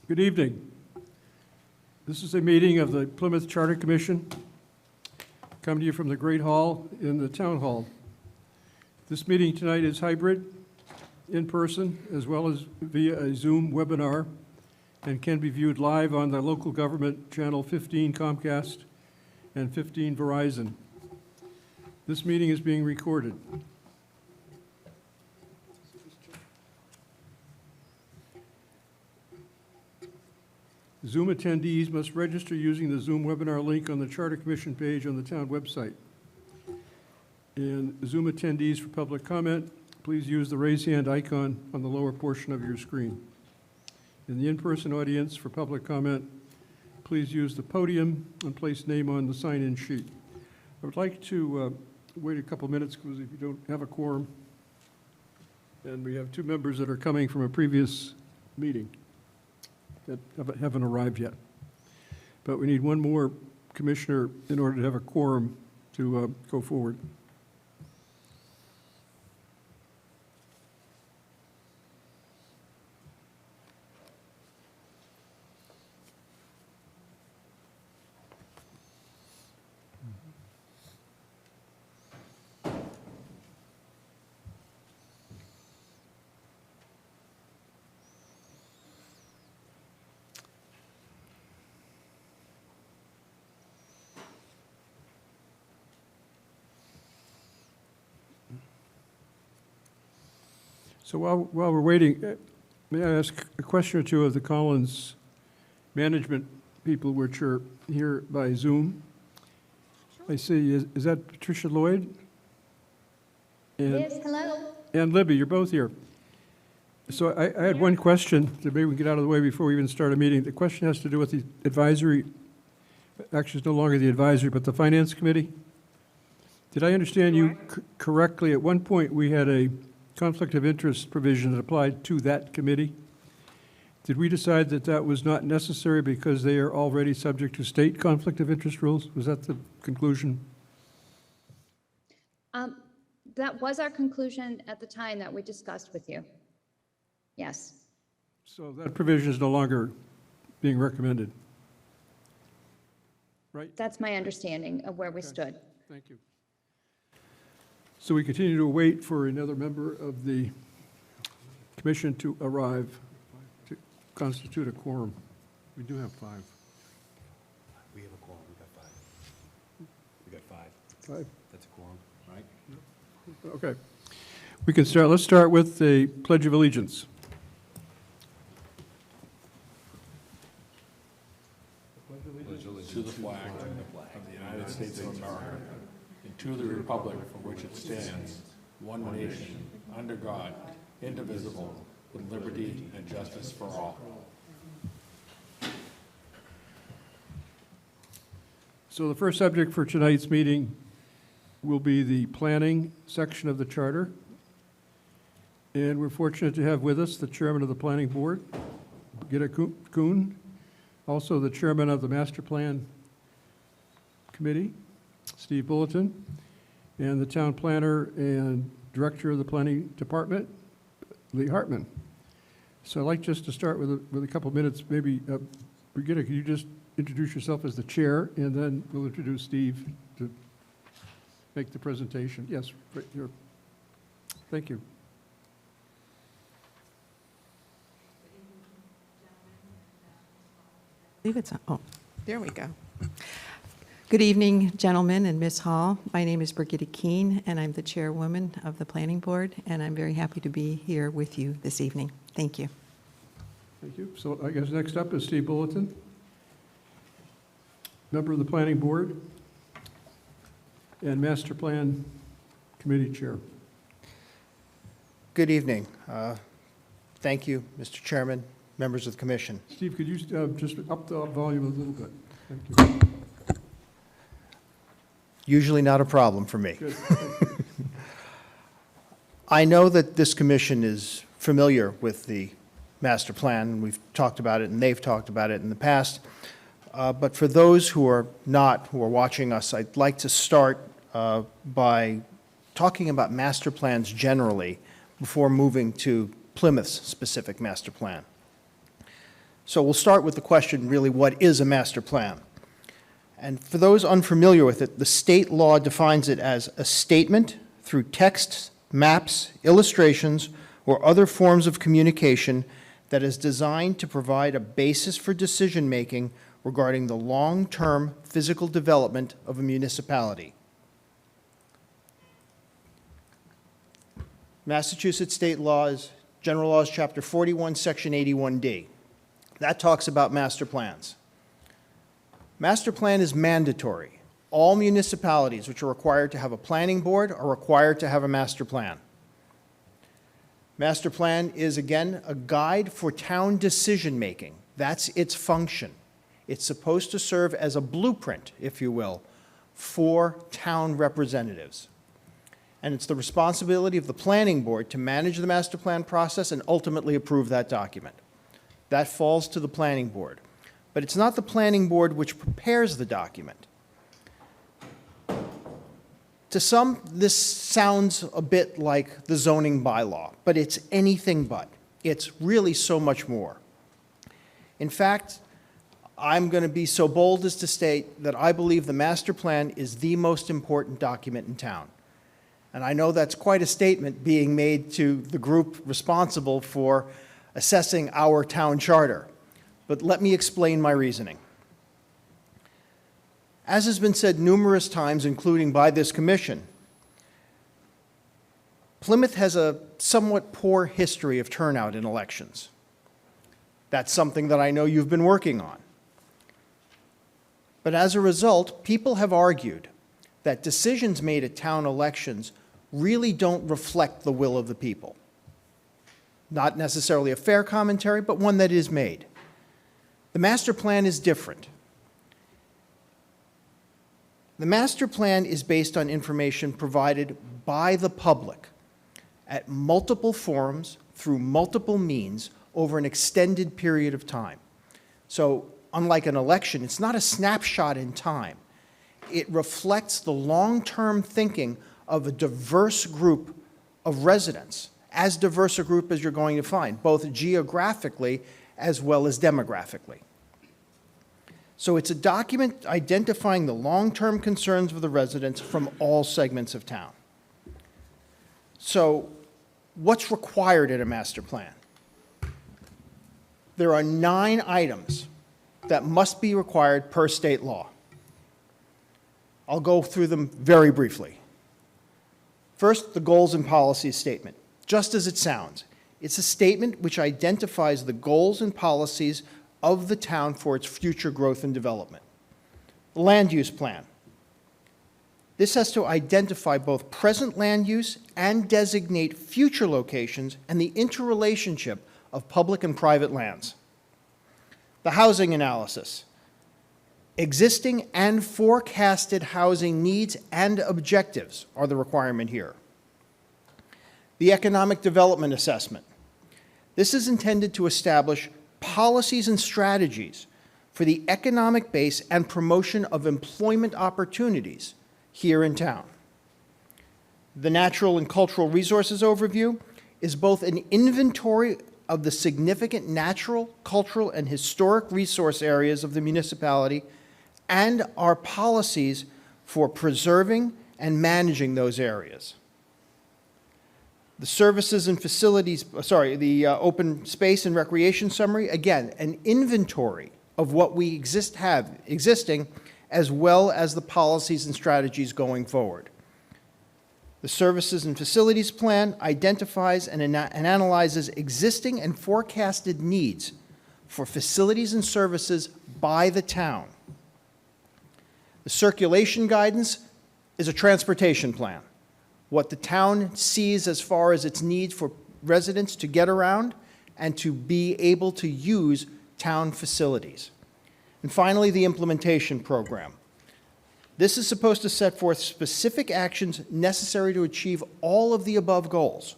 Good evening. This is a meeting of the Plymouth Charter Commission, coming to you from the Great Hall in the Town Hall. This meeting tonight is hybrid, in person, as well as via a Zoom webinar, and can be viewed live on the local government channel 15 Comcast and 15 Verizon. This meeting is being recorded. Zoom attendees must register using the Zoom webinar link on the Charter Commission page on the town website. And Zoom attendees for public comment, please use the raise hand icon on the lower portion of your screen. In the in-person audience for public comment, please use the podium and place name on the sign-in sheet. I would like to wait a couple minutes because if you don't have a quorum, and we have two members that are coming from a previous meeting that haven't arrived yet. But we need one more commissioner in order to have a quorum to go forward. So while we're waiting, may I ask a question or two of the Collins management people which are here by Zoom? I see, is that Patricia Lloyd? Yes, hello. And Libby, you're both here. So I had one question that maybe we can get out of the way before we even start a meeting. The question has to do with the advisory, actually it's no longer the advisory, but the Finance Committee. Did I understand you correctly? At one point we had a conflict of interest provision that applied to that committee. Did we decide that that was not necessary because they are already subject to state conflict of interest rules? Was that the conclusion? That was our conclusion at the time that we discussed with you. Yes. So that provision is no longer being recommended, right? That's my understanding of where we stood. Thank you. So we continue to wait for another member of the commission to arrive to constitute a quorum. We do have 5. We have a quorum, we got 5. 5? That's a quorum, right? Okay. We can start. Let's start with the Pledge of Allegiance. To the flag of the United States of America, and to the republic for which it stands, one nation, under God, indivisible, with liberty and justice for all. So the first subject for tonight's meeting will be the planning section of the charter. And we're fortunate to have with us the chairman of the planning board, Brigitte Kuhn, also the chairman of the master plan committee, Steve Bulletin, and the town planner and director of the planning department, Lee Hartman. So I'd like just to start with a couple minutes. Maybe, Brigitte, could you just introduce yourself as the chair, and then we'll introduce Steve to make the presentation. Yes, right here. Thank you. I believe it's on. Oh, there we go. Good evening, gentlemen and Ms. Hall. My name is Brigitte Kuhn, and I'm the chairwoman of the Planning Board, and I'm very happy to be here with you this evening. Thank you. Thank you. So I guess next up is Steve Bulletin, member of the Planning Board and Master Plan Committee Chair. Good evening. Thank you, Mr. Chairman, members of the Commission. Steve, could you just up the volume a little bit? Thank you. Usually not a problem for me. Good. I know that this commission is familiar with the master plan. We've talked about it, and they've talked about it in the past. But for those who are watching us, I'd like to start by talking about master plans generally before moving to Plymouth's specific master plan. So we'll start with the question, really, what is a master plan? And for those unfamiliar with it, the state law defines it as a statement through texts, maps, illustrations, or other forms of communication that is designed to provide a basis for decision-making regarding the long-term physical development of a municipality. Massachusetts state laws, General Laws, Chapter 41, Section 81D. That talks about master plans. Master plan is mandatory. All municipalities which are required to have a planning board are required to have a master plan. Master plan is, again, a guide for town decision-making. That's its function. It's supposed to serve as a blueprint, if you will, for town representatives. And it's the responsibility of the planning board to manage the master plan process and ultimately approve that document. That falls to the planning board. But it's not the planning board which prepares the document. To some, this sounds a bit like the zoning bylaw, but it's anything but. It's really so much more. In fact, I'm going to be so bold as to state that I believe the master plan is the most important document in town. And I know that's quite a statement being made to the group responsible for assessing our town charter. But let me explain my reasoning. As has been said numerous times, including by this commission, Plymouth has a somewhat poor history of turnout in elections. That's something that I know you've been working on. But as a result, people have argued that decisions made at town elections really don't reflect the will of the people. Not necessarily a fair commentary, but one that is made. The master plan is different. The master plan is based on information provided by the public at multiple forums through multiple means over an extended period of time. So, unlike an election, it's not a snapshot in time. It reflects the long-term thinking of a diverse group of residents, as diverse a group as you're going to find, both geographically as well as demographically. So it's a document identifying the long-term concerns of the residents from all segments of town. So what's required in a master plan? There are 9 items that must be required per state law. I'll go through them very briefly. First, the goals and policies statement. Just as it sounds, it's a statement which identifies the goals and policies of the town for its future growth and development. The land use plan. This has to identify both present land use and designate future locations and the interrelationship of public and private lands. The housing analysis. Existing and forecasted housing needs and objectives are the requirement here. The economic development assessment. This is intended to establish policies and strategies for the economic base and promotion of employment opportunities here in town. The natural and cultural resources overview is both an inventory of the significant natural, cultural, and historic resource areas of the municipality and our policies for preserving and managing those areas. The services and facilities, the open space and recreation summary, again, an inventory of what we existing, as well as the policies and strategies going forward. The services and facilities plan identifies and analyzes existing and forecasted needs for facilities and services by the town. The circulation guidance is a transportation plan. What the town sees as far as its need for residents to get around and to be able to use town facilities. And finally, the implementation program. This is supposed to set forth specific actions necessary to achieve all of the above goals,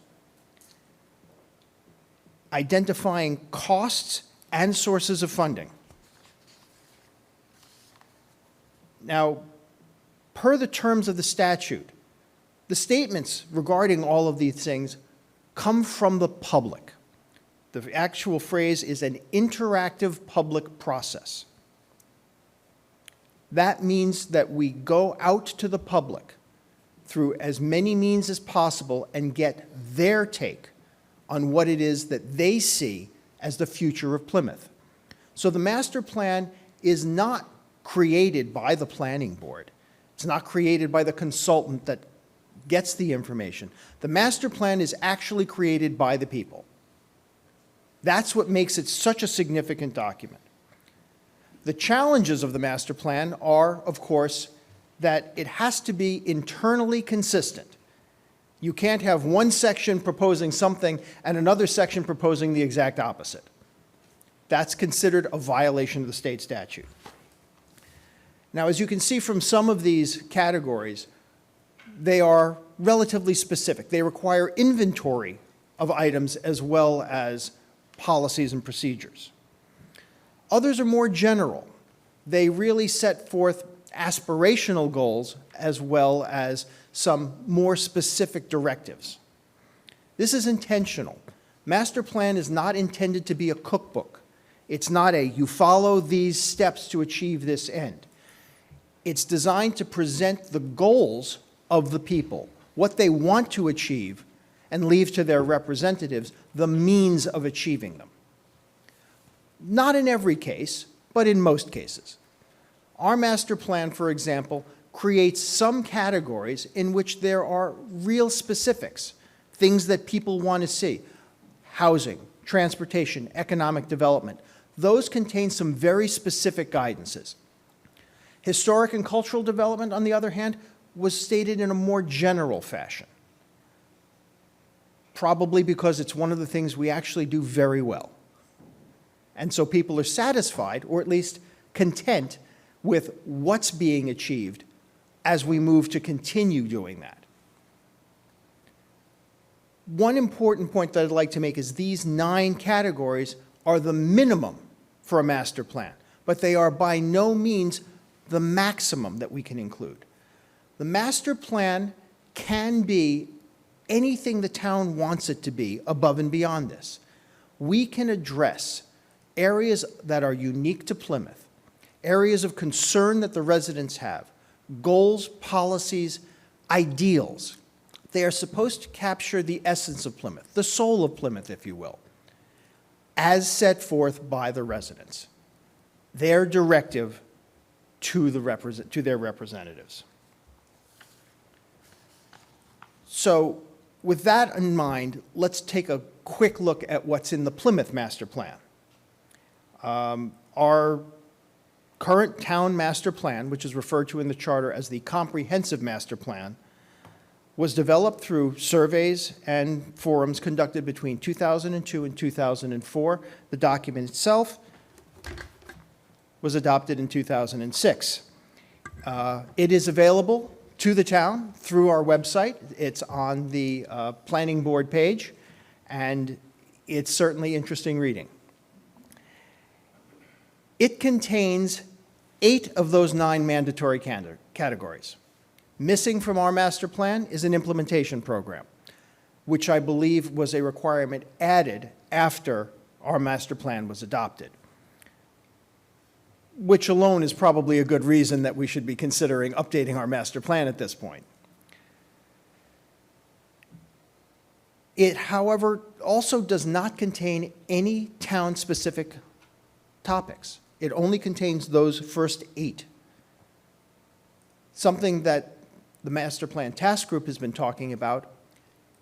identifying costs and sources of funding. Now, per the terms of the statute, the statements regarding all of these things come from the public. The actual phrase is an interactive public process. That means that we go out to the public through as many means as possible and get their take on what it is that they see as the future of Plymouth. So the master plan is not created by the planning board. It's not created by the consultant that gets the information. The master plan is actually created by the people. That's what makes it such a significant document. The challenges of the master plan are, of course, that it has to be internally consistent. You can't have one section proposing something and another section proposing the exact opposite. That's considered a violation of the state statute. Now, as you can see from some of these categories, they are relatively specific. They require inventory of items as well as policies and procedures. Others are more general. They really set forth aspirational goals as well as some more specific directives. This is intentional. Master plan is not intended to be a cookbook. It's not a, you follow these steps to achieve this end. It's designed to present the goals of the people, what they want to achieve, and leave to their representatives the means of achieving them. Not in every case, but in most cases. Our master plan, for example, creates some categories in which there are real specifics, things that people want to see. Housing, transportation, economic development. Those contain some very specific guidances. Historic and cultural development, on the other hand, was stated in a more general fashion. Probably because it's one of the things we actually do very well. And so people are satisfied, or at least content, with what's being achieved as we move to continue doing that. One important point that I'd like to make is these 9 categories are the minimum for a master plan, but they are by no means the maximum that we can include. The master plan can be anything the town wants it to be above and beyond this. We can address areas that are unique to Plymouth, areas of concern that the residents have, goals, policies, ideals. They are supposed to capture the essence of Plymouth, the soul of Plymouth, if you will, as set forth by the residents, their directive to their representatives. So with that in mind, let's take a quick look at what's in the Plymouth Master Plan. Our current town master plan, which is referred to in the charter as the comprehensive master plan, was developed through surveys and forums conducted between 2002 and 2004. The document itself was adopted in 2006. It is available to the town through our website. It's on the planning board page, and it's certainly interesting reading. It contains 8 of those 9 mandatory categories. Missing from our master plan is an implementation program, which I believe was a requirement added after our master plan was adopted, which alone is probably a good reason that we should be considering updating our master plan at this point. It, however, also does not contain any town-specific topics. It only contains those first 8. Something that the Master Plan Task Group has been talking about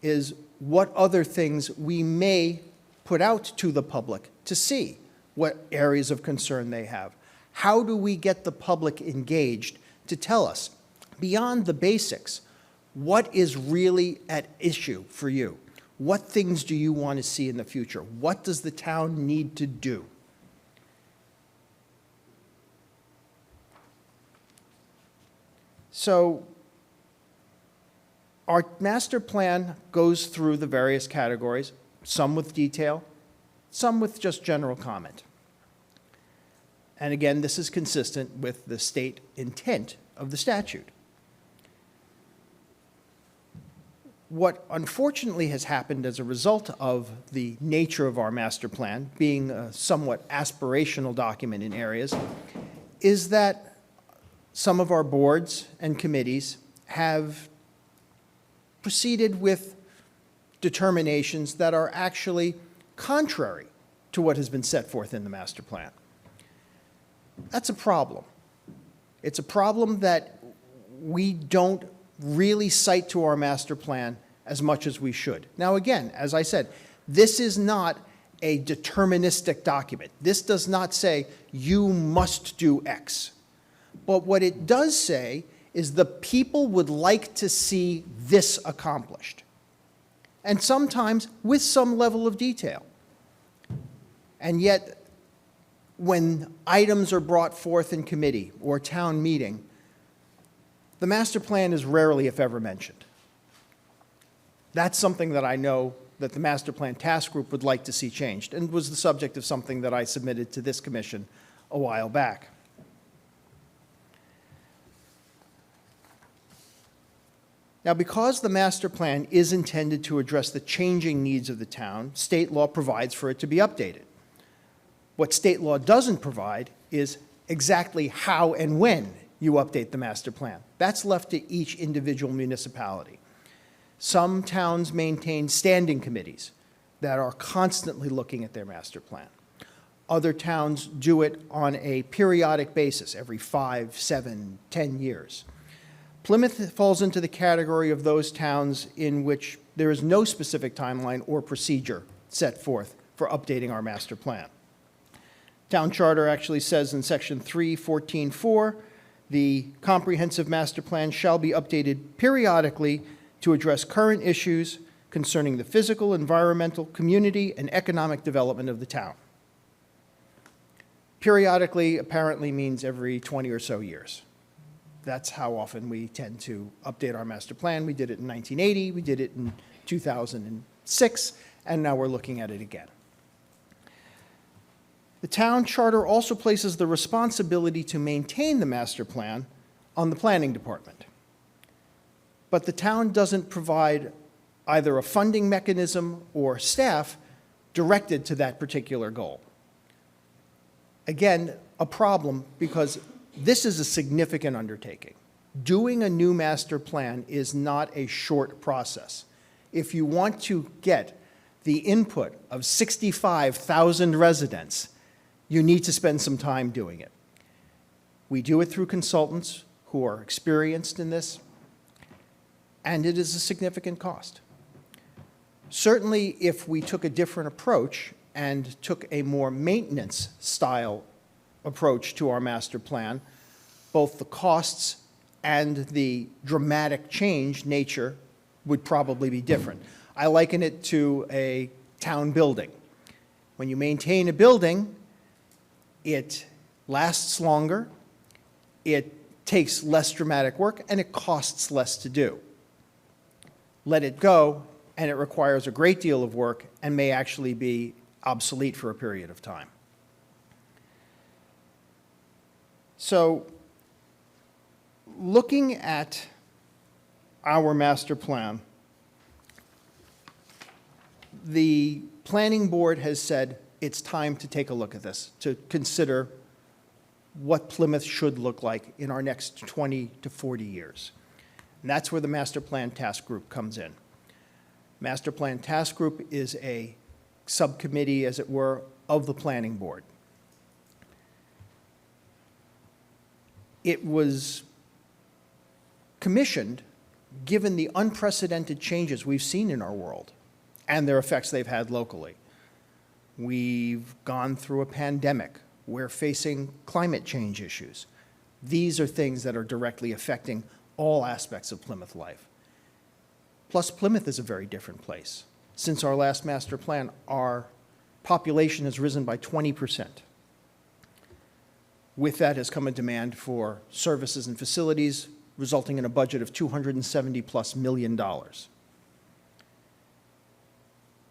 is what other things we may put out to the public to see what areas of concern they have. How do we get the public engaged to tell us, beyond the basics, what is really at issue for you? What things do you want to see in the future? What does the town need to do? So our master plan goes through the various categories, some with detail, some with just general comment. And again, this is consistent with the state intent of the statute. What unfortunately has happened as a result of the nature of our master plan, being a somewhat aspirational document in areas, is that some of our boards and committees have proceeded with determinations that are actually contrary to what has been set forth in the master plan. That's a problem. It's a problem that we don't really cite to our master plan as much as we should. Now, again, as I said, this is not a deterministic document. This does not say you must do X. But what it does say is the people would like to see this accomplished, and sometimes with some level of detail. And yet, when items are brought forth in committee or town meeting, the master plan is rarely, if ever, mentioned. That's something that I know that the master plan task group would like to see changed, and was the subject of something that I submitted to this commission a while back. Now, because the master plan is intended to address the changing needs of the town, state law provides for it to be updated. What state law doesn't provide is exactly how and when you update the master plan. That's left to each individual municipality. Some towns maintain standing committees that are constantly looking at their master plan. Other towns do it on a periodic basis, every 5, 7, 10 years. Plymouth falls into the category of those towns in which there is no specific timeline or procedure set forth for updating our master plan. Town charter actually says in section 3:14.4, the comprehensive master plan shall be updated periodically to address current issues concerning the physical, environmental, community, and economic development of the town. Periodically apparently means every 20 or so years. That's how often we tend to update our master plan. We did it in 1980, we did it in 2006, and now we're looking at it again. The town charter also places the responsibility to maintain the master plan on the planning department. But the town doesn't provide either a funding mechanism or staff directed to that particular goal. Again, a problem because this is a significant undertaking. Doing a new master plan is not a short process. If you want to get the input of 65,000 residents, you need to spend some time doing it. We do it through consultants who are experienced in this, and it is a significant cost. Certainly, if we took a different approach and took a more maintenance style approach to our master plan, both the costs and the dramatic change nature would probably be different. I liken it to a town building. When you maintain a building, it lasts longer, it takes less dramatic work, and it costs less to do. Let it go, and it requires a great deal of work and may actually be obsolete for a period of time. So, looking at our master plan, the planning board has said it's time to take a look at this, to consider what Plymouth should look like in our next 20 to 40 years. And that's where the Master Plan Task Group comes in. Master Plan Task Group is a subcommittee, as it were, of the planning board. It was commissioned given the unprecedented changes we've seen in our world and their effects they've had locally. We've gone through a pandemic. We're facing climate change issues. These are things that are directly affecting all aspects of Plymouth life. Plus, Plymouth is a very different place. Since our last master plan, our population has risen by 20%. With that has come a demand for services and facilities, resulting in a budget of $270+ million.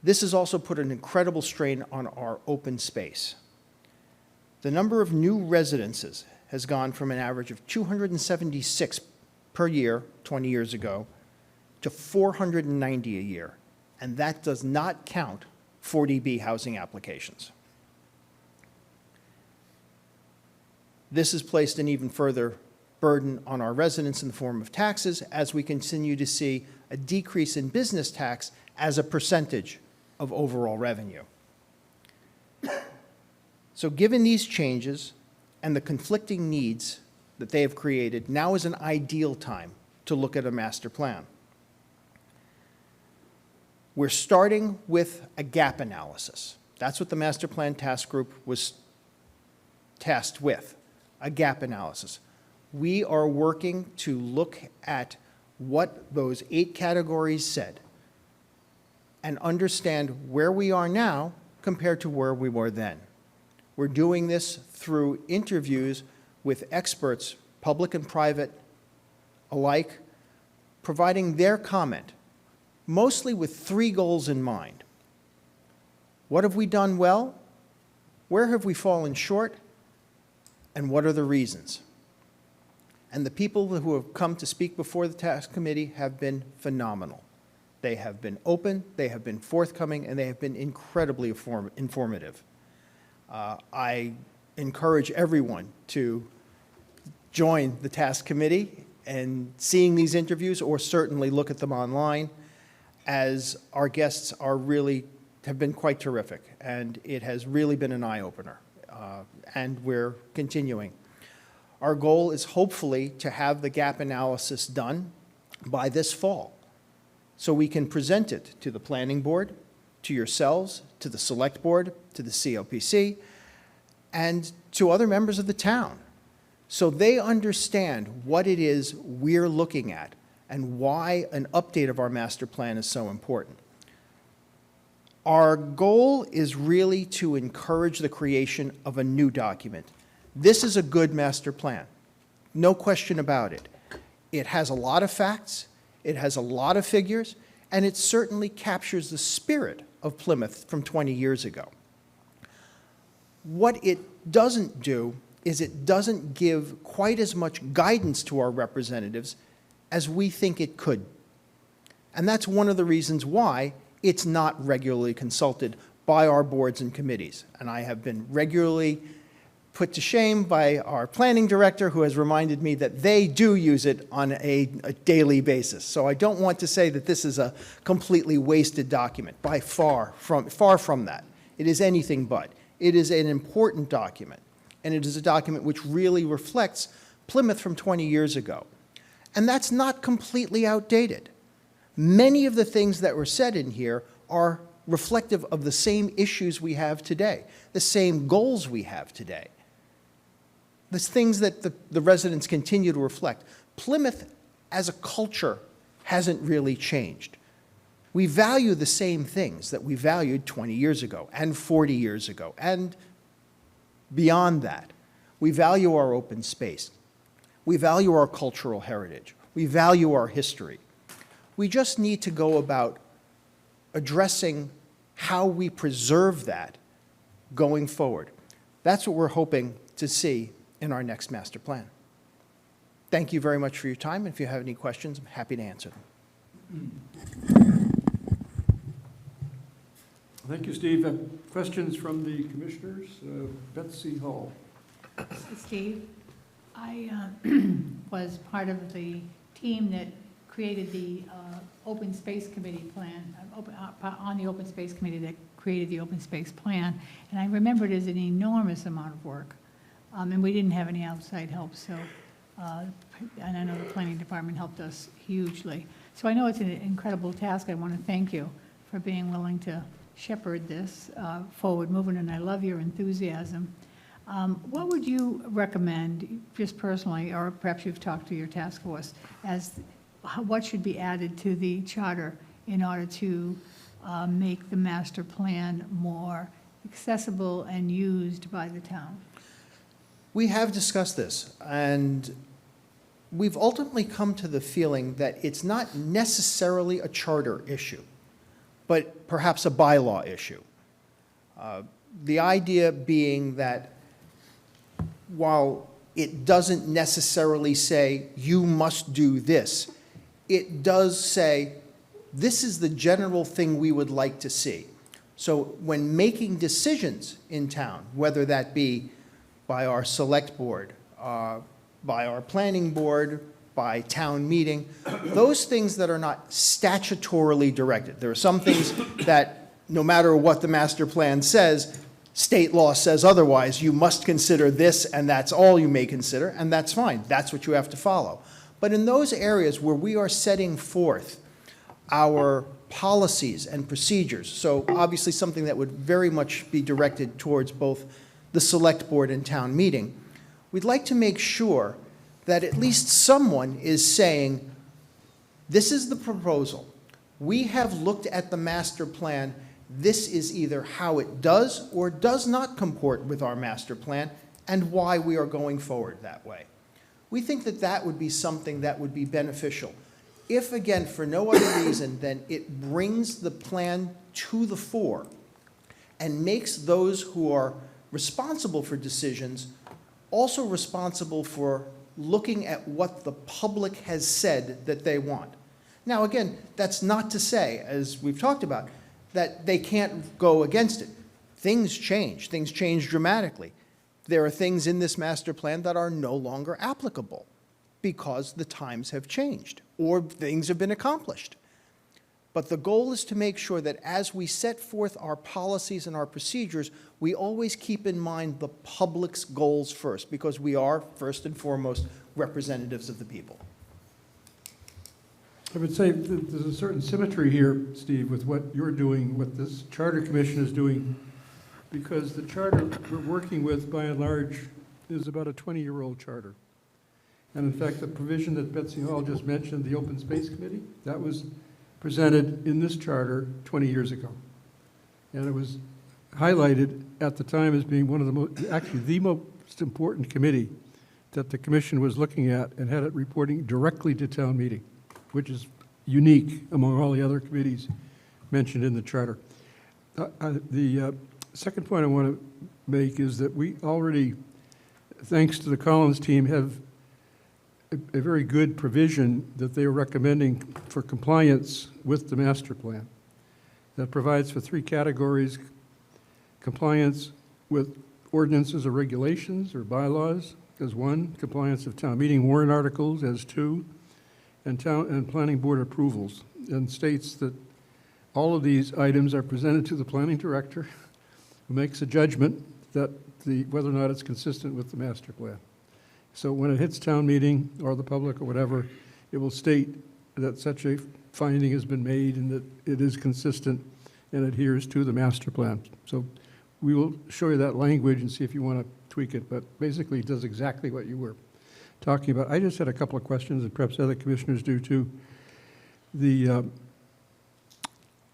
This has also put an incredible strain on our open space. The number of new residences has gone from an average of 276 per year 20 years ago to 490 a year, and that does not count 40B housing applications. This has placed an even further burden on our residents in the form of taxes as we continue to see a decrease in business tax as a percentage of overall revenue. So given these changes and the conflicting needs that they have created, now is an ideal time to look at a master plan. We're starting with a gap analysis. That's what the master plan task group was tasked with, a gap analysis. We are working to look at what those 8 categories said and understand where we are now compared to where we were then. We're doing this through interviews with experts, public and private alike, providing their comment, mostly with 3 goals in mind. What have we done well? Where have we fallen short? And what are the reasons? And the people who have come to speak before the task committee have been phenomenal. They have been open, they have been forthcoming, and they have been incredibly informative. I encourage everyone to join the task committee and seeing these interviews, or certainly look at them online, as our guests have been quite terrific, and it has really been an eye-opener, and we're continuing. Our goal is hopefully to have the gap analysis done by this fall, so we can present it to the planning board, to yourselves, to the select board, to the CLPC, and to other members of the town, so they understand what it is we're looking at and why an update of our master plan is so important. Our goal is really to encourage the creation of a new document. This is a good master plan, no question about it. It has a lot of facts, it has a lot of figures, and it certainly captures the spirit of Plymouth from 20 years ago. What it doesn't do is it doesn't give quite as much guidance to our representatives as we think it could. And that's one of the reasons why it's not regularly consulted by our boards and committees. And I have been regularly put to shame by our planning director, who has reminded me that they do use it on a daily basis. So I don't want to say that this is a completely wasted document, far from that. It is anything but. It is an important document, and it is a document which really reflects Plymouth from 20 years ago. And that's not completely outdated. Many of the things that were said in here are reflective of the same issues we have today, the same goals we have today. The things that the residents continue to reflect. Plymouth as a culture hasn't really changed. We value the same things that we valued 20 years ago and 40 years ago and beyond that. We value our open space. We value our cultural heritage. We value our history. We just need to go about addressing how we preserve that going forward. That's what we're hoping to see in our next master plan. Thank you very much for your time. If you have any questions, I'm happy to answer them. Thank you, Steve. Questions from the commissioners? Betsy Hall. Steve, I was part of the team that created the Open Space Committee plan, on the Open Space Committee that created the Open Space Plan, and I remember it as an enormous amount of work, and we didn't have any outside help, so, and I know the planning department helped us hugely. So I know it's an incredible task. I want to thank you for being willing to shepherd this forward movement, and I love your enthusiasm. What would you recommend, just personally, or perhaps you've talked to your task force, as what should be added to the charter in order to make the master plan more accessible and used by the town? We have discussed this, and we've ultimately come to the feeling that it's not necessarily a charter issue, but perhaps a bylaw issue. The idea being that while it doesn't necessarily say, you must do this, it does say, this is the general thing we would like to see. So when making decisions in town, whether that be by our select board, by our planning board, by town meeting, those things that are not statutorily directed. There are some things that, no matter what the master plan says, state law says otherwise. You must consider this, and that's all you may consider, and that's fine. That's what you have to follow. But in those areas where we are setting forth our policies and procedures, so obviously something that would very much be directed towards both the select board and town meeting, we'd like to make sure that at least someone is saying, this is the proposal. We have looked at the master plan. This is either how it does or does not comport with our master plan and why we are going forward that way. We think that that would be something that would be beneficial. If, again, for no other reason than it brings the plan to the fore and makes those who are responsible for decisions also responsible for looking at what the public has said that they want. Now, again, that's not to say, as we've talked about, that they can't go against it. Things change dramatically. There are things in this master plan that are no longer applicable because the times have changed or things have been accomplished. But the goal is to make sure that as we set forth our policies and our procedures, we always keep in mind the public's goals first, because we are, first and foremost, representatives of the people. I would say that there's a certain symmetry here, Steve, with what you're doing, what this Charter Commission is doing, because the charter we're working with, by and large, is about a 20-year-old charter. And in fact, the provision that Betsy Hall just mentioned, the Open Space Committee, that was presented in this charter 20 years ago. And it was highlighted at the time as being one of the most, actually the most important committee that the commission was looking at, and had it reporting directly to town meeting, which is unique among all the other committees mentioned in the charter. The second point I want to make is that we already, thanks to the Collins team, have a very good provision that they are recommending for compliance with the master plan that provides for 3 categories: compliance with ordinances or regulations or bylaws as 1, compliance of town meeting warrant articles as 2, and town and planning board approvals, and states that all of these items are presented to the planning director, who makes a judgment that whether or not it's consistent with the master plan. So when it hits town meeting or the public or whatever, it will state that such a finding has been made and that it is consistent and adheres to the master plan. So we will show you that language and see if you want to tweak it, but basically it does exactly what you were talking about. I just had a couple of questions, and perhaps other commissioners do too. The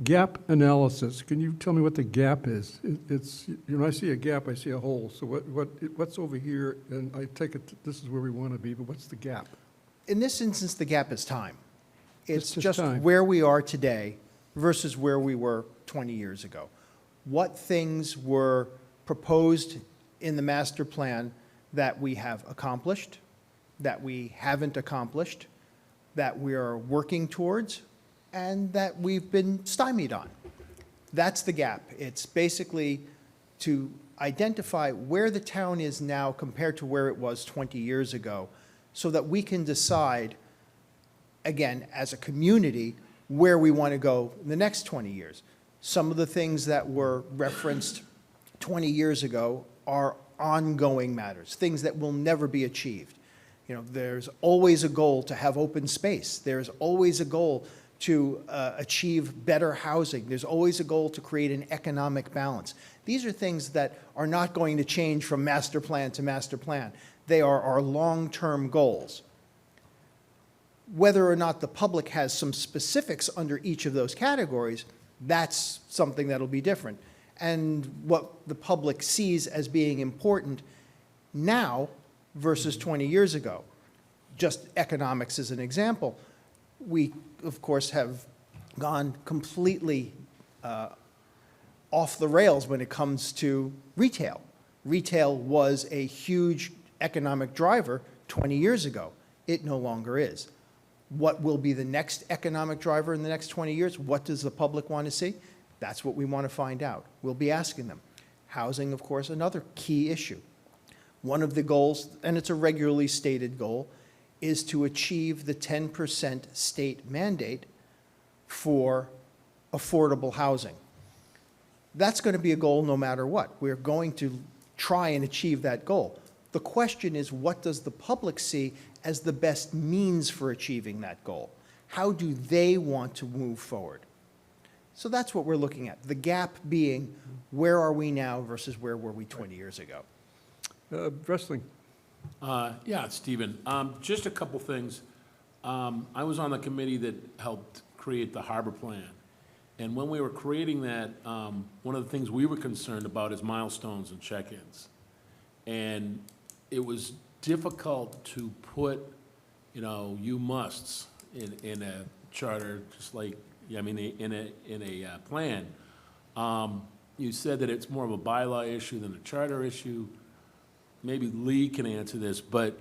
gap analysis, can you tell me what the gap is? It's, I see a gap, I see a hole. So what's over here? And I take it this is where we want to be, but what's the gap? In this instance, the gap is time. It's just just time. where we are today versus where we were 20 years ago. What things were proposed in the master plan that we have accomplished, that we haven't accomplished, that we are working towards, and that we've been stymied on. That's the gap. It's basically to identify where the town is now compared to where it was 20 years ago, so that we can decide, again, as a community, where we want to go in the next 20 years. Some of the things that were referenced 20 years ago are ongoing matters, things that will never be achieved. There's always a goal to have open space. There's always a goal to achieve better housing. There's always a goal to create an economic balance. These are things that are not going to change from master plan to master plan. They are our long-term goals. Whether or not the public has some specifics under each of those categories, that's something that'll be different. And what the public sees as being important now versus 20 years ago. Just economics as an example. We, of course, have gone completely off the rails when it comes to retail. Retail was a huge economic driver 20 years ago. It no longer is. What will be the next economic driver in the next 20 years? What does the public want to see? That's what we want to find out. We'll be asking them. Housing, of course, another key issue. One of the goals, and it's a regularly stated goal, is to achieve the 10% state mandate for affordable housing. That's going to be a goal no matter what. We're going to try and achieve that goal. The question is, what does the public see as the best means for achieving that goal? How do they want to move forward? So that's what we're looking at. The gap being, where are we now versus where were we 20 years ago? Wrestling. Yeah, Stephen, just a couple things. I was on the committee that helped create the harbor plan. And when we were creating that, one of the things we were concerned about is milestones and check-ins. And it was difficult to put, you musts in a charter, just like, I mean, in a plan. You said that it's more of a bylaw issue than a charter issue. Maybe Lee can answer this, but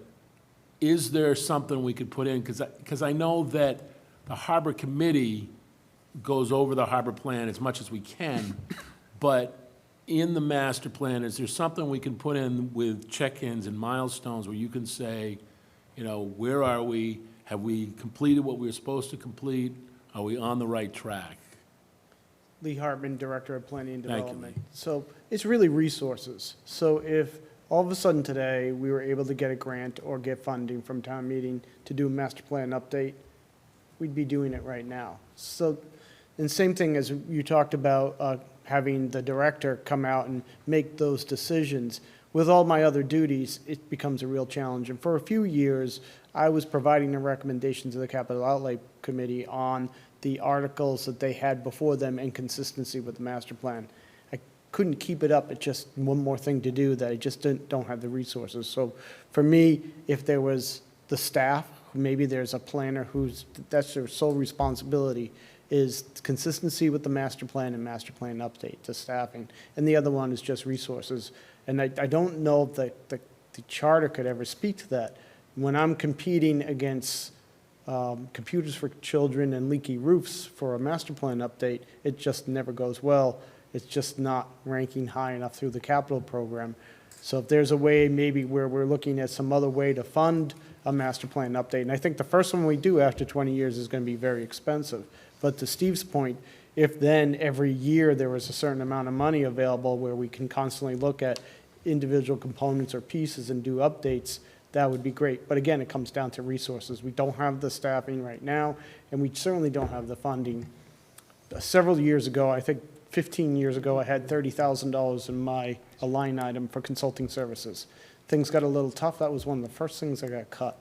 is there something we could put in? Because I know that the harbor committee goes over the harbor plan as much as we can, but in the master plan, is there something we can put in with check-ins and milestones where you can say, where are we? Have we completed what we were supposed to complete? Are we on the right track? Lee Hartman, Director of Planning and Thank you, Development. Lee. So it's really resources. So if all of a sudden today, we were able to get a grant or get funding from town meeting to do a master plan update, we'd be doing it right now. So, and same thing as you talked about having the director come out and make those decisions. With all my other duties, it becomes a real challenge. And for a few years, I was providing the recommendations of the Capital Outlay Committee on the articles that they had before them and consistency with the master plan. I couldn't keep it up. It's just one more thing to do that I just don't have the resources. So for me, if there was the staff, maybe there's a planner that's their sole responsibility, is consistency with the master plan and master plan update to staffing. And the other one is just resources. And I don't know if the charter could ever speak to that. When I'm competing against computers for children and leaky roofs for a master plan update, it just never goes well. It's just not ranking high enough through the capital program. So if there's a way maybe where we're looking at some other way to fund a master plan update, and I think the first one we do after 20 years is going to be very expensive. But to Steve's point, if then every year there was a certain amount of money available where we can constantly look at individual components or pieces and do updates, that would be great. But again, it comes down to resources. We don't have the staffing right now, and we certainly don't have the funding. Several years ago, I think 15 years ago, I had $30,000 in a line item for consulting services. Things got a little tough. That was one of the first things I got cut.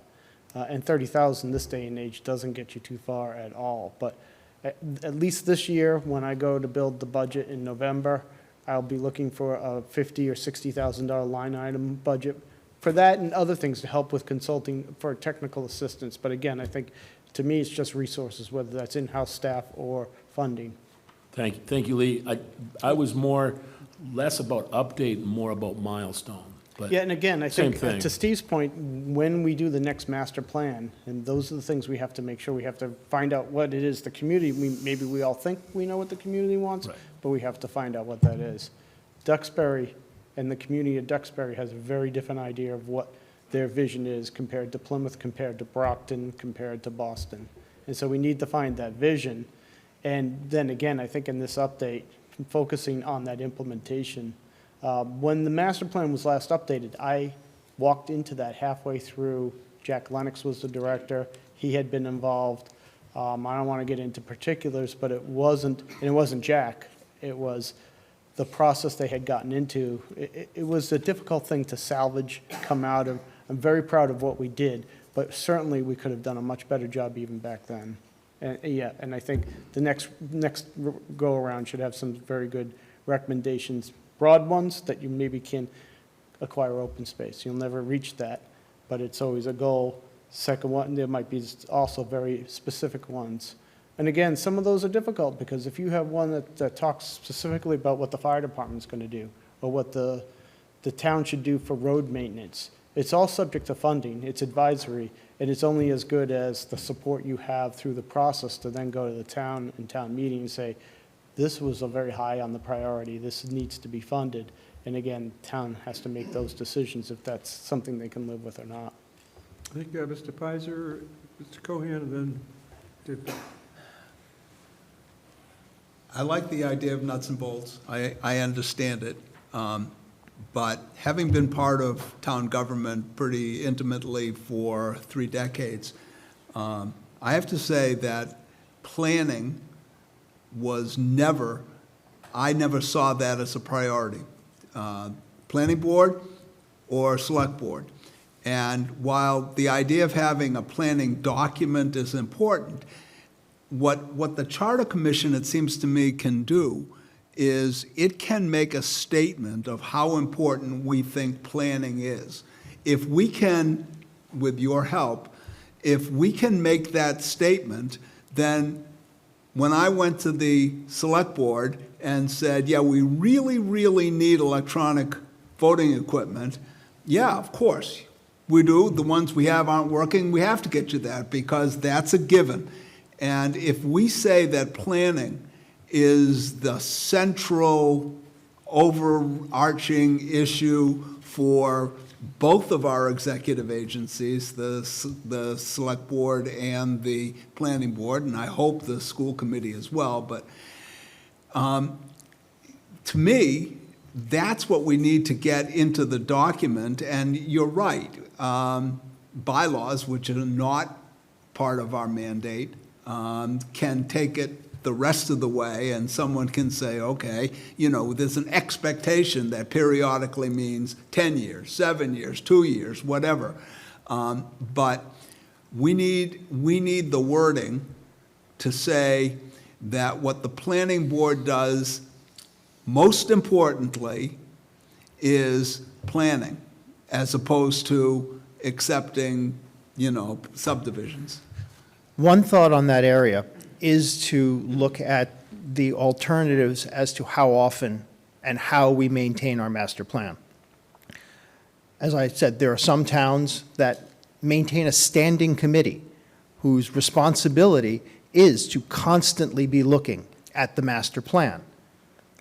And $30,000 this day and age doesn't get you too far at all. But at least this year, when I go to build the budget in November, I'll be looking for a $50,000 or $60,000 line item budget for that and other things to help with consulting for technical assistance. But again, I think, to me, it's just resources, whether that's in-house staff or funding. Thank you, Lee. I was less about update and more about milestone. But Yeah, and again, I same think, thing. to Steve's point, when we do the next master plan, and those are the things we have to make sure, we have to find out what it is the community, maybe we all think we know what the community wants, Right. but we have to find out what that is. Duxbury and the community of Duxbury has a very different idea of what their vision is compared to Plymouth, compared to Brockton, compared to Boston. And so we need to find that vision. And then again, I think in this update, focusing on that implementation. When the master plan was last updated, I walked into that halfway through. Jack Lennox was the director. He had been involved. I don't want to get into particulars, but it wasn't Jack. It was the process they had gotten into. It was a difficult thing to salvage, come out of. I'm very proud of what we did, but certainly we could have done a much better job even back then. And I think the next go-around should have some very good recommendations, broad ones that you maybe can acquire open space. You'll never reach that, but it's always a goal. Second one, there might be also very specific ones. And again, some of those are difficult because if you have one that talks specifically about what the fire department's going to do or what the town should do for road maintenance, It's all subject to funding, it's advisory, and it's only as good as the support you have through the process to then go to the town and town meeting and say, this was a very high on the priority, this needs to be funded. And again, town has to make those decisions if that's something they can live with or not. I think Mr. Pizer, Mr. Cohan, and then Dave. I like the idea of nuts and bolts. I understand it. But having been part of town government pretty intimately for 3 decades, I have to say that planning was never, I never saw that as a priority. Planning board or select board. And while the idea of having a planning document is important, what the Charter Commission, it seems to me, can do is it can make a statement of how important we think planning is. If we can, with your help, if we can make that statement, then when I went to the select board and said, yeah, we really, really need electronic voting equipment, yeah, of course, we do. The ones we have aren't working. We have to get you that because that's a given. And if we say that planning is the central overarching issue for both of our executive agencies, the select board and the planning board, and I hope the school committee as well, but to me, that's what we need to get into the document. And you're right, bylaws, which are not part of our mandate, can take it the rest of the way, and someone can say, okay, you know, there's an expectation that periodically means 10 years, 7 years, 2 years, whatever. But we need the wording to say that what the planning board does, most importantly, is planning, as opposed to accepting, you know, subdivisions. One thought on that area is to look at the alternatives as to how often and how we maintain our master plan. As I said, there are some towns that maintain a standing committee whose responsibility is to constantly be looking at the master plan.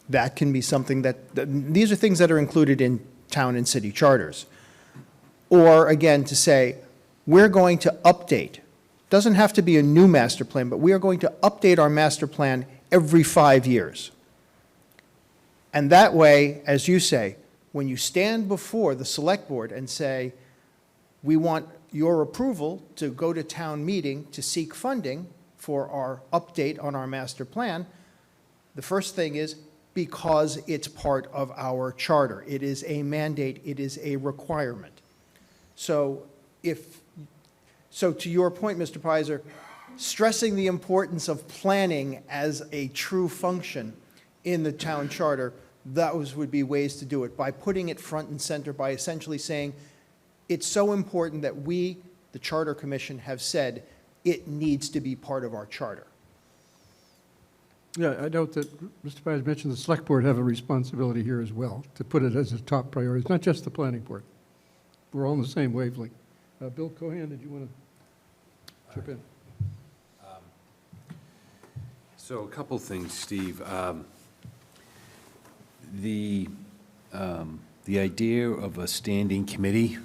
That can be something these are things that are included in town and city charters. Or again, to say, we're going to update. Doesn't have to be a new master plan, but we are going to update our master plan every 5 years. And that way, as you say, when you stand before the select board and say, we want your approval to go to town meeting to seek funding for our update on our master plan, the first thing is because it's part of our charter. It is a mandate, it is a requirement. So to your point, Mr. Pizer, stressing the importance of planning as a true function in the town charter, those would be ways to do it, by putting it front and center, by essentially saying, it's so important that we, the Charter Commission, have said it needs to be part of our charter. Yeah, I note that Mr. Pizer mentioned the select board have a responsibility here as well, to put it as a top priority. It's not just the planning board. We're all on the same wavelength. Bill Cohan, did you want to chip in? So a couple things, Steve. The idea of a standing committee,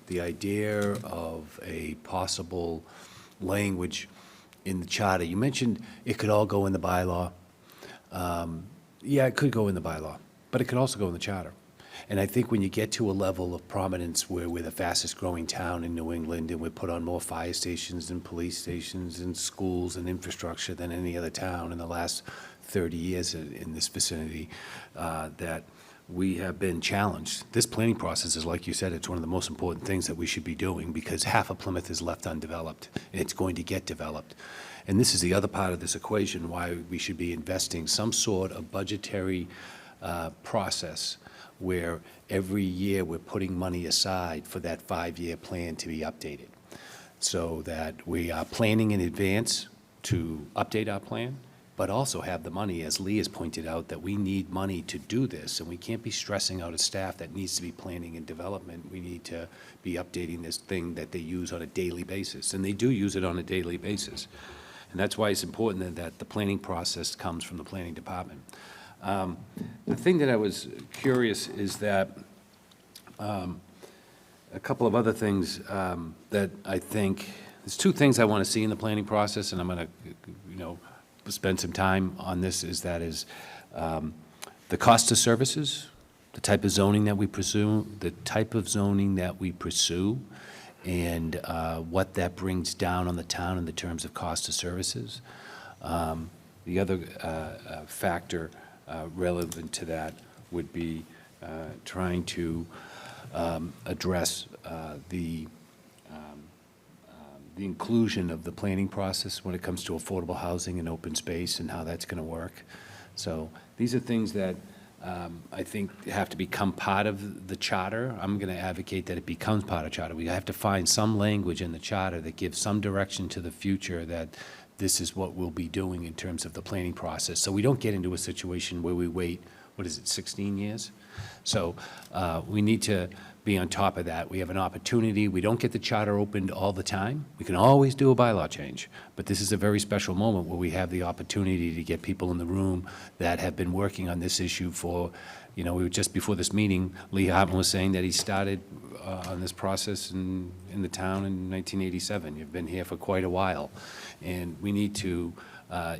the idea of a possible language in the charter. You mentioned it could all go in the bylaw. Yeah, it could go in the bylaw, but it could also go in the charter. And I think when you get to a level of prominence where we're the fastest growing town in New England and we put on more fire stations and police stations and schools and infrastructure than any other town in the last 30 years in this vicinity, that we have been challenged. This planning process is, like you said, it's one of the most important things that we should be doing because half of Plymouth is left undeveloped and it's going to get developed. And this is the other part of this equation, why we should be investing some sort of budgetary process where every year we're putting money aside for that 5-year plan to be updated, so that we are planning in advance to update our plan, but also have the money, as Lee has pointed out, that we need money to do this, and we can't be stressing out a staff that needs to be planning and development. We need to be updating this thing that they use on a daily basis, and they do use it on a daily basis. And that's why it's important that the planning process comes from the planning department. The thing that I was curious is that a couple of other things that I think, there's two things I want to see in the planning process, and I'm going to, spend some time on this, is the cost of services, the type of zoning that we pursue, and what that brings down on the town in the terms of cost of services. The other factor relevant to that would be trying to address the inclusion of the planning process when it comes to affordable housing and open space and how that's going to work. So these are things that I think have to become part of the charter. I'm going to advocate that it becomes part of charter. We have to find some language in the charter that gives some direction to the future that this is what we'll be doing in terms of the planning process. So we don't get into a situation where we wait, 16 years? So we need to be on top of that. We have an opportunity. We don't get the charter opened all the time. We can always do a bylaw change, but this is a very special moment where we have the opportunity to get people in the room that have been working on this issue for, we were just before this meeting, Lee Hartman was saying that he started on this process in the town in 1987. You've been here for quite a while, and we need to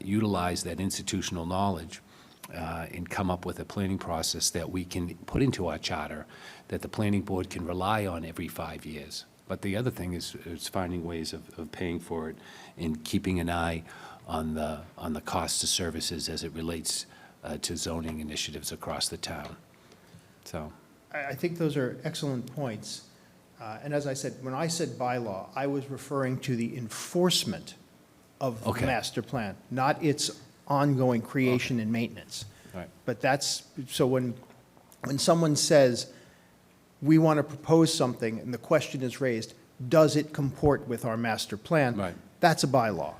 utilize that institutional knowledge and come up with a planning process that we can put into our charter that the planning board can rely on every 5 years. But the other thing is finding ways of paying for it and keeping an eye on the cost of services as it relates to zoning initiatives across the town. So, I think those are excellent points. And as I said, when I said bylaw, I was referring to the enforcement of the Okay. master plan, not its ongoing creation and maintenance. Right. But so when someone says, we want to propose something, and the question is raised, does it comport with our master plan? Right. That's a bylaw.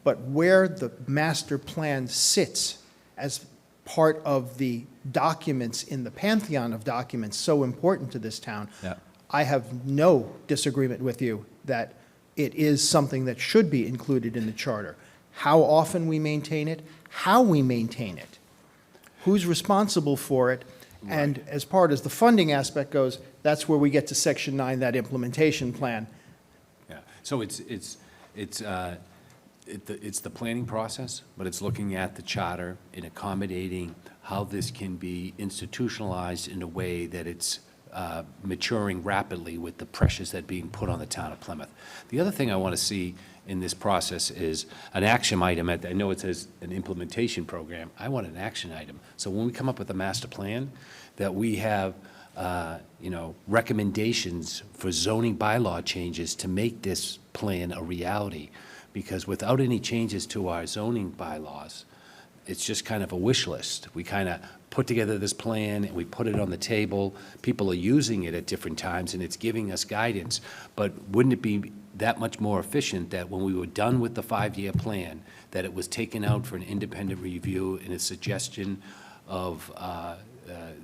But where the master plan sits as part of the documents in the pantheon of documents so important to this town, Yeah. I have no disagreement with you that it is something that should be included in the charter. How often we maintain it, how we maintain it, who's responsible for it, and as part as the funding aspect goes, that's where we get to Section 9, that implementation plan. yeah. So it's the planning process, but it's looking at the charter and accommodating how this can be institutionalized in a way that it's maturing rapidly with the pressures that are being put on the town of Plymouth. The other thing I want to see in this process is an action item. I know it says an implementation program. I want an action item. So when we come up with a master plan, that we have recommendations for zoning bylaw changes to make this plan a reality. Because without any changes to our zoning bylaws, it's just kind of a wish list. We kind of put together this plan and we put it on the table. People are using it at different times and it's giving us guidance. But wouldn't it be that much more efficient that when we were done with the 5-year plan, that it was taken out for an independent review and a suggestion of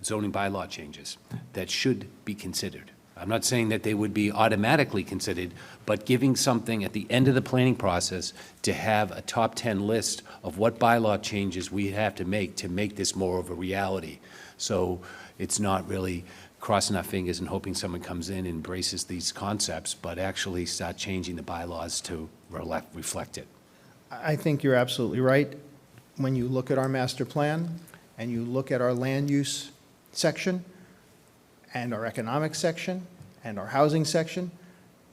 zoning bylaw changes that should be considered? I'm not saying that they would be automatically considered, but giving something at the end of the planning process to have a top 10 list of what bylaw changes we have to make this more of a reality. So it's not really crossing our fingers and hoping someone comes in and embraces these concepts, but actually start changing the bylaws to reflect it. I think you're absolutely right. When you look at our master plan and you look at our land use section and our economic section and our housing section,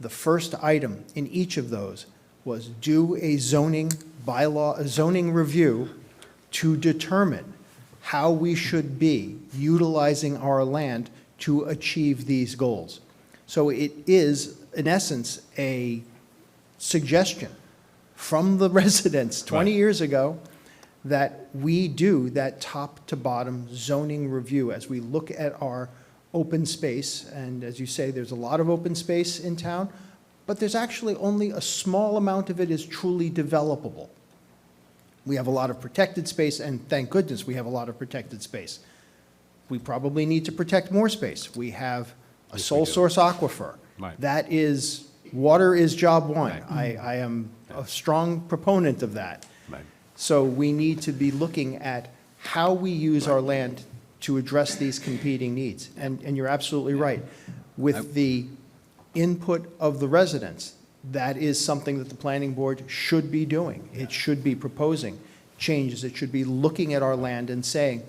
the first item in each of those was do a zoning bylaw, a zoning review to determine how we should be utilizing our land to achieve these goals. So it is, in essence, a suggestion from the residents 20 Right. years ago that we do that top-to-bottom zoning review as we look at our open space. And as you say, there's a lot of open space in town, but there's actually only a small amount of it is truly developable. We have a lot of protected space, and thank goodness we have a lot of protected space. We probably need to protect more space. We have a sole source aquifer. Right. That is, water is job one. Right. I am a strong proponent of that. Right. So we need to be looking at how we use our land to address these competing needs. And you're absolutely right. With the input of the residents, that is something that the planning board should be doing. It should be proposing changes. It should be looking at our land and saying,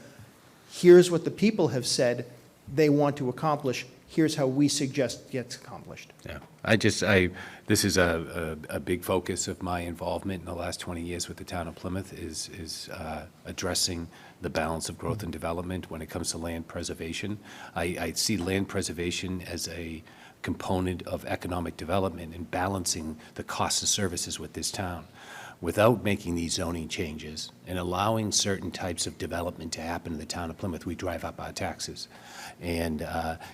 here's what the people have said they want to accomplish. Here's how we suggest gets accomplished. Yeah, this is a big focus of my involvement in the last 20 years with the town of Plymouth is addressing the balance of growth and development when it comes to land preservation. I see land preservation as a component of economic development and balancing the cost of services with this town. Without making these zoning changes and allowing certain types of development to happen in the town of Plymouth, we drive up our taxes. And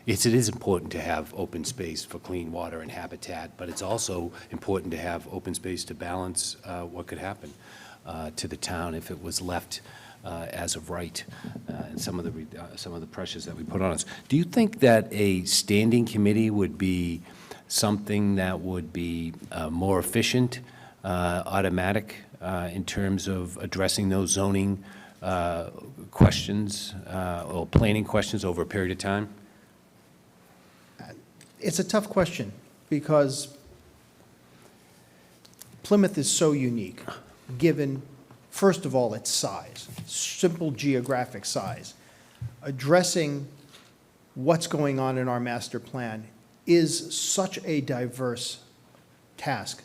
it is important to have open space for clean water and habitat, but it's also important to have open space to balance what could happen to the town if it was left as of right, and some of the pressures that we put on us. Do you think that a standing committee would be something that would be more efficient, automatic, in terms of addressing those zoning questions or planning questions over a period of time? It's a tough question because Plymouth is so unique, given, first of all, its size, simple geographic size. Addressing what's going on in our master plan is such a diverse task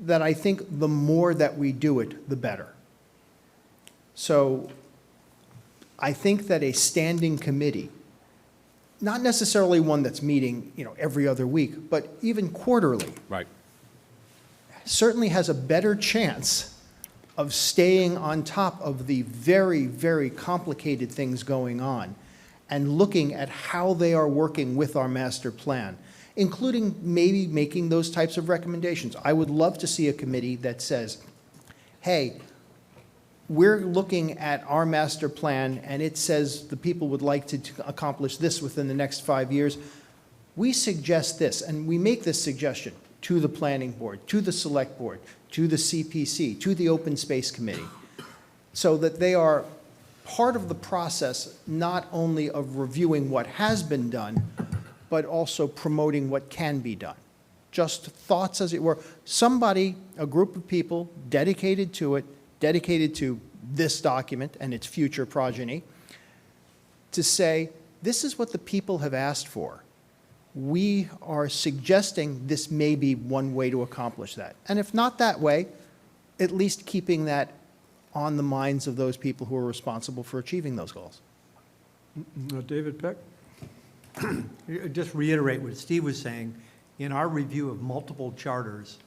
that I think the more that we do it, the better. So I think that a standing committee, not necessarily one that's meeting, every other week, but even quarterly, Right. certainly has a better chance of staying on top of the very, very complicated things going on and looking at how they are working with our master plan, including maybe making those types of recommendations. I would love to see a committee that says, hey, we're looking at our master plan and it says the people would like to accomplish this within the next 5 years. We suggest this, and we make this suggestion to the planning board, to the select board, to the CPC, to the open space committee, so that they are part of the process, not only of reviewing what has been done, but also promoting what can be done. Just thoughts, as it were. Somebody, a group of people dedicated to it, dedicated to this document and its future progeny, to say, this is what the people have asked for. We are suggesting this may be one way to accomplish that. And if not that way, at least keeping that on the minds of those people who are responsible for achieving those goals. David Peck? Just reiterate what Steve was saying. In our review of multiple charters,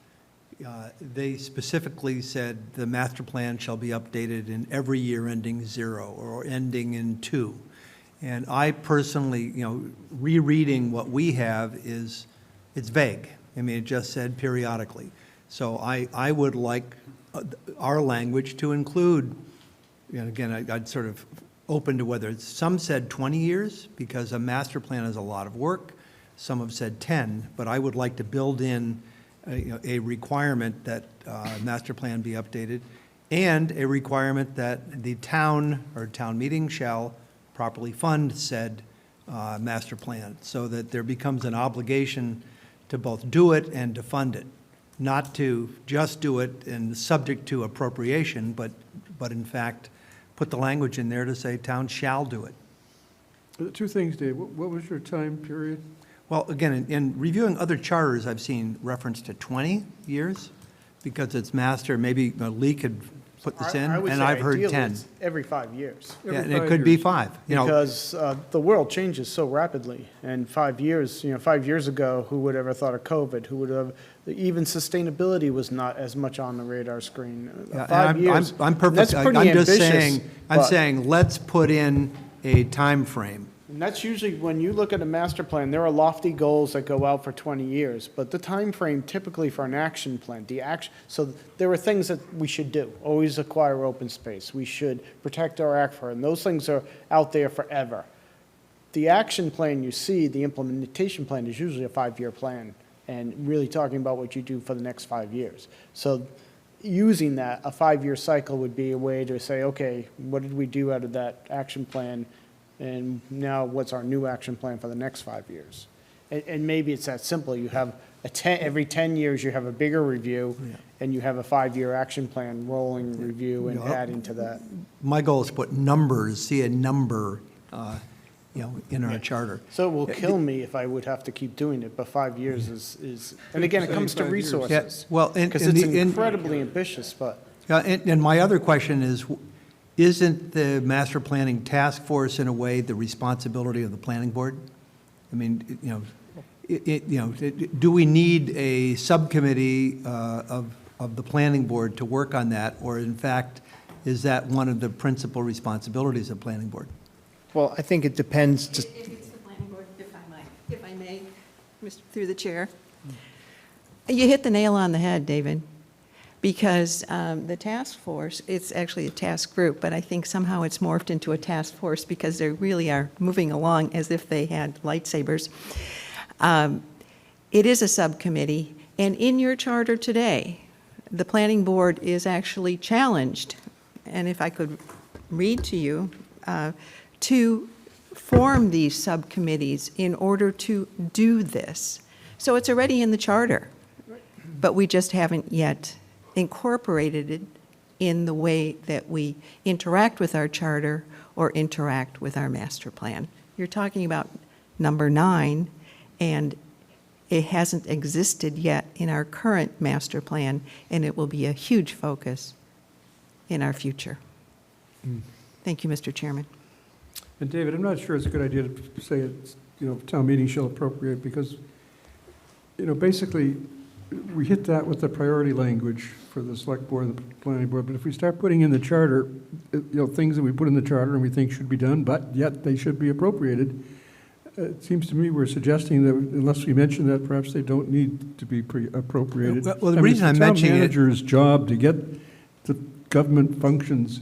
they specifically said the master plan shall be updated in every year ending 0 or ending in 2. And I personally, rereading what we have it's vague. I mean, it just said periodically. So I would like our language to include, again, I'd sort of open to whether some said 20 years because a master plan is a lot of work. Some have said 10, but I would like to build in a requirement that master plan be updated and a requirement that the town or town meeting shall properly fund said master plan so that there becomes an obligation to both do it and to fund it, not to just do it and subject to appropriation, but in fact, put the language in there to say town shall do it. Two things, Dave. What was your time period? Well, again, in reviewing other charters, I've seen reference to 20 years because it's master. Maybe Lee could put this in, I would and say I've heard ideally 10. it's every 5 years. Yeah, and Every it 5 could be years. 5. Because the world changes so rapidly, and 5 years, 5 years ago, who would ever thought of COVID? Who would have, even sustainability was not as much on the radar screen. Yeah, and 5 years. I'm perfect. That's pretty I'm just ambitious, saying, I'm but- saying, let's put in a time frame. And that's usually, when you look at a master plan, there are lofty goals that go out for 20 years, but the time frame typically for an action plan, so there are things that we should do. Always acquire open space. We should protect our aquifer, and those things are out there forever. The action plan you see, the implementation plan is usually a 5-year plan, and really talking about what you do for the next 5 years. So using that, a 5-year cycle would be a way to say, okay, what did we do out of that action plan? And now what's our new action plan for the next 5 years? And maybe it's that simple. You have every 10 years, you have a bigger review, and you have a 5-year action plan, rolling review, and adding to that. My goal is to put numbers, see a number, in our charter. So it will kill me if I would have to keep doing it, but 5 years is, and again, it comes to 5 years. resources. Well, Because it's incredibly ambitious, but. And my other question is, isn't the master planning task force in a way the responsibility of the planning board? I mean, do we need a subcommittee of the planning board to work on that? Or in fact, is that one of the principal responsibilities of planning board? Well, I think it depends, If it's the planning board, if I may, through the chair. You hit the nail on the head, David, because the task force, it's actually a task group, but I think somehow it's morphed into a task force because they really are moving along as if they had lightsabers. It is a subcommittee, and in your charter today, the planning board is actually challenged, and if I could read to you, to form these subcommittees in order to do this. So it's already in the charter, but we just haven't yet incorporated it in the way that we interact with our charter or interact with our master plan. You're talking about number 9, and it hasn't existed yet in our current master plan, and it will be a huge focus in our future. Thank you, Mr. Chairman. And David, I'm not sure it's a good idea to say it's, town meeting shall appropriate, because, basically, we hit that with the priority language for the select board and the planning board, but if we start putting in the charter, things that we put in the charter and we think should be done, but yet they should be appropriated, it seems to me we're suggesting that unless we mention that, perhaps they don't need to be appropriated. Well, the reason I'm mentioning it- It's the town manager's job to get the government functions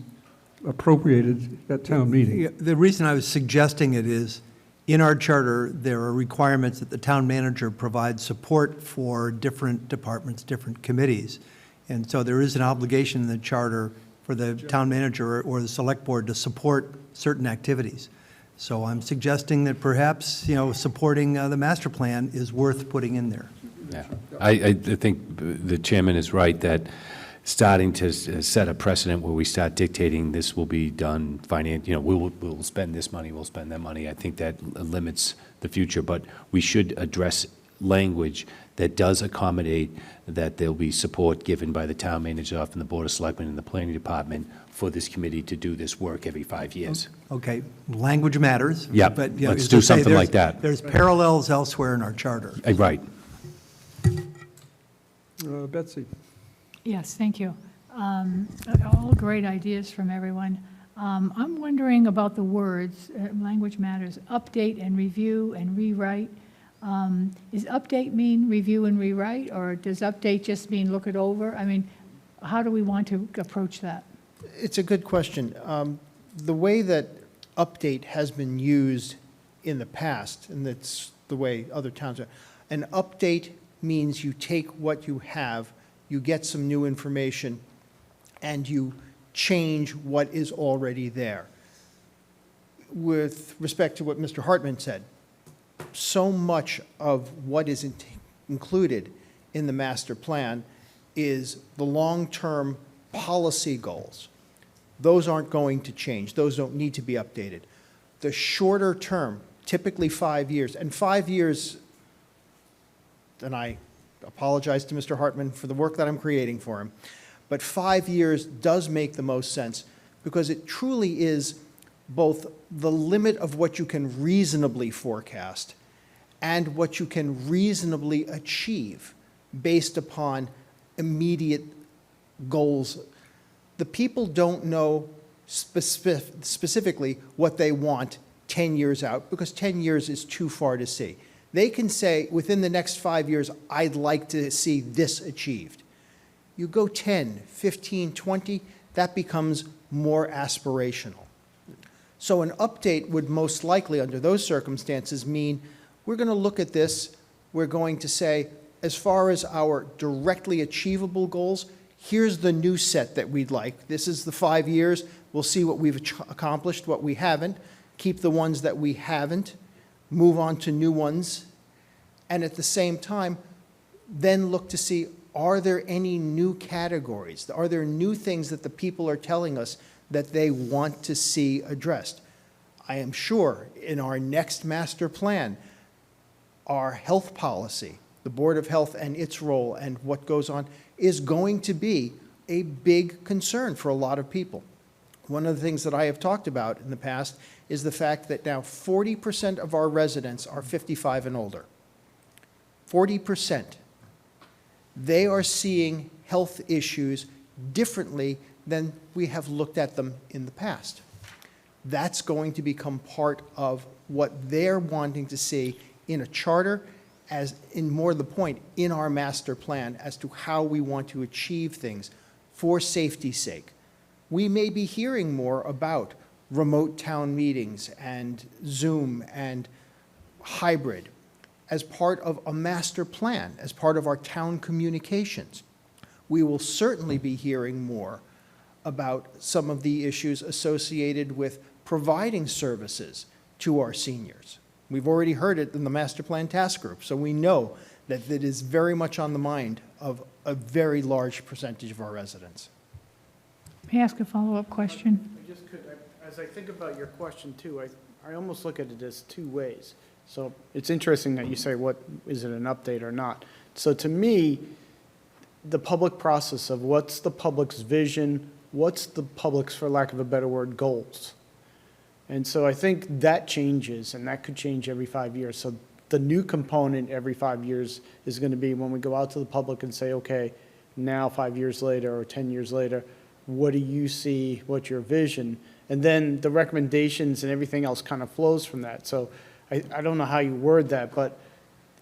appropriated at town meeting. Yeah, the reason I was suggesting it is, in our charter, there are requirements that the town manager provides support for different departments, different committees. And so there is an obligation in the charter for the town manager or the select board to support certain activities. So I'm suggesting that perhaps, supporting the master plan is worth putting in there. Yeah, I think the chairman is right that starting to set a precedent where we start dictating this will be done, we'll spend this money, we'll spend that money. I think that limits the future, but we should address language that does accommodate that there'll be support given by the town manager often the board of selectmen and the planning department for this committee to do this work every 5 years. Okay, language matters. Yeah, but, let's as do I say, something like that. There's parallels elsewhere in our charter. Right. Betsy? Yes, thank you. All great ideas from everyone. I'm wondering about the words, language matters, update and review and rewrite. Does update mean review and rewrite, or does update just mean look it over? I mean, how do we want to approach that? it's a good question. The way that update has been used in the past, and that's the way other towns are, an update means you take what you have, you get some new information, and you change what is already there. With respect to what Mr. Hartman said, so much of what is included in the master plan is the long-term policy goals. Those aren't going to change. Those don't need to be updated. The shorter term, typically 5 years, and 5 years, and I apologize to Mr. Hartman for the work that I'm creating for him, but 5 years does make the most sense because it truly is both the limit of what you can reasonably forecast and what you can reasonably achieve based upon immediate goals. The people don't know specifically what they want 10 years out, because 10 years is too far to see. They can say, within the next 5 years, I'd like to see this achieved. You go 10, 15, 20, that becomes more aspirational. So an update would most likely, under those circumstances, mean we're going to look at this, we're going to say, as far as our directly achievable goals, here's the new set that we'd like. This is the 5 years. We'll see what we've accomplished, what we haven't, keep the ones that we haven't, move on to new ones, and at the same time, then look to see, are there any new categories? Are there new things that the people are telling us that they want to see addressed? I am sure in our next master plan, our health policy, the Board of Health and its role and what goes on, is going to be a big concern for a lot of people. One of the things that I have talked about in the past is the fact that now 40% of our residents are 55 and older. 40%. They are seeing health issues differently than we have looked at them in the past. That's going to become part of what they're wanting to see in a charter, as in more the point, in our master plan as to how we want to achieve things for safety's sake. We may be hearing more about remote town meetings and Zoom and hybrid as part of a master plan, as part of our town communications. We will certainly be hearing more about some of the issues associated with providing services to our seniors. We've already heard it in the master plan task group, so we know that it is very much on the mind of a very large percentage of our residents. May I ask a follow-up question? I just could, as I think about your question too, I almost look at it as two ways. So it's interesting that you say, what, is it an update or not? So to me, the public process of what's the public's vision, what's the public's, for lack of a better word, goals. And so I think that changes, and that could change every 5 years. So the new component every 5 years is going to be when we go out to the public and say, okay, now 5 years later or 10 years later, what do you see, what's your vision? And then the recommendations and everything else kind of flows from that. So I don't know how you word that, but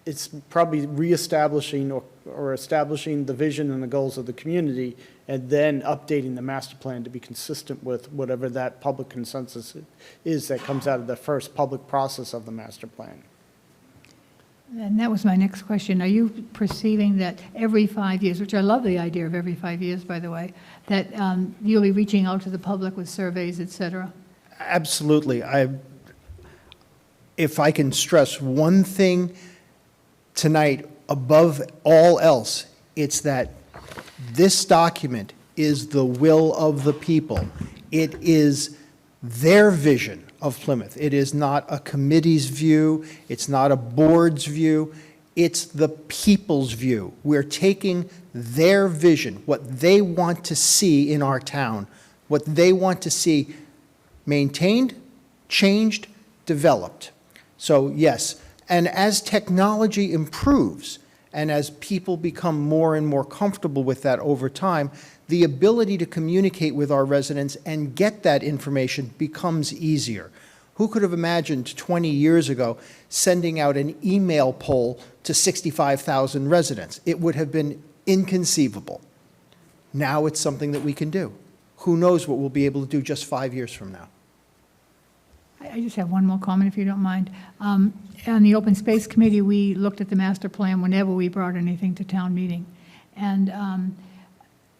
it's probably reestablishing or establishing the vision and the goals of the community, and then updating the master plan to be consistent with whatever that public consensus is that comes out of the first public process of the master plan. And that was my next question. Are you perceiving that every 5 years, which I love the idea of every 5 years, by the way, that you'll be reaching out to the public with surveys, et cetera? Absolutely. If I can stress one thing tonight above all else, it's that this document is the will of the people. It is their vision of Plymouth. It is not a committee's view. It's not a board's view. It's the people's view. We're taking their vision, what they want to see in our town, what they want to see maintained, changed, developed. So yes, and as technology improves, and as people become more and more comfortable with that over time, the ability to communicate with our residents and get that information becomes easier. Who could have imagined 20 years ago sending out an email poll to 65,000 residents? It would have been inconceivable. Now it's something that we can do. Who knows what we'll be able to do just 5 years from now? I just have one more comment, if you don't mind. On the Open Space Committee, we looked at the master plan whenever we brought anything to town meeting. And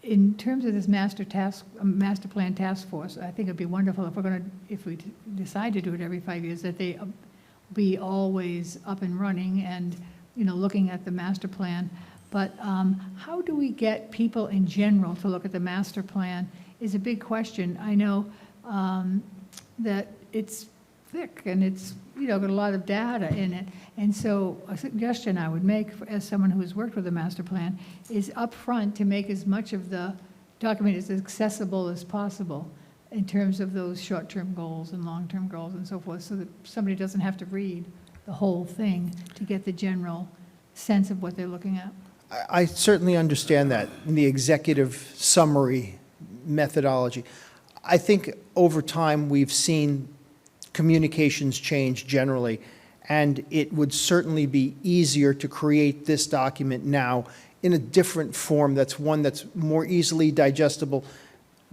in terms of this master plan task force, I think it'd be wonderful if we decide to do it every 5 years, that they be always up and running and, looking at the master plan. But how do we get people in general to look at the master plan is a big question. I know that it's thick and it's, got a lot of data in it. And so a suggestion I would make as someone who has worked with the master plan is up front to make as much of the document as accessible as possible in terms of those short-term goals and long-term goals and so forth, so that somebody doesn't have to read the whole thing to get the general sense of what they're looking at. I certainly understand that in the executive summary methodology. I think over time we've seen communications change generally, and it would certainly be easier to create this document now in a different form, that's one that's more easily digestible,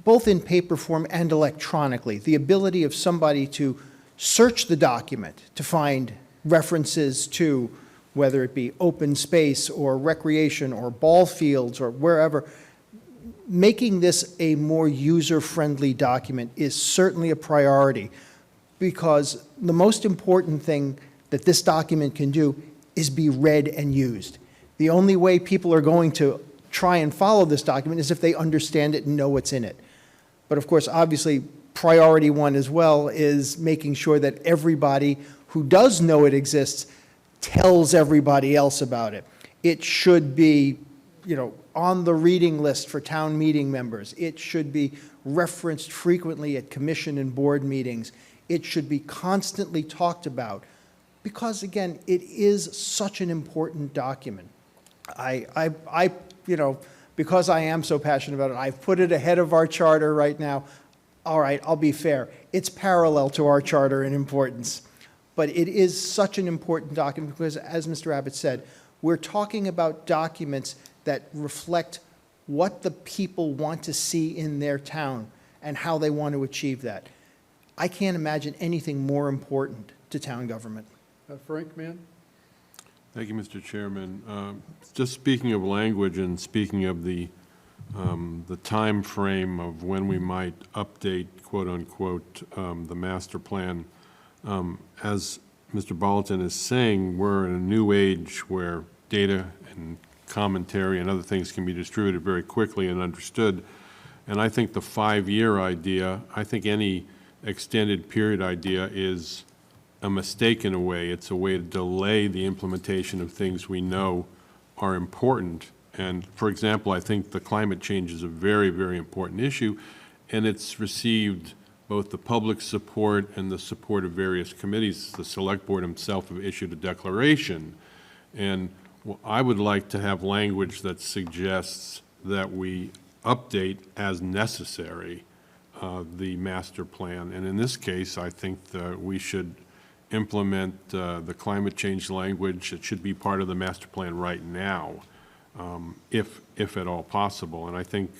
both in paper form and electronically. The ability of somebody to search the document to find references to whether it be open space or recreation or ball fields or wherever, making this a more user-friendly document is certainly a priority, because the most important thing that this document can do is be read and used. The only way people are going to try and follow this document is if they understand it and know what's in it. But of course, obviously, priority one as well is making sure that everybody who does know it exists tells everybody else about it. It should be, on the reading list for town meeting members. It should be referenced frequently at commission and board meetings. It should be constantly talked about because, again, it is such an important document. Because I am so passionate about it, I've put it ahead of our charter right now. All right, I'll be fair. It's parallel to our charter in importance. But it is such an important document because, as Mr. Abbott said, we're talking about documents that reflect what the people want to see in their town and how they want to achieve that. I can't imagine anything more important to town government. Frank Mann? Thank you, Mr. Chairman. Just speaking of language and speaking of the time frame of when we might update, quote unquote, the master plan, as Mr. Bolton is saying, we're in a new age where data and commentary and other things can be distributed very quickly and understood. And I think the 5-year idea, I think any extended period idea is a mistake in a way. It's a way to delay the implementation of things we know are important. And for example, I think the climate change is a very, very important issue, and it's received both the public support and the support of various committees. The Select Board himself have issued a declaration. And I would like to have language that suggests that we update as necessary the master plan. And in this case, I think that we should implement the climate change language. It should be part of the master plan right now, if at all possible. And I think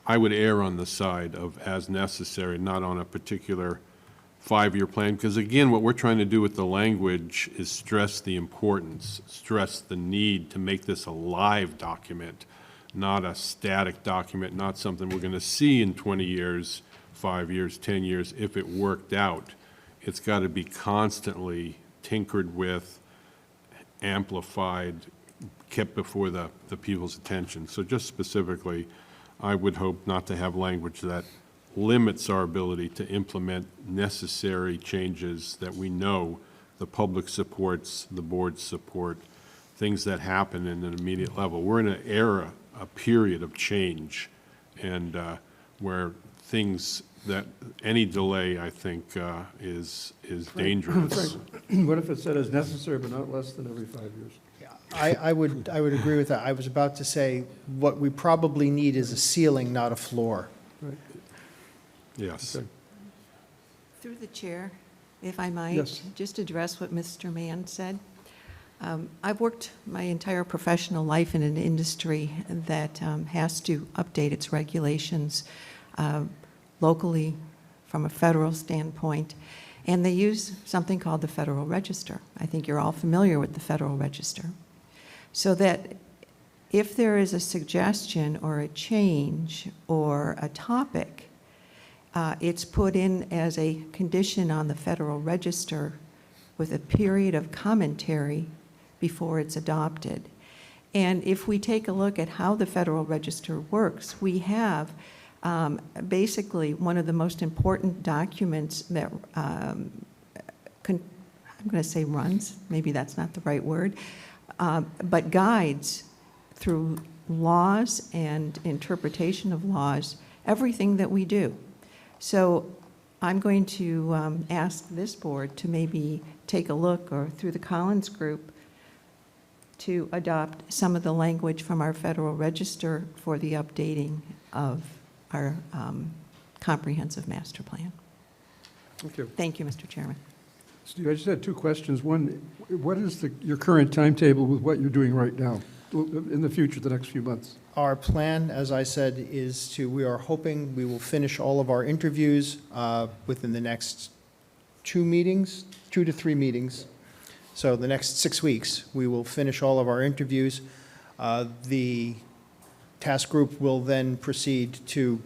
I would err on the side of as necessary, not on a particular 5-year plan, because again, what we're trying to do with the language is stress the importance, stress the need to make this a live document, not a static document, not something we're going to see in 20 years, 5 years, 10 years, if it worked out. It's got to be constantly tinkered with, amplified, kept before the people's attention. So just specifically, I would hope not to have language that limits our ability to implement necessary changes that we know the public supports, the board support, things that happen in an immediate level. We're in an era, a period of change, and where things that any delay, I think, is dangerous. What if it said as necessary but not less than every 5 years? I would agree with that. I was about to say what we probably need is a ceiling, not a floor. Right. Yes. Okay. Through the chair, if I might, Yes. just address what Mr. Mann said. I've worked my entire professional life in an industry that has to update its regulations locally from a federal standpoint, and they use something called the Federal Register. I think you're all familiar with the Federal Register. So that if there is a suggestion or a change or a topic, it's put in as a condition on the Federal Register with a period of commentary before it's adopted. And if we take a look at how the Federal Register works, we have basically one of the most important documents that I'm going to say runs, maybe that's not the right word, but guides through laws and interpretation of laws, everything that we do. So I'm going to ask this board to maybe take a look, or through the Collins Group, to adopt some of the language from our Federal Register for the updating of our comprehensive master plan. Thank you. Thank you, Mr. Chairman. Steve, I just had two questions. One, what is your current timetable with what you're doing right now, in the future, the next few months? Our plan, as I said, we are hoping we will finish all of our interviews within the next 2 to 3 meetings. So the next 6 weeks, we will finish all of our interviews. The task group will then proceed to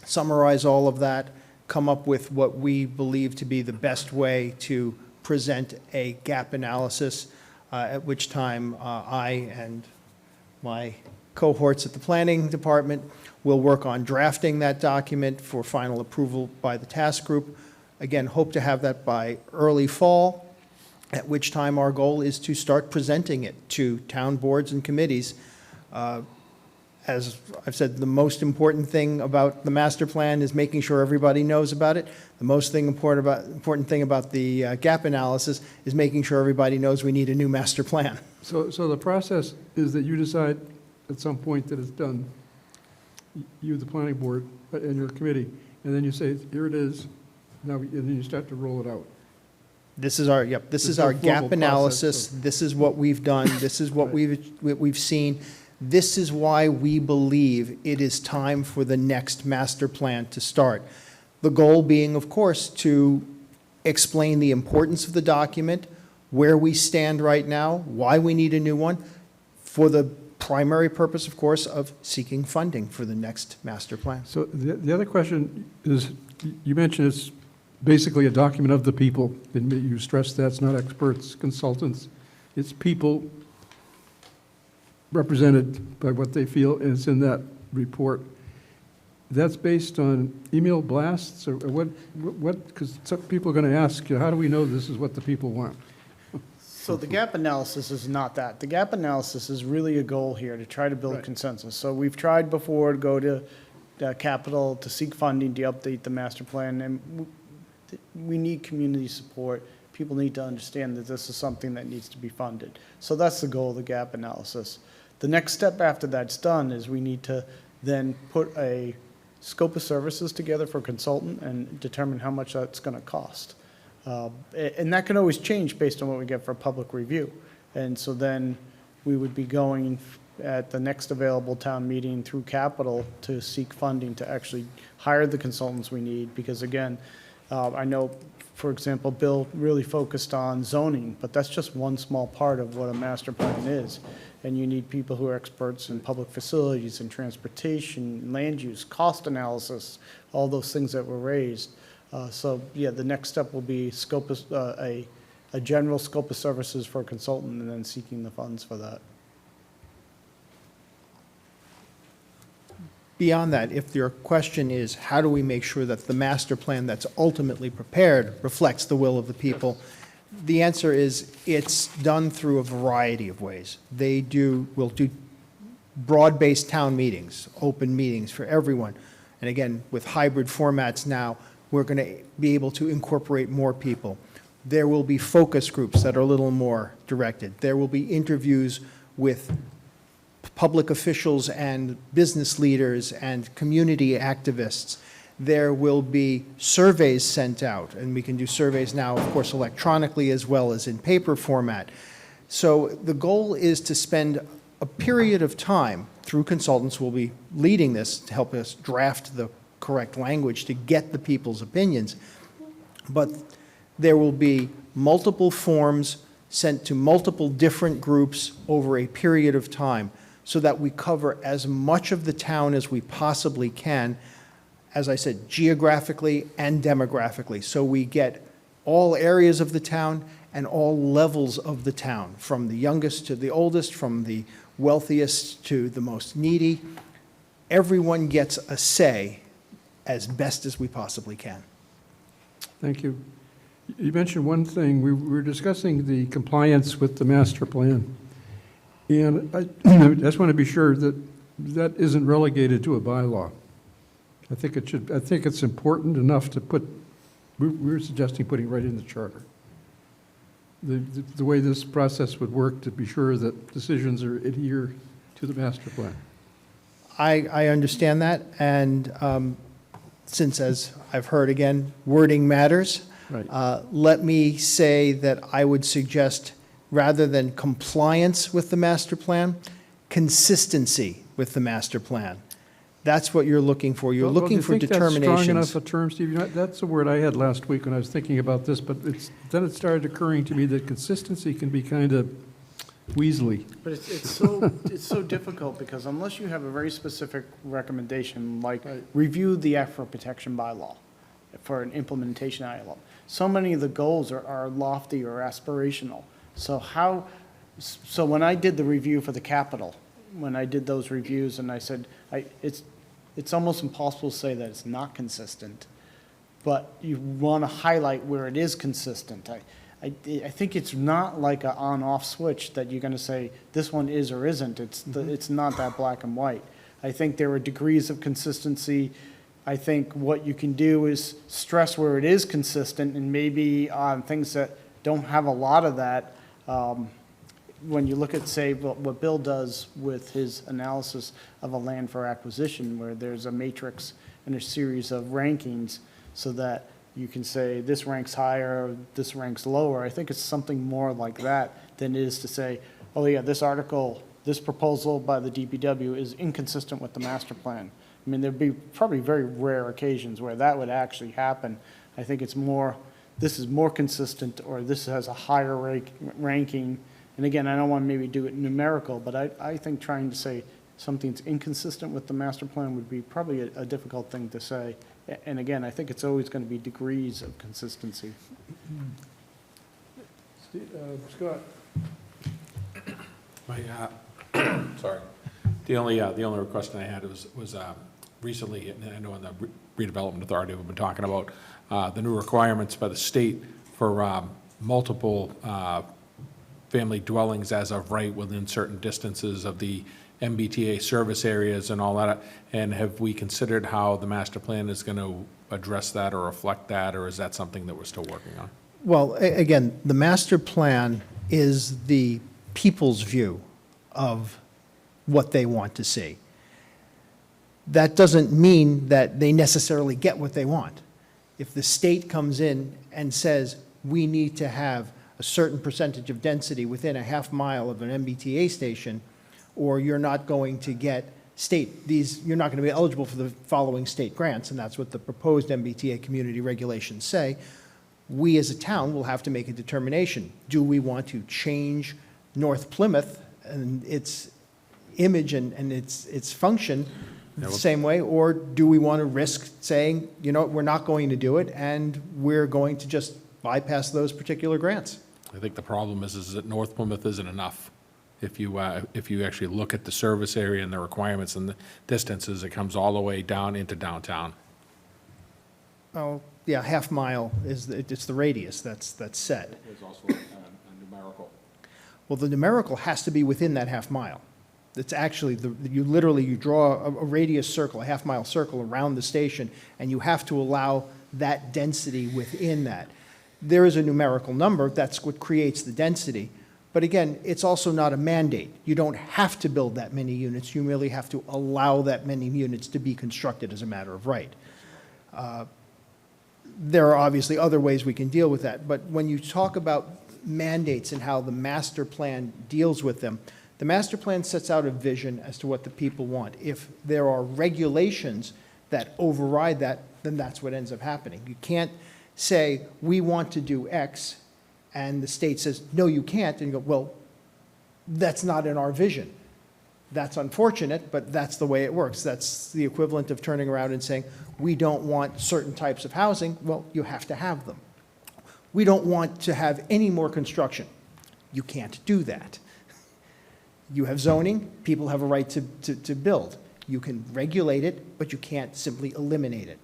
summarize all of that, come up with what we believe to be the best way to present a gap analysis, at which time I and my cohorts at the planning department will work on drafting that document for final approval by the task group. Again, hope to have that by early fall, at which time our goal is to start presenting it to town boards and committees. As I've said, the most important thing about the master plan is making sure everybody knows about it. The most important thing about the gap analysis is making sure everybody knows we need a new master plan. So the process is that you decide at some point that it's done, you, the planning board, and your committee, and then you say, here it is, now, and then you start to roll it out. This is our, this is our gap analysis. This is what we've done. This is what we've seen. This is why we believe it is time for the next master plan to start. The goal being, of course, to explain the importance of the document, where we stand right now, why we need a new one, for the primary purpose, of course, of seeking funding for the next master plan. So the other question is, you mentioned it's basically a document of the people, and you stressed that it's not experts, consultants, it's people represented by what they feel is in that report. That's based on email blasts, or what, because some people are going to ask you, how do we know this is what the people want? So the gap analysis is not that. The gap analysis is really a goal here to try to build Right. consensus. So we've tried before to go to Capitol to seek funding to update the master plan, and we need community support. People need to understand that this is something that needs to be funded. So that's the goal of the gap analysis. The next step after that's done is we need to then put a scope of services together for a consultant and determine how much that's going to cost. And that can always change based on what we get for public review. And so then we would be going at the next available town meeting through Capitol to seek funding to actually hire the consultants we need. Because again, I know, for example, Bill really focused on zoning, but that's just one small part of what a master plan is. And you need people who are experts in public facilities and transportation, land use, cost analysis, all those things that were raised. So yeah, the next step will be a general scope of services for a consultant, and then seeking the funds for that. Beyond that, if your question is, how do we make sure that the master plan that's ultimately prepared reflects the will of the people? The answer is, it's done through a variety of ways. We'll do broad-based town meetings, open meetings for everyone. And again, with hybrid formats now, we're going to be able to incorporate more people. There will be focus groups that are a little more directed. There will be interviews with public officials and business leaders and community activists. There will be surveys sent out, and we can do surveys now, of course, electronically as well as in paper format. So the goal is to spend a period of time, through consultants who will be leading this to help us draft the correct language to get the people's opinions, but there will be multiple forms sent to multiple different groups over a period of time, so that we cover as much of the town as we possibly can, as I said, geographically and demographically. So we get all areas of the town and all levels of the town, from the youngest to the oldest, from the wealthiest to the most needy. Everyone gets a say as best as we possibly can. Thank you. You mentioned one thing. We were discussing the compliance with the master plan. And I just want to be sure that that isn't relegated to a bylaw. I think it's important enough to put, we're suggesting putting right in the charter. The way this process would work to be sure that decisions are adhere to the master plan. I understand that, and since, as I've heard again, wording matters, Right. let me say that I would suggest, rather than compliance with the master plan, consistency with the master plan. That's what you're looking for. You're Well, looking for Do you think that's strong enough determinations. a term, Steve? You know, that's a word I had last week when I was thinking about this, but then it started occurring to me that consistency can be kind of weaselly. But it's so difficult, because unless you have a very specific recommendation, like review the aquifer protection bylaw for an implementation item. So many of the goals are lofty or aspirational. So when I did the review for the Capitol, when I did those reviews, and I said, it's almost impossible to say that it's not consistent, but you want to highlight where it is consistent. I think it's not like an on-off switch that you're going to say, this one is or isn't. It's not that black and white. I think there are degrees of consistency. I think what you can do is stress where it is consistent, and maybe on things that don't have a lot of that, when you look at, say, what Bill does with his analysis of a land for acquisition, where there's a matrix and a series of rankings so that you can say this ranks higher, this ranks lower. I think it's something more like that than it is to say, oh yeah, this article, this proposal by the DPW is inconsistent with the master plan. I mean, there'd be probably very rare occasions where that would actually happen. I think it's more, this is more consistent, or this has a higher ranking. And again, I don't want to maybe do it numerical, but I think trying to say something's inconsistent with the master plan would be probably a difficult thing to say. And again, I think it's always going to be degrees of consistency. Scott? Sorry. The only request I had was recently, and I know in the redevelopment authority, we've been talking about the new requirements by the state for multiple family dwellings as of right within certain distances of the MBTA service areas and all that. And have we considered how the master plan is going to address that or reflect that, or is that something that we're still working on? Well, again, the master plan is the people's view of what they want to see. That doesn't mean that they necessarily get what they want. If the state comes in and says, we need to have a certain percentage of density within a half mile of an MBTA station, or you're not going to get you're not going to be eligible for the following state grants, and that's what the proposed MBTA community regulations say, we as a town will have to make a determination. Do we want to change North Plymouth and its image and its function the same way, or do we want to risk saying, you know, we're not going to do it, and we're going to just bypass those particular grants? I think the problem is that North Plymouth isn't enough. If you actually look at the service area and the requirements and the distances, it comes all the way down into downtown. Oh, yeah, half mile it's the radius that's set. There's also a numerical. Well, the numerical has to be within that half mile. It's actually, you draw a radius circle, a half mile circle around the station, and you have to allow that density within that. There is a numerical number, that's what creates the density. But again, it's also not a mandate. You don't have to build that many units, you merely have to allow that many units to be constructed as a matter of right. There are obviously other ways we can deal with that, but when you talk about mandates and how the master plan deals with them, the master plan sets out a vision as to what the people want. If there are regulations that override that, then that's what ends up happening. You can't say, we want to do X, and the state says, no, you can't, and you go, well, that's not in our vision. That's unfortunate, but that's the way it works. That's the equivalent of turning around and saying, we don't want certain types of housing. Well, you have to have them. We don't want to have any more construction. You can't do that. You have zoning, people have a right to build. You can regulate it, but you can't simply eliminate it.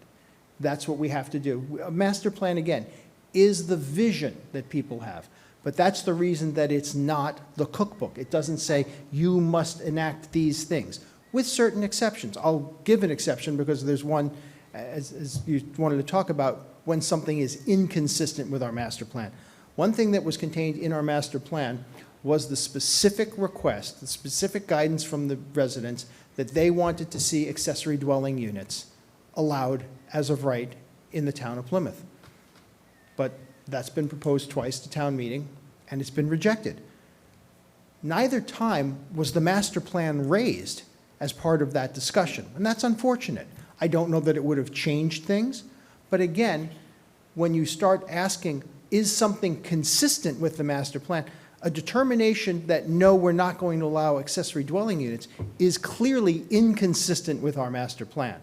That's what we have to do. A master plan, again, is the vision that people have. But that's the reason that it's not the cookbook. It doesn't say you must enact these things, with certain exceptions. I'll give an exception because there's one, as you wanted to talk about, when something is inconsistent with our master plan. One thing that was contained in our master plan was the specific request, the specific guidance from the residents that they wanted to see accessory dwelling units allowed as of right in the town of Plymouth. But that's been proposed twice to town meeting, and it's been rejected. Neither time was the master plan raised as part of that discussion, and that's unfortunate. I don't know that it would have changed things, but again, when you start asking, is something consistent with the master plan, a determination that no, we're not going to allow accessory dwelling units is clearly inconsistent with our master plan.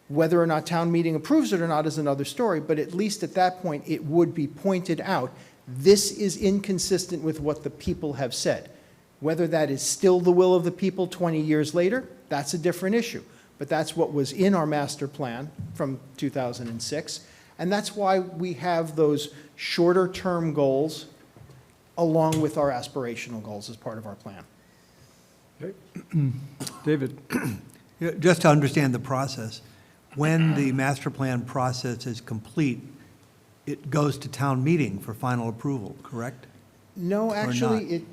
Whether or not town meeting approves it or not is another story, but at least at that point, it would be pointed out, this is inconsistent with what the people have said. Whether that is still the will of the people 20 years later, that's a different issue. But that's what was in our master plan from 2006, and that's why we have those shorter-term goals along with our aspirational goals as part of our plan. Okay. David? Yeah, just to understand the process, when the master plan process is complete, it goes to town meeting for final approval, correct? No, actually, not? it,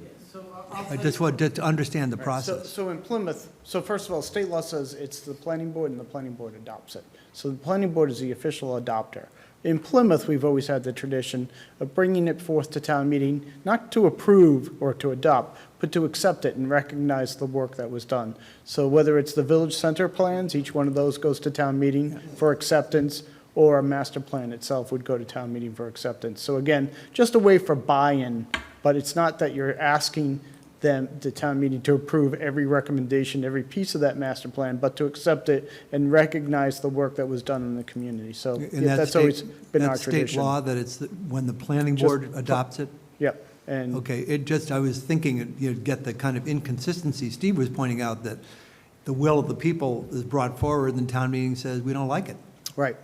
I just want to understand the process. So in Plymouth, so first of all, state law says it's the planning board and the planning board adopts it. So the planning board is the official adopter. In Plymouth, we've always had the tradition of bringing it forth to town meeting, not to approve or to adopt, but to accept it and recognize the work that was done. So whether it's the village center plans, each one of those goes to town meeting for acceptance, or a master plan itself would go to town meeting for acceptance. So again, just a way for buy-in, but it's not that you're asking them, the town meeting, to approve every recommendation, every piece of that master plan, but to accept it and recognize the work that was done in the community. So And yeah, that's always been our That's state tradition. law, that it's, when the planning Just board adopts it? Yep, and Okay, it just, I was thinking you'd get the kind of inconsistency. Steve was pointing out that the will of the people is brought forward and town meeting says, we don't like it. right.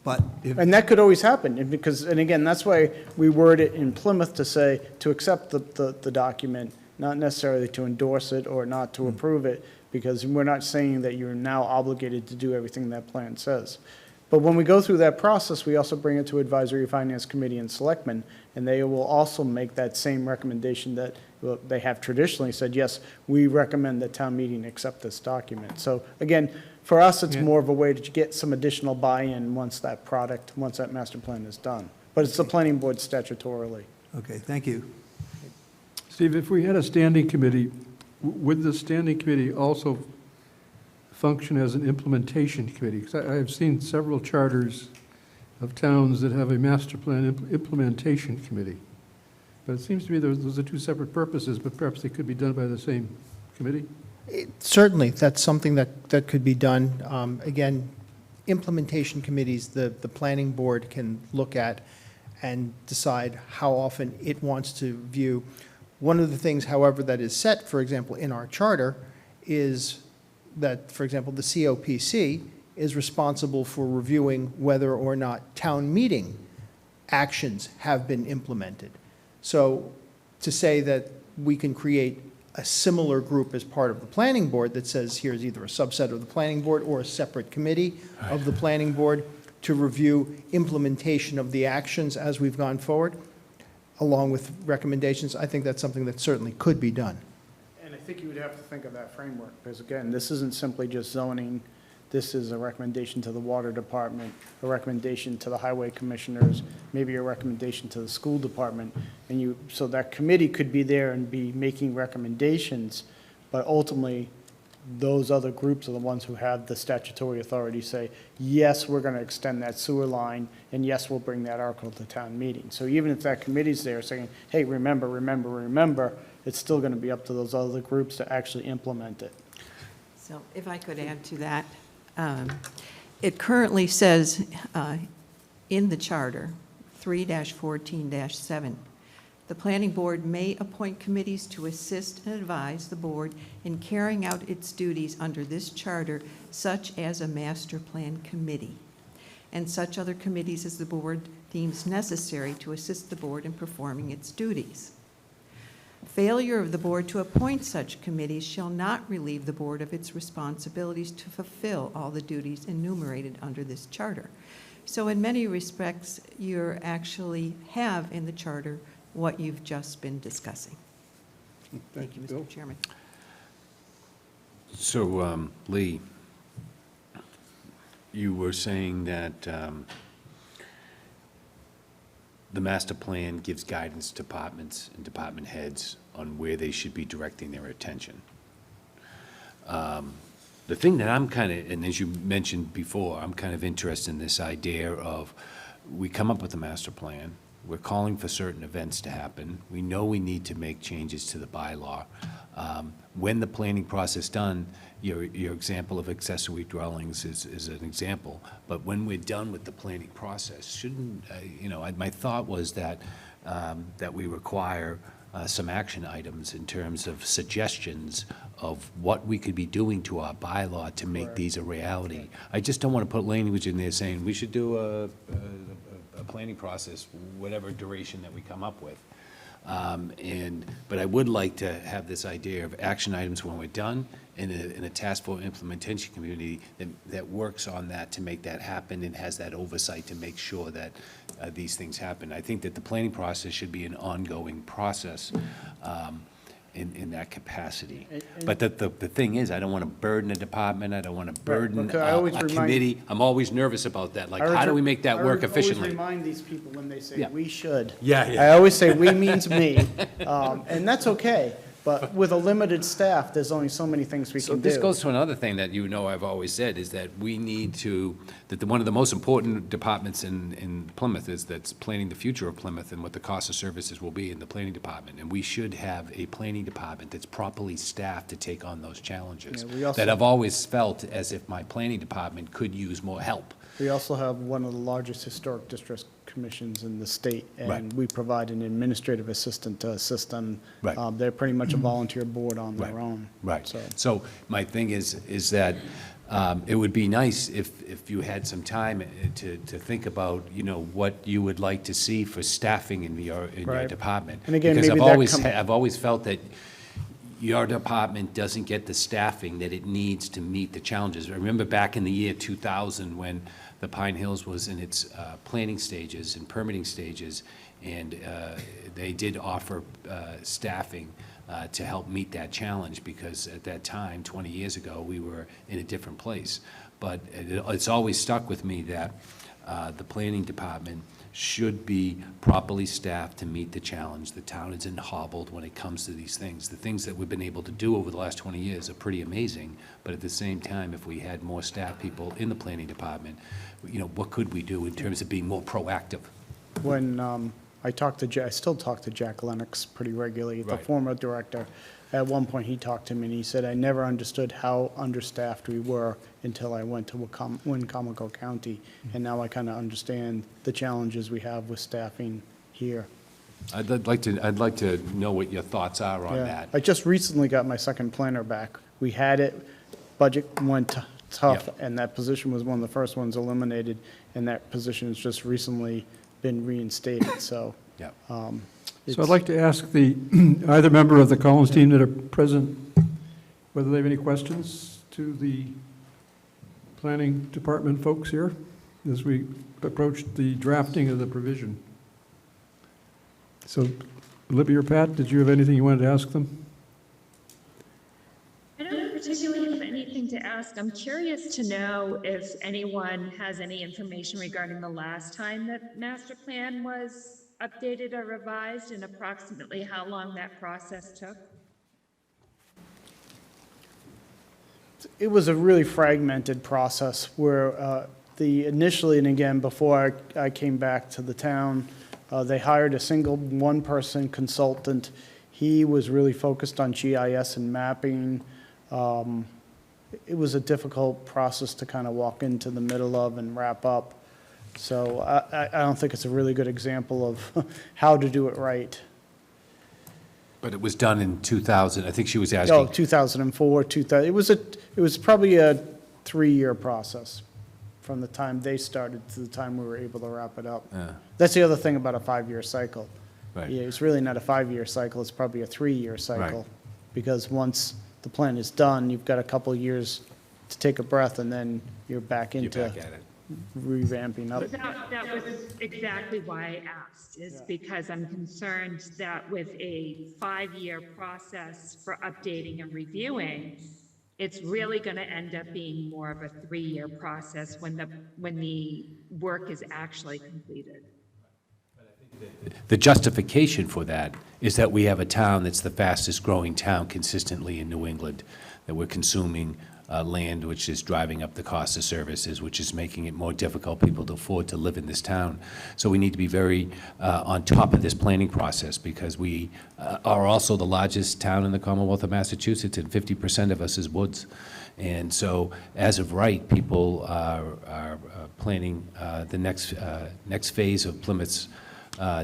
But if, And that could always happen, and because, and again, that's why we word it in Plymouth to say, to accept the document, not necessarily to endorse it or not to approve it, because we're not saying that you're now obligated to do everything that plan says. But when we go through that process, we also bring it to Advisory Finance Committee and Selectmen, and they will also make that same recommendation that they have traditionally said, yes, we recommend that town meeting accept this document. So again, for us, it's Yeah. more of a way to get some additional buy-in once that master plan is done. But it's the planning board statutorily. okay, thank you. Steve, if we had a standing committee, would the standing committee also function as an implementation committee? Because I have seen several charters of towns that have a master plan implementation committee. But it seems to me those are two separate purposes, but perhaps they could be done by the same committee? certainly, that's something that could be done. Again, implementation committees, the planning board can look at and decide how often it wants to view. One of the things, however, that is set, for example, in our charter, is that, for example, the COPC is responsible for reviewing whether or not town meeting actions have been implemented. So to say that we can create a similar group as part of the planning board that says here's either a subset of the planning board or a separate committee of the planning board to review implementation of the actions as we've gone forward, along with recommendations, I think that's something that certainly could be done. And I think you would have to think of that framework, because again, this isn't simply just zoning. This is a recommendation to the water department, a recommendation to the highway commissioners, maybe a recommendation to the school department. And so that committee could be there and be making recommendations, but ultimately, those other groups are the ones who have the statutory authority say, yes, we're going to extend that sewer line, and yes, we'll bring that article to town meeting. So even if that committee's there saying, hey, remember, it's still going to be up to those other groups to actually implement it. So if I could add to that, it currently says in the charter, 3-14-7, the planning board may appoint committees to assist and advise the board in carrying out its duties under this charter, such as a master plan committee, and such other committees as the board deems necessary to assist the board in performing its duties. Failure of the board to appoint such committees shall not relieve the board of its responsibilities to fulfill all the duties enumerated under this charter. So in many respects, you actually have in the charter what you've just been discussing. Thank you, Bill. Mr. Chairman. So, Lee, you were saying that the master plan gives guidance to departments and department heads on where they should be directing their attention. The thing that I'm kind of, and as you mentioned before, I'm kind of interested in this idea of, we come up with a master plan, we're calling for certain events to happen, we know we need to make changes to the bylaw. When the planning process done, your example of accessory dwellings is an example, but when we're done with the planning process, shouldn't, my thought was that, that we require some action items in terms of suggestions of what we could be doing to our bylaw to make these a reality. I just don't want to put language in there saying we should do a planning process, whatever duration that we come up with. But I would like to have this idea of action items when we're done, in a task force implementation community that works on that to make that happen and has that oversight to make sure that these things happen. I think that the planning process should be an ongoing process in that capacity. But the thing is, I don't want to burden a department, I don't want to burden because I always a remind- committee. I'm always nervous about that, like, how do we make that work I efficiently? always remind these people when they say, Yeah. "we should." Yeah, yeah. I always say, "we" means me, and that's okay. But with a limited staff, there's only so many things we So can do. this goes to another thing that I've always said, is that we need to, one of the most important departments in Plymouth is that's planning the future of Plymouth and what the cost of services will be in the planning department. And we should have a planning department that's properly staffed to take on those challenges. Yeah, we also- That I've always felt as if my planning department could use more help. We also have one of the largest historic district commissions in the state, Right. and we provide an administrative assistant to assist them. Right. They're pretty much a volunteer board on their Right. own. Right. So, So my thing is that it would be nice if you had some time to think about, what you would like to see for staffing in your Right. department. And again, Because maybe I've always felt that your department doesn't get the staffing that it needs to meet the challenges. I remember back in the year 2000, when the Pine Hills was in its planning stages and permitting stages, and they did offer staffing to help meet that challenge, because at that time, 20 years ago, we were in a different place. But it's always stuck with me that the planning department should be properly staffed to meet the challenge. The town isn't hobbled when it comes to these things. The things that we've been able to do over the last 20 years are pretty amazing, but at the same time, if we had more staff people in the planning department, what could we do in terms of being more proactive? when I still talk to Jack Lennox pretty regularly, the Right. former director. At one point, he talked to me, and he said, "I never understood how understaffed we were until I went to Wicomico County, and now I kind of understand the challenges we have with staffing here." I'd like to know what your thoughts are on Yeah. that. I just recently got my second planner back. We had it, budget went tough, Yep. and that position was one of the first ones eliminated, and that position has just recently been reinstated, so. Yeah. So I'd like to ask either member of the Collins team that are present, whether they have any questions to the planning department folks here as we approach the drafting of the provision. So Libby or Pat, did you have anything you wanted to ask them? I don't particularly have anything to ask. I'm curious to know if anyone has any information regarding the last time that master plan was updated or revised, and approximately how long that process took. It was a really fragmented process where initially, and again, before I came back to the town, they hired a single one-person consultant. He was really focused on GIS and mapping. It was a difficult process to kind of walk into the middle of and wrap up. So I don't think it's a really good example of how to do it right. But it was done in 2000, I think she was asking. Oh, 2004, 2000, it was probably a 3-year process from the time they started to the time we were able to wrap it up. Yeah. That's the other thing about a 5-year cycle. Right. Yeah, it's really not a 5-year cycle, it's probably a 3-year cycle. Because once the plan is done, you've got a couple of years to take a breath, and then you're back You're into back at it. revamping up. That was exactly why I asked, is because I'm concerned that with a 5-year process for updating and reviewing, it's really going to end up being more of a 3-year process when the work is actually completed. The justification for that is that we have a town that's the fastest growing town consistently in New England, that we're consuming land, which is driving up the cost of services, which is making it more difficult for people to afford to live in this town. So we need to be very on top of this planning process, because we are also the largest town in the Commonwealth of Massachusetts, and 50% of us is woods. And so, as of right, people are planning the next phase of Plymouth's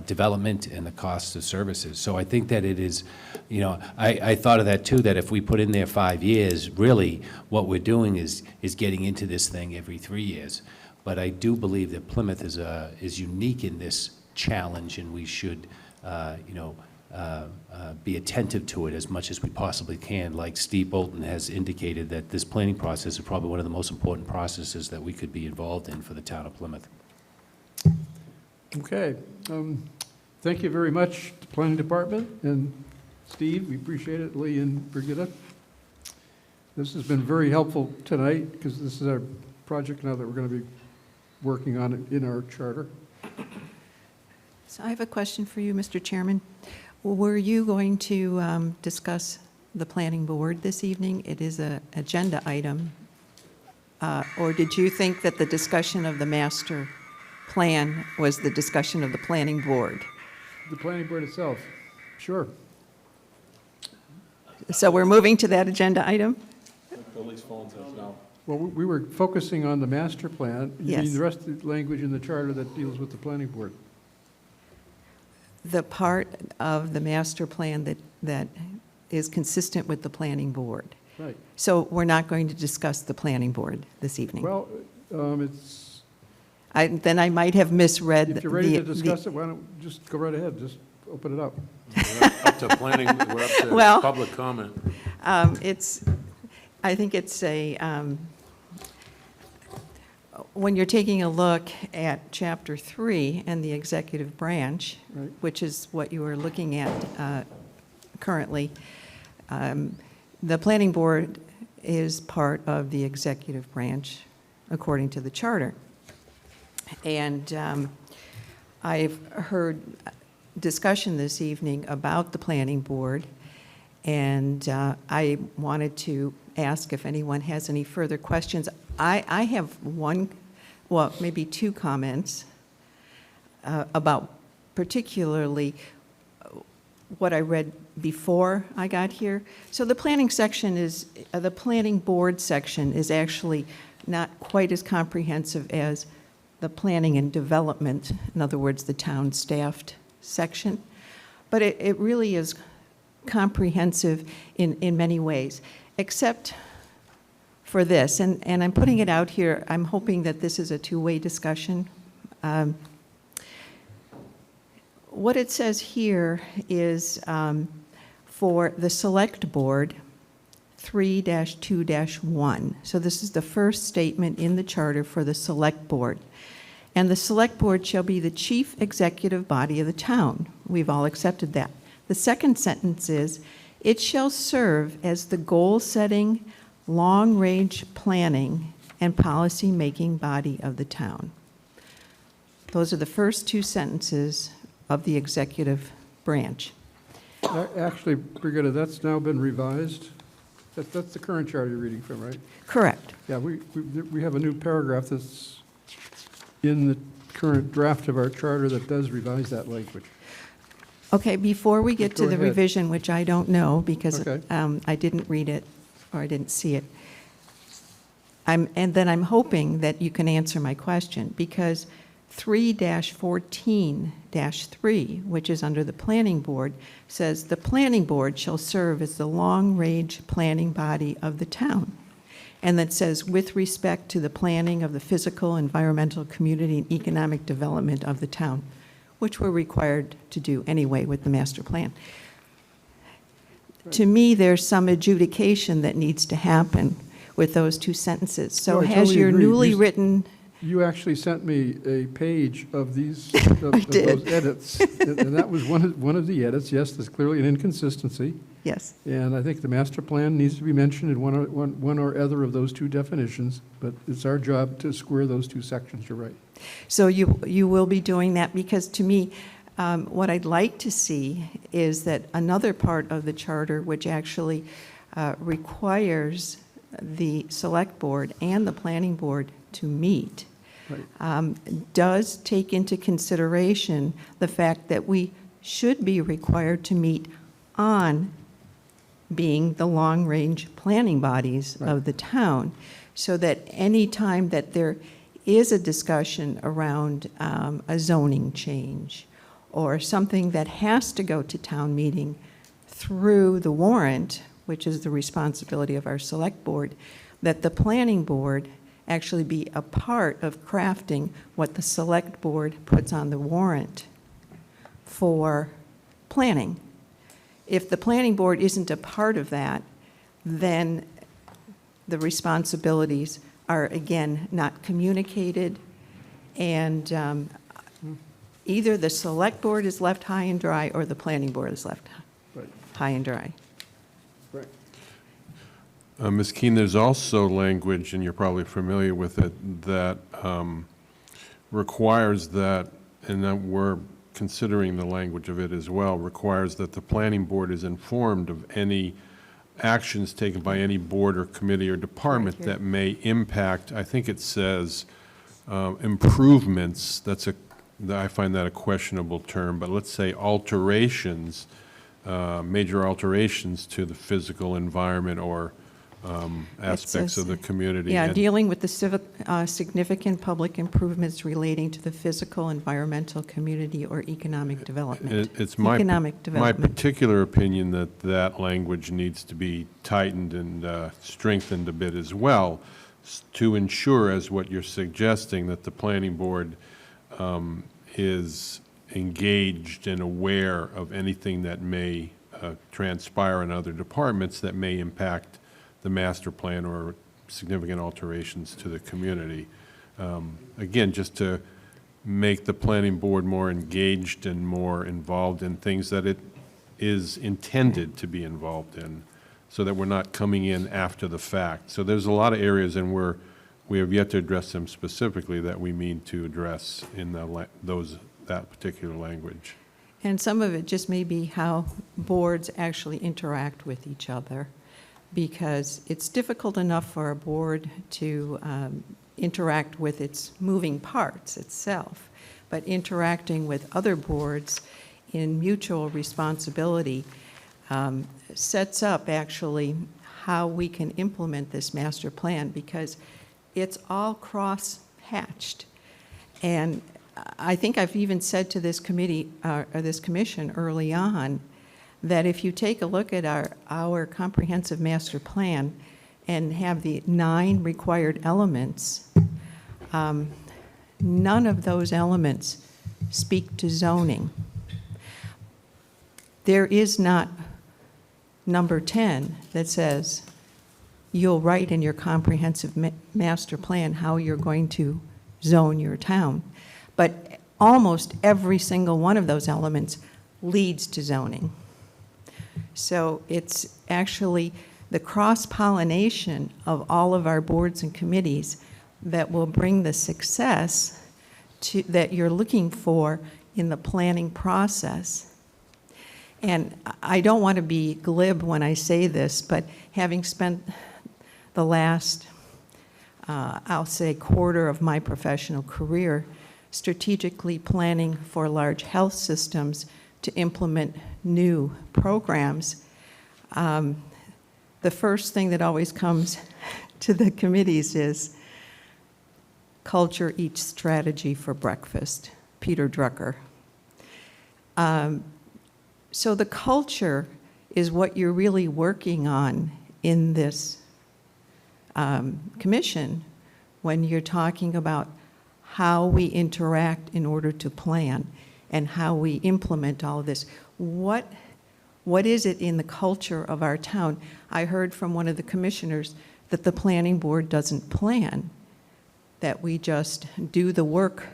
development and the cost of services. So I think that it is, you know, I thought of that too, that if we put in there 5 years, really what we're doing is getting into this thing every 3 years. But I do believe that Plymouth is unique in this challenge, and we should, be attentive to it as much as we possibly can. Like Steve Bolton has indicated, that this planning process is probably one of the most important processes that we could be involved in for the town of Plymouth. Okay. Thank you very much to the Planning Department and Steve. We appreciate it, Lee and Brigitte. This has been very helpful tonight, because this is our project now that we're going to be working on it in our charter. So I have a question for you, Mr. Chairman. Were you going to discuss the planning board this evening? It is an agenda item. Or did you think that the discussion of the master plan was the discussion of the planning board? The planning board itself, sure. So we're moving to that agenda item? Billy's phone says no. Well, we were focusing on the master plan. You mean Yes. the rest of the language in the charter that deals with the planning board? The part of the master plan that is consistent with the planning board. Right. So we're not going to discuss the planning board this evening? Well, it's, Then I might have misread. if you're ready to the- discuss it, why don't, just go right ahead, just open it up. We're up to planning, we're up to Well- public comment. I think it's when you're taking a look at Chapter 3 and the executive branch, Right. which is what you are looking at currently, the planning board is part of the executive branch according to the charter. And I've heard discussion this evening about the planning board, and I wanted to ask if anyone has any further questions. I have one, well, maybe two comments about particularly what I read before I got here. So the planning section is, the planning board section is actually not quite as comprehensive as the planning and development, in other words, the town staffed section. But it really is comprehensive in many ways, except for this. And I'm putting it out here. I'm hoping that this is a two-way discussion. What it says here is for the select board, 3-2-1. So this is the first statement in the charter for the select board. And the select board shall be the chief executive body of the town. We've all accepted that. The second sentence is, it shall serve as the goal-setting, long-range planning, and policy-making body of the town. Those are the first two sentences of the executive branch. Actually, Brigitte, that's now been revised. That's the current charter you're reading from, right? Correct. Yeah, we have a new paragraph that's in the current draft of our charter that does revise that language. Okay, before we get Go to the ahead. revision, which I don't know because Okay. I didn't read it or I didn't see it, and then I'm hoping that you can answer my question, because 3-14-3, which is under the planning board, says the planning board shall serve as the long-range planning body of the town. And that says, with respect to the planning of the physical, environmental, community, and economic development of the town, which we're required to do anyway with the master plan. To me, there's some adjudication that needs to happen with those two sentences. So No, I has totally your agree. newly You- written, You actually sent me a page of these, of did. those edits, and that was one of the edits. Yes, there's clearly an inconsistency. Yes. And I think the master plan needs to be mentioned in one or other of those two definitions, but it's our job to square those two sections, you're right. So you will be doing that, because to me, what I'd like to see is that another part of the charter, which actually requires the select board and the planning board to meet, does take into consideration the fact that we should be required to meet on being the long-range planning bodies of the town, so that any time that there is a discussion around a zoning change or something that has to go to town meeting through the warrant, which is the responsibility of our select board, that the planning board actually be a part of crafting what the select board puts on the warrant for planning. If the planning board isn't a part of that, then the responsibilities are, again, not communicated, and either the select board is left high and dry or the planning board is left high and dry. Right. Ms. Keene, there's also language, and you're probably familiar with it, that requires that, and that we're considering the language of it as well, requires that the planning board is informed of any actions taken by any board or committee or department that may impact, I think it says, improvements. I find that a questionable term, but let's say alterations, major alterations to the physical environment or aspects of the community. Yeah, And dealing with the significant public improvements relating to the physical, environmental, community, or economic development. It's my Economic particular opinion that that language needs to be tightened and strengthened a bit as well, to ensure, as what you're suggesting, that the planning board is engaged and aware of anything that may transpire in other departments that may impact the master plan or significant alterations to the community. Again, just to make the planning board more engaged and more involved in things that it is intended to be involved in, so that we're not coming in after the fact. So there's a lot of areas, and we have yet to address them specifically, that we mean to address in that particular language. And some of it just may be how boards actually interact with each other, because it's difficult enough for a board to interact with its moving parts itself, but interacting with other boards in mutual responsibility sets up actually how we can implement this master plan, because it's all cross-hatched. And I think I've even said to this committee, or this commission early on, that if you take a look at our comprehensive master plan and have the 9 required elements, none of those elements speak to zoning. There is not number 10 that says you'll write in your comprehensive master plan how you're going to zone your town. But almost every single one of those elements leads to zoning. So it's actually the cross-pollination of all of our boards and committees that will bring the success that you're looking for in the planning process. And I don't want to be glib when I say this, but having spent the last, I'll say, quarter of my professional career strategically planning for large health systems to implement new programs, the first thing that always comes to the committees is culture eats strategy for breakfast, Peter Drucker. So the culture is what you're really working on in this commission when you're talking about how we interact in order to plan and how we implement all of this. What is it in the culture of our town? I heard from one of the commissioners that the planning board doesn't plan, that we just do the work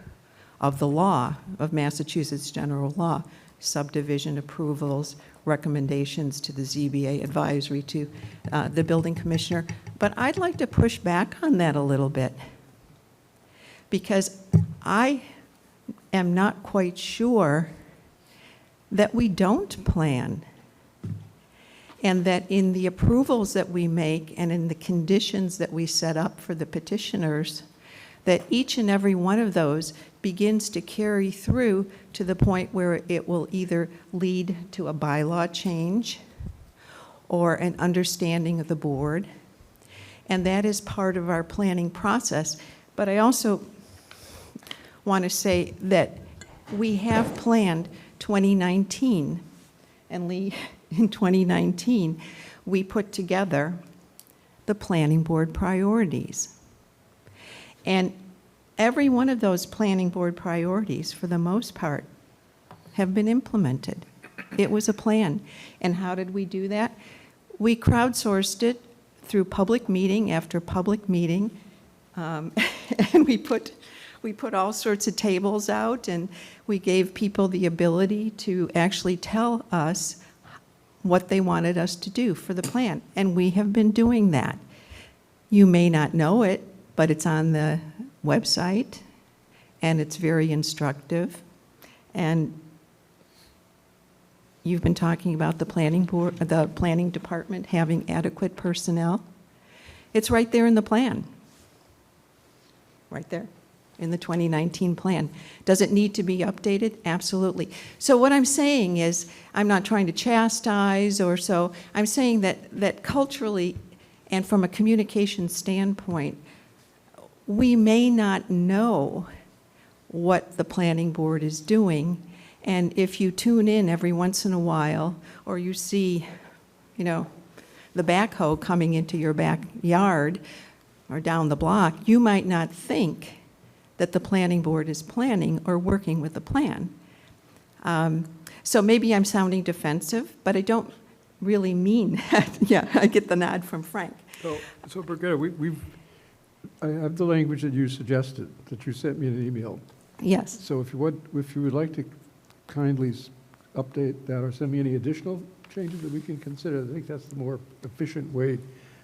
of the law, of Massachusetts general law. subdivision approvals, recommendations to the ZBA advisory to the building commissioner. But I'd like to push back on that a little bit, because I am not quite sure that we don't plan, and that in the approvals that we make and in the conditions that we set up for the petitioners, that each and every one of those begins to carry through to the point where it will either lead to a bylaw change or an understanding of the board. And that is part of our planning process. But I also want to say that we have planned 2019. And Lee, in 2019, we put together the planning board priorities. And every one of those planning board priorities, for the most part, have been implemented. It was a plan. And how did we do that? We crowdsourced it through public meeting after public meeting. And we put all sorts of tables out, and we gave people the ability to actually tell us what they wanted us to do for the plan. And we have been doing that. You may not know it, but it's on the website, and it's very instructive. And you've been talking about the planning board, the planning department having adequate personnel. It's right there in the plan. Right there in the 2019 plan. Does it need to be updated? Absolutely. So what I'm saying is, I'm not trying to chastise or so, I'm saying that culturally and from a communication standpoint, we may not know what the planning board is doing. And if you tune in every once in a while, or you see, the backhoe coming into your backyard or down the block, you might not think that the planning board is planning or working with a plan. So maybe I'm sounding defensive, but I don't really mean that. Yeah, I get the nod from Frank. So Brigitte, I have the language that you suggested, that you sent me in an email. Yes. So if you would like to kindly update that or send me any additional changes that we can consider, I think that's the more efficient way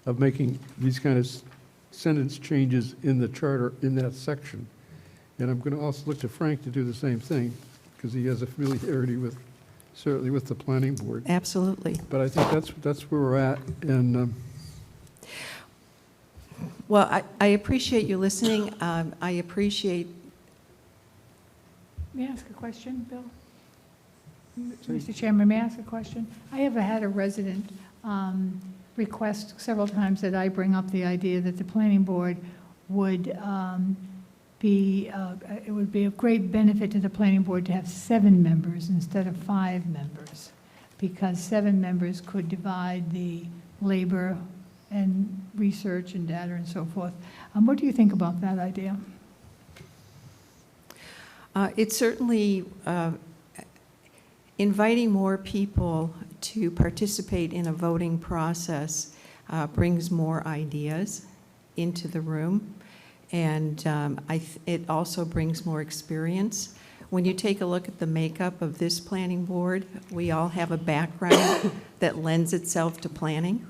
of making these kind of sentence changes in the charter in that section. And I'm going to also look to Frank to do the same thing, because he has a familiarity certainly with the planning board. Absolutely. But I think that's where we're at, and Well, I appreciate you listening. I appreciate. May I ask a question, Bill? Mr. Chairman, may I ask a question? I have had a resident request several times that I bring up the idea that the planning board would it would be of great benefit to the planning board to have 7 members instead of 5 members, because 7 members could divide the labor and research and data and so forth. What do you think about that idea? It's certainly inviting more people to participate in a voting process brings more ideas into the room, and it also brings more experience. When you take a look at the makeup of this planning board, we all have a background that lends itself to planning.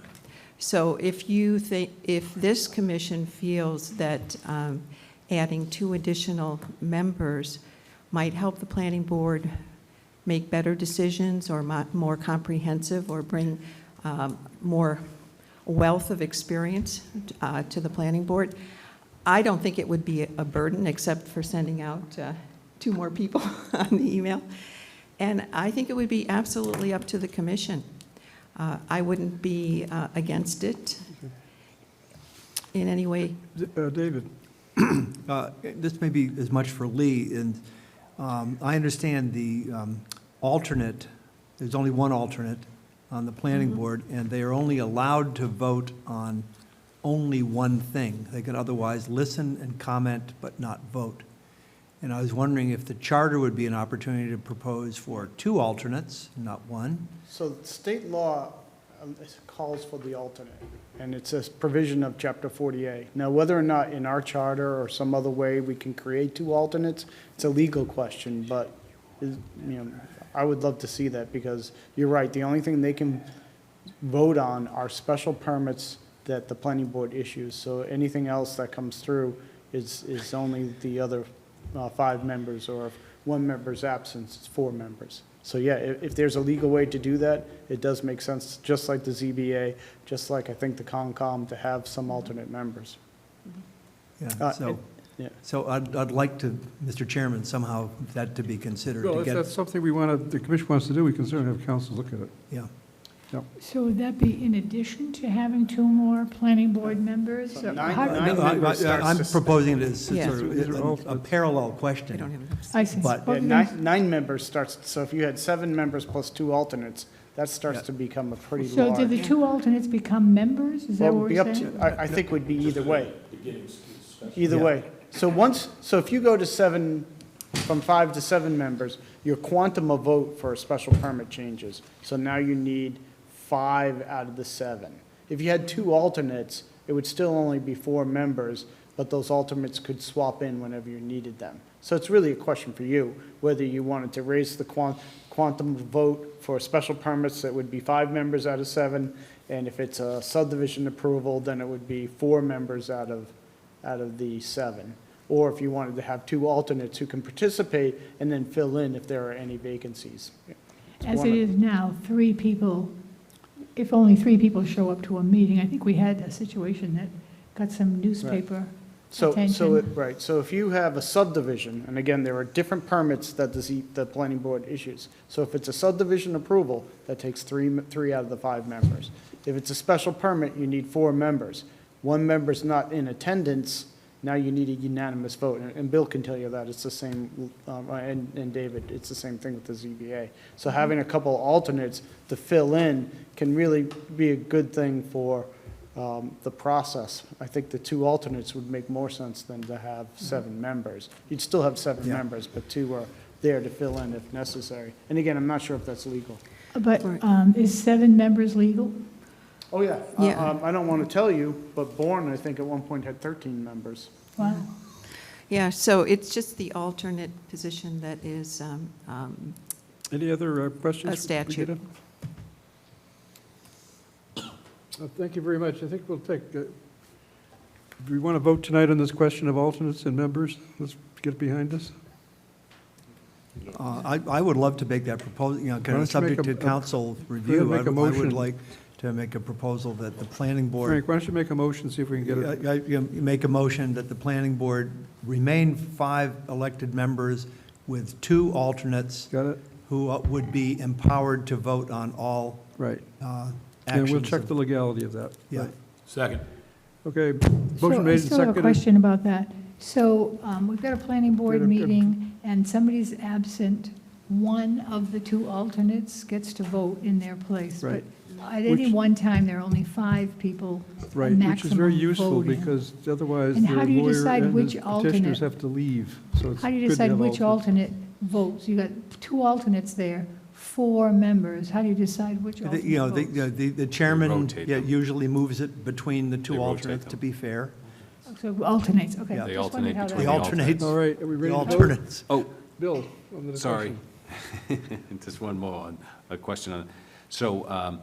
So if this commission feels that adding 2 additional members might help the planning board make better decisions or more comprehensive, or bring more wealth of experience to the planning board, I don't think it would be a burden, except for sending out 2 more people on the email. And I think it would be absolutely up to the commission. I wouldn't be against it in any way. David. This may be as much for Lee, and I understand the alternate, there's only one alternate on the planning board, and they are only allowed to vote on only one thing. They can otherwise listen and comment, but not vote. And I was wondering if the charter would be an opportunity to propose for 2 alternates, not 1. So state law calls for the alternate, and it's a provision of Chapter 40A. Now, whether or not in our charter or some other way we can create 2 alternates, it's a legal question, but I would love to see that, because you're right, the only thing they can vote on are special permits that the planning board issues. So anything else that comes through is only the other 5 members, or if one member's absence, it's 4 members. So yeah, if there's a legal way to do that, it does make sense, just like the ZBA, just like I think the Concom, to have some alternate members. Yeah, so I'd like to, Mr. Chairman, somehow that to be considered. Well, to if get- that's something the commission wants to do, we can certainly have council look at it. Yeah. So would that be in addition to having 2 more planning board members? So Or nine- how- nine- members starts I'm to- proposing it as Yeah. sort These are all- of a parallel They don't question. have enough. I see. But- Well, Yeah, then- 9 members starts, so if you had 7 members plus 2 alternates, that starts to become a pretty So large. do the 2 alternates become members? Is that Well, what it'd be we're up saying? to, I think would be either way. Either Yeah. way. So if you go to 7, from 5 to 7 members, your quantum of vote for a special permit changes. So now you need 5 out of the 7. If you had 2 alternates, it would still only be 4 members, but those alternates could swap in whenever you needed them. So it's really a question for you, whether you wanted to raise the quantum of vote for special permits, that would be 5 members out of 7, and if it's a subdivision approval, then it would be 4 members out of the 7. Or if you wanted to have 2 alternates who can participate and then fill in if there are any vacancies. As it is now, 3 people, if only 3 people show up to a meeting, I think we had a situation that got some newspaper attention. Right, so if you have a subdivision, and again, there are different permits that the planning board issues. So if it's a subdivision approval, that takes 3 out of the 5 members. If it's a special permit, you need 4 members. 1 member's not in attendance, now you need a unanimous vote. And Bill can tell you that, it's the same, and David, it's the same thing with the ZBA. So having a couple alternates to fill in can really be a good thing for the process. I think the 2 alternates would make more sense than to have 7 members. You'd still have 7 Yeah. members, but 2 are there to fill in if necessary. And again, I'm not sure if that's legal. But is 7 members legal? Oh, yeah. Yeah. I don't want to tell you, but Bourne, I think, at one point had 13 members. Wow. Yeah, so it's just the alternate position that is, Any other questions? A statute. Brigitte? Thank you very much. I think we'll take, do we want to vote tonight on this question of alternates and members? Let's get it behind us. I would love to make that proposal, kind don't you of subject make to a- council review. make a I motion. would like to make a proposal that the planning board. Frank, why don't you make a motion, see if we can get it? You make a motion that the planning board remain 5 elected members with 2 alternates Got it? who would be empowered to vote on all Right. actions. And we'll check of- the legality of that. Yeah. Right. Second. Okay, So motion I made and still have a seconded. question about that. So we've got a planning board Good, good. meeting, and somebody's absent. One of the 2 alternates gets to vote in their place. Right. But at any Which- one time, there are only 5 people Right, which is very maximum useful voting. because otherwise And the how do you lawyer decide and which the alternate? petitioners have to leave. So it's How do you good to decide have which alternates. alternate votes? You got 2 alternates there, 4 members. How do you decide which alternate You know, votes? the chairman rotate them. usually moves it between the 2 They rotate alternates, them. to be fair. So alternates, okay. Yeah. They Just alternate wondered how that between The the works. alternates, All right, are we the ready to vote? alternates. Oh, Bill, on the sorry. discussion. Just one more, a question on, so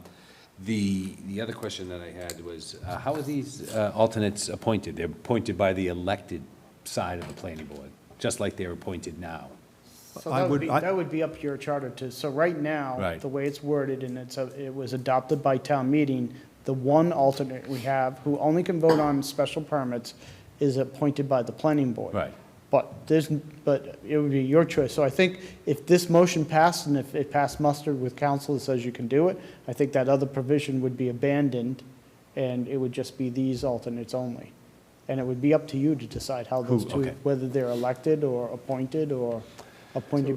the other question that I had was, how are these alternates appointed? They're appointed by the elected side of the planning board, just like they're appointed now. So I would- that would be up to your charter to, so right now, Right. the way it's worded, and it was adopted by town meeting, the one alternate we have, who only can vote on special permits, is appointed by the planning board. Right. But it would be your choice. So I think if this motion passed, and if it passed muster with council that says you can do it, I think that other provision would be abandoned, and it would just be these alternates only. And it would be up to you to decide how those two, okay. whether they're elected or appointed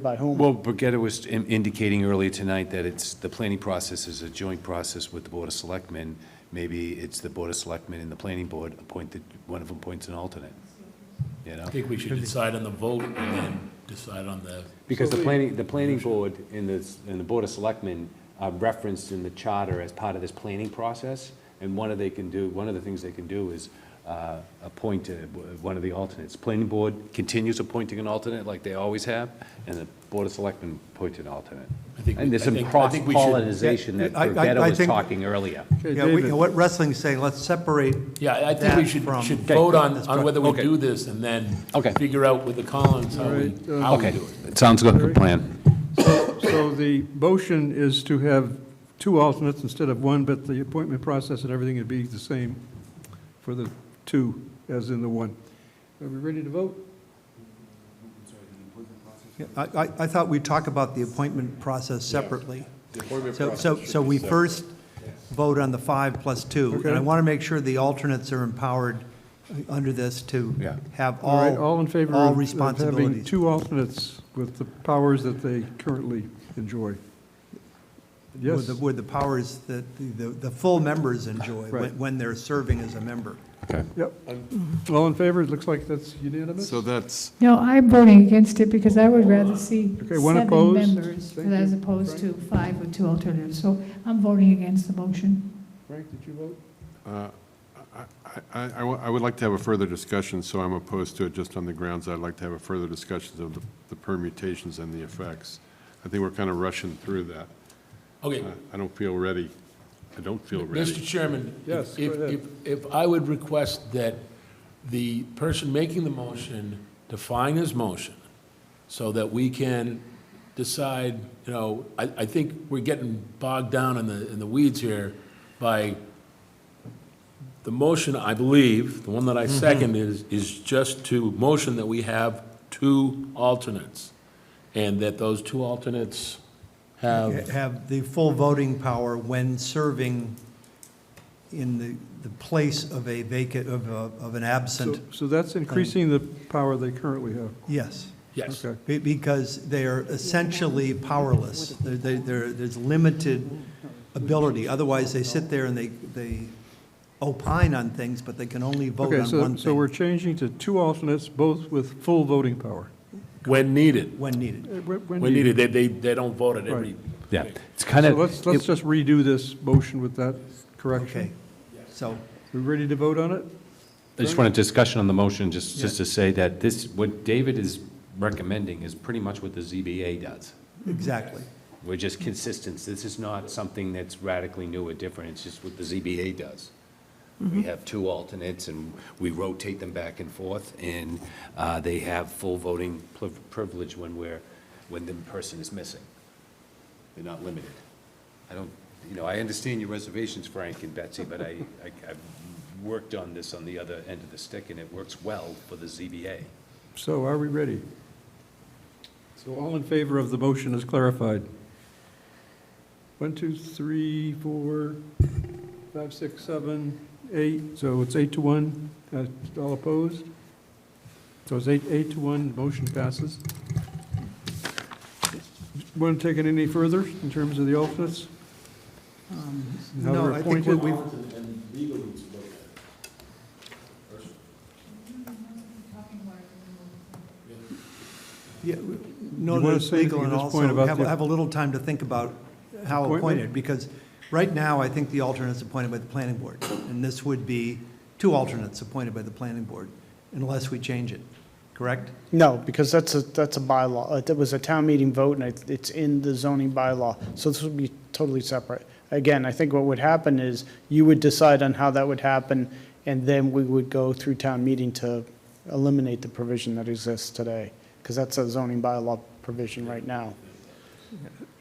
by whom. Well, Brigitte was indicating earlier tonight that it's, the planning process is a joint process with the Board of Selectmen. Maybe it's the Board of Selectmen and the planning board appointed, one of them appoints an alternate, you know? I think we should decide on the vote and then decide on the, Because the planning board and the Board of Selectmen are referenced in the charter as part of this planning process. And one of the things they can do is appoint one of the alternates. Planning board continues appointing an alternate like they always have, and the Board of Selectmen appoint an alternate. And there's some I think we should- cross-pollinization that I- Berbetta I was think- talking earlier. Okay, Yeah, David. what wrestling's saying, let's separate. Yeah, I think we that should from- vote on whether we Okay. do this and then Okay. figure out with the Collins how All we right, how we Okay, do it. it sounds like a plan. So the motion is to have 2 alternates instead of 1, but the appointment process and everything would be the same for the 2 as in the 1. Are we ready to vote? Yeah, I thought we'd talk about the appointment process separately. The appointment So, process so, should so be we separate. first vote on the 5 plus 2. And I Okay. want to make sure the alternates are empowered under this to Yeah. have All right, all in favor all of having responsibilities. 2 alternates with the powers that they currently enjoy? Yes? With the powers that the full members enjoy Right. when they're serving as a member. Okay. Yep. All in favor? It looks like that's unanimous. So that's, No, I'm voting against it because I would rather see Okay, one 7 opposed. members Thank as you. opposed to 5 with 2 alternatives. So I'm voting against the motion. Frank, did you vote? I would like to have a further discussion, so I'm opposed to it just on the grounds I'd like to have a further discussion of the permutations and the effects. I think we're kind of rushing through that. Okay, I don't feel ready. I don't feel Mr. ready. Chairman, Yes, go ahead. if I would request that the person making the motion define his motion so that we can decide, I think we're getting bogged down in the weeds here by the motion, I believe, the one that I second is just to motion that we have 2 alternates, and that those 2 alternates Have the full voting power when serving in the place of a vacant, of an absent. So that's increasing the power they currently have. Yes. Yes. Okay. Because they are essentially powerless. There's limited ability. Otherwise, they sit there and they opine on things, but they can only vote Okay, on one so we're thing changing to 2 alternates, both with full voting power. When needed. when needed. When needed, they don't vote at every. Yeah, it's kind So of. let's just redo this motion with that correction. Okay. So, We ready to vote on it? I just want a discussion on the motion, just to say that what David is recommending is pretty much what the ZBA does. exactly. We're just consistent. This is not something that's radically new or different. It's just what the ZBA does. We have 2 alternates, and we rotate them back and forth, and they have full voting privilege when the person is missing. They're not limited. I understand your reservations, Frank and Betsy, but I've worked on this on the other end of the stick, and it works well for the ZBA. So are we ready? So all in favor of the motion as clarified? 1, 2, 3, 4, 5, 6, 7, 8. So it's 8 to 1. All opposed? So it's 8 to 1. Motion passes. Want to take it any further in terms of the alternates? How No, they're I think appointed? we've, yeah, no, You wanna it's say legal anything and at this point also about the- have a little time to think about how Appointment? appointed, because right now, I think the alternate is appointed by the planning board, and this would be 2 alternates appointed by the planning board, unless we change it, correct? No, because that's a bylaw. It was a town meeting vote, and it's in the zoning bylaw, so this would be totally separate. Again, I think what would happen is you would decide on how that would happen, and then we would go through town meeting to eliminate the provision that exists today, because that's a zoning bylaw provision right now.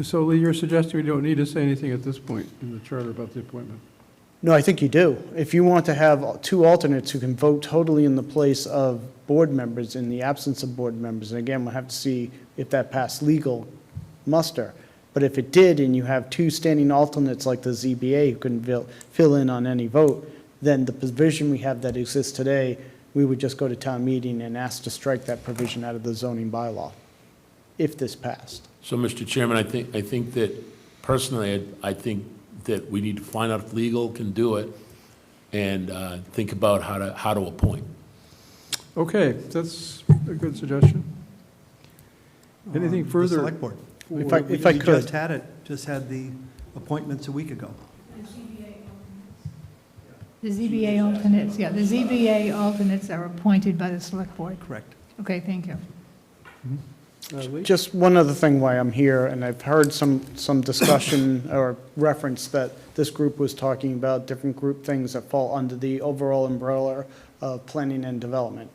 So Lee, you're suggesting we don't need to say anything at this point in the charter about the appointment? No, I think you do. If you want to have 2 alternates who can vote totally in the place of board members in the absence of board members, and again, we'll have to see if that passed legal muster. But if it did, and you have 2 standing alternates like the ZBA who can fill in on any vote, then the provision we have that exists today, we would just go to town meeting and ask to strike that provision out of the zoning bylaw, if this passed. So, Mr. Chairman, I think that personally, I think that we need to find out if legal can do it and think about how to appoint. Okay, that's a good suggestion. Anything The further? select board. If I We could. just had the appointments a week ago. The ZBA alternates, yeah, the ZBA alternates are appointed by the select board. Correct. Okay, thank you. Lee? Just one other thing why I'm here, and I've heard some discussion or reference that this group was talking about different group things that fall under the overall umbrella of planning and development.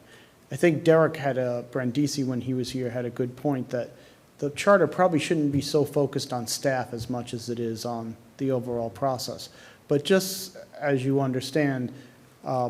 I think Derek Brandisi, when he was here, had a good point that the charter probably shouldn't be so focused on staff as much as it is on the overall process. But just as you understand,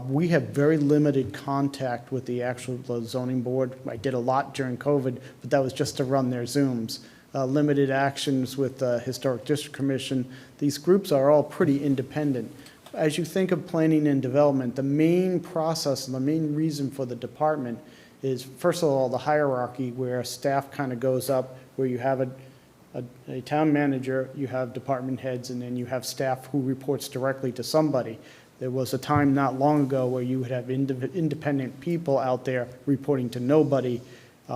we have very limited contact with the actual zoning board. I did a lot during COVID, but that was just to run their Zooms. Limited actions with the Historic District Commission. These groups are all pretty independent. As you think of planning and development, the main process and the main reason for the department is, first of all, the hierarchy where staff kind of goes up, where you have a town manager, you have department heads, and then you have staff who reports directly to somebody. There was a time not long ago where you would have independent people out there reporting to nobody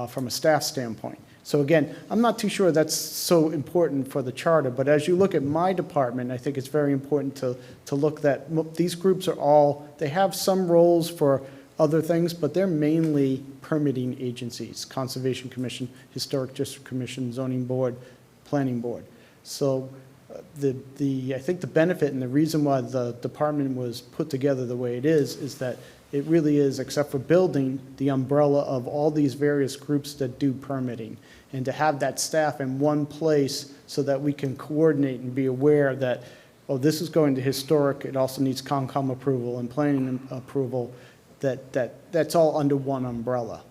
from a staff standpoint. So again, I'm not too sure that's so important for the charter, but as you look at my department, I think it's very important to look that these groups are all, they have some roles for other things, but they're mainly permitting agencies: Conservation Commission, Historic District Commission, Zoning Board, Planning Board. So I think the benefit and the reason why the department was put together the way it is that it really is, except for building, the umbrella of all these various groups that do permitting. And to have that staff in one place so that we can coordinate and be aware that, oh, this is going to historic, it also needs Concom approval and planning approval, that's all under one umbrella.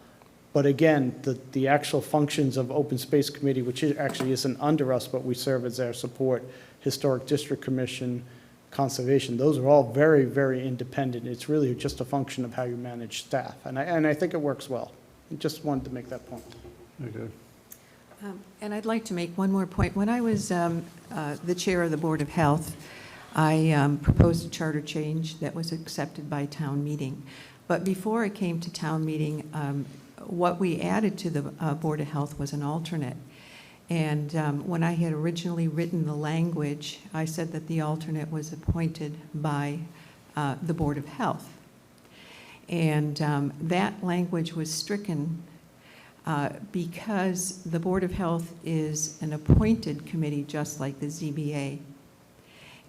But again, the actual functions of Open Space Committee, which actually isn't under us, but we serve as their support, Historic District Commission, Conservation, those are all very, very independent. It's really just a function of how you manage staff. And I think it works well. I just wanted to make that point. Okay. And I'd like to make one more point. When I was the chair of the Board of Health, I proposed a charter change that was accepted by town meeting. But before it came to town meeting, what we added to the Board of Health was an alternate. And when I had originally written the language, I said that the alternate was appointed by the Board of Health. And that language was stricken because the Board of Health is an appointed committee, just like the ZBA.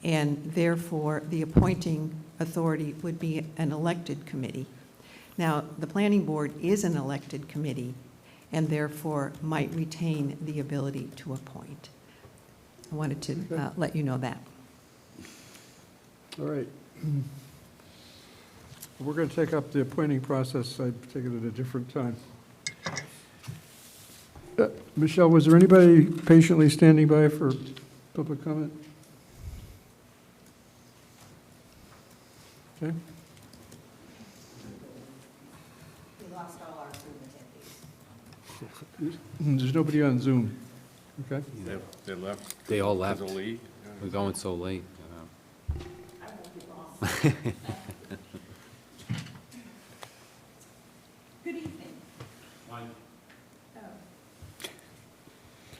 And therefore, the appointing authority would be an elected committee. Now, the Planning Board is an elected committee, and therefore might retain the ability to appoint. I wanted to let you know that. All right. We're going to take up the appointing process. I've taken it at a different time. Michelle, was there anybody patiently standing by for public comment? Okay. We lost all our Zoom attendees. There's nobody on Zoom. Okay. They left. They all left. As a lead? We're going so late. Good evening.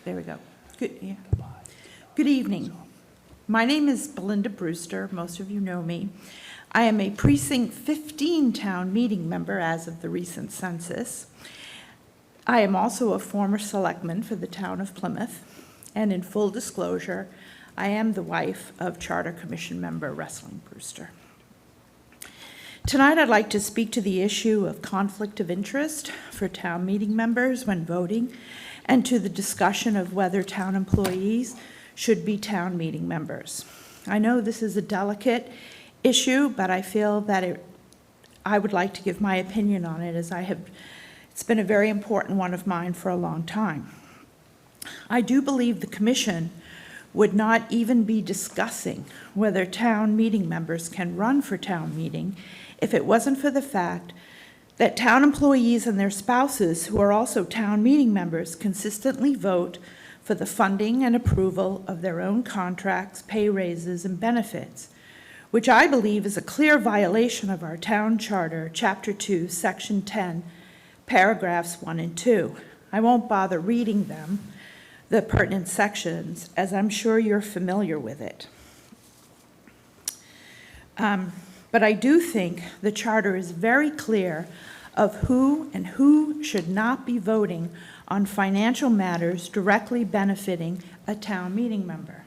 There we go. Good, yeah. Good evening. My name is Belinda Brewster. Most of you know me. I am a Precinct 15 town meeting member as of the recent census. I am also a former selectman for the town of Plymouth. And in full disclosure, I am the wife of Charter Commission member Wrestling Brewster. Tonight, I'd like to speak to the issue of conflict of interest for town meeting members when voting, and to the discussion of whether town employees should be town meeting members. I know this is a delicate issue, but I feel that I would like to give my opinion on it, as it's been a very important one of mine for a long time. I do believe the commission would not even be discussing whether town meeting members can run for town meeting if it wasn't for the fact that town employees and their spouses, who are also town meeting members, consistently vote for the funding and approval of their own contracts, pay raises, and benefits, which I believe is a clear violation of our town charter, Chapter 2, Section 10, paragraphs 1 and 2. I won't bother reading them, the pertinent sections, as I'm sure you're familiar with it. But I do think the charter is very clear of who and who should not be voting on financial matters directly benefiting a town meeting member.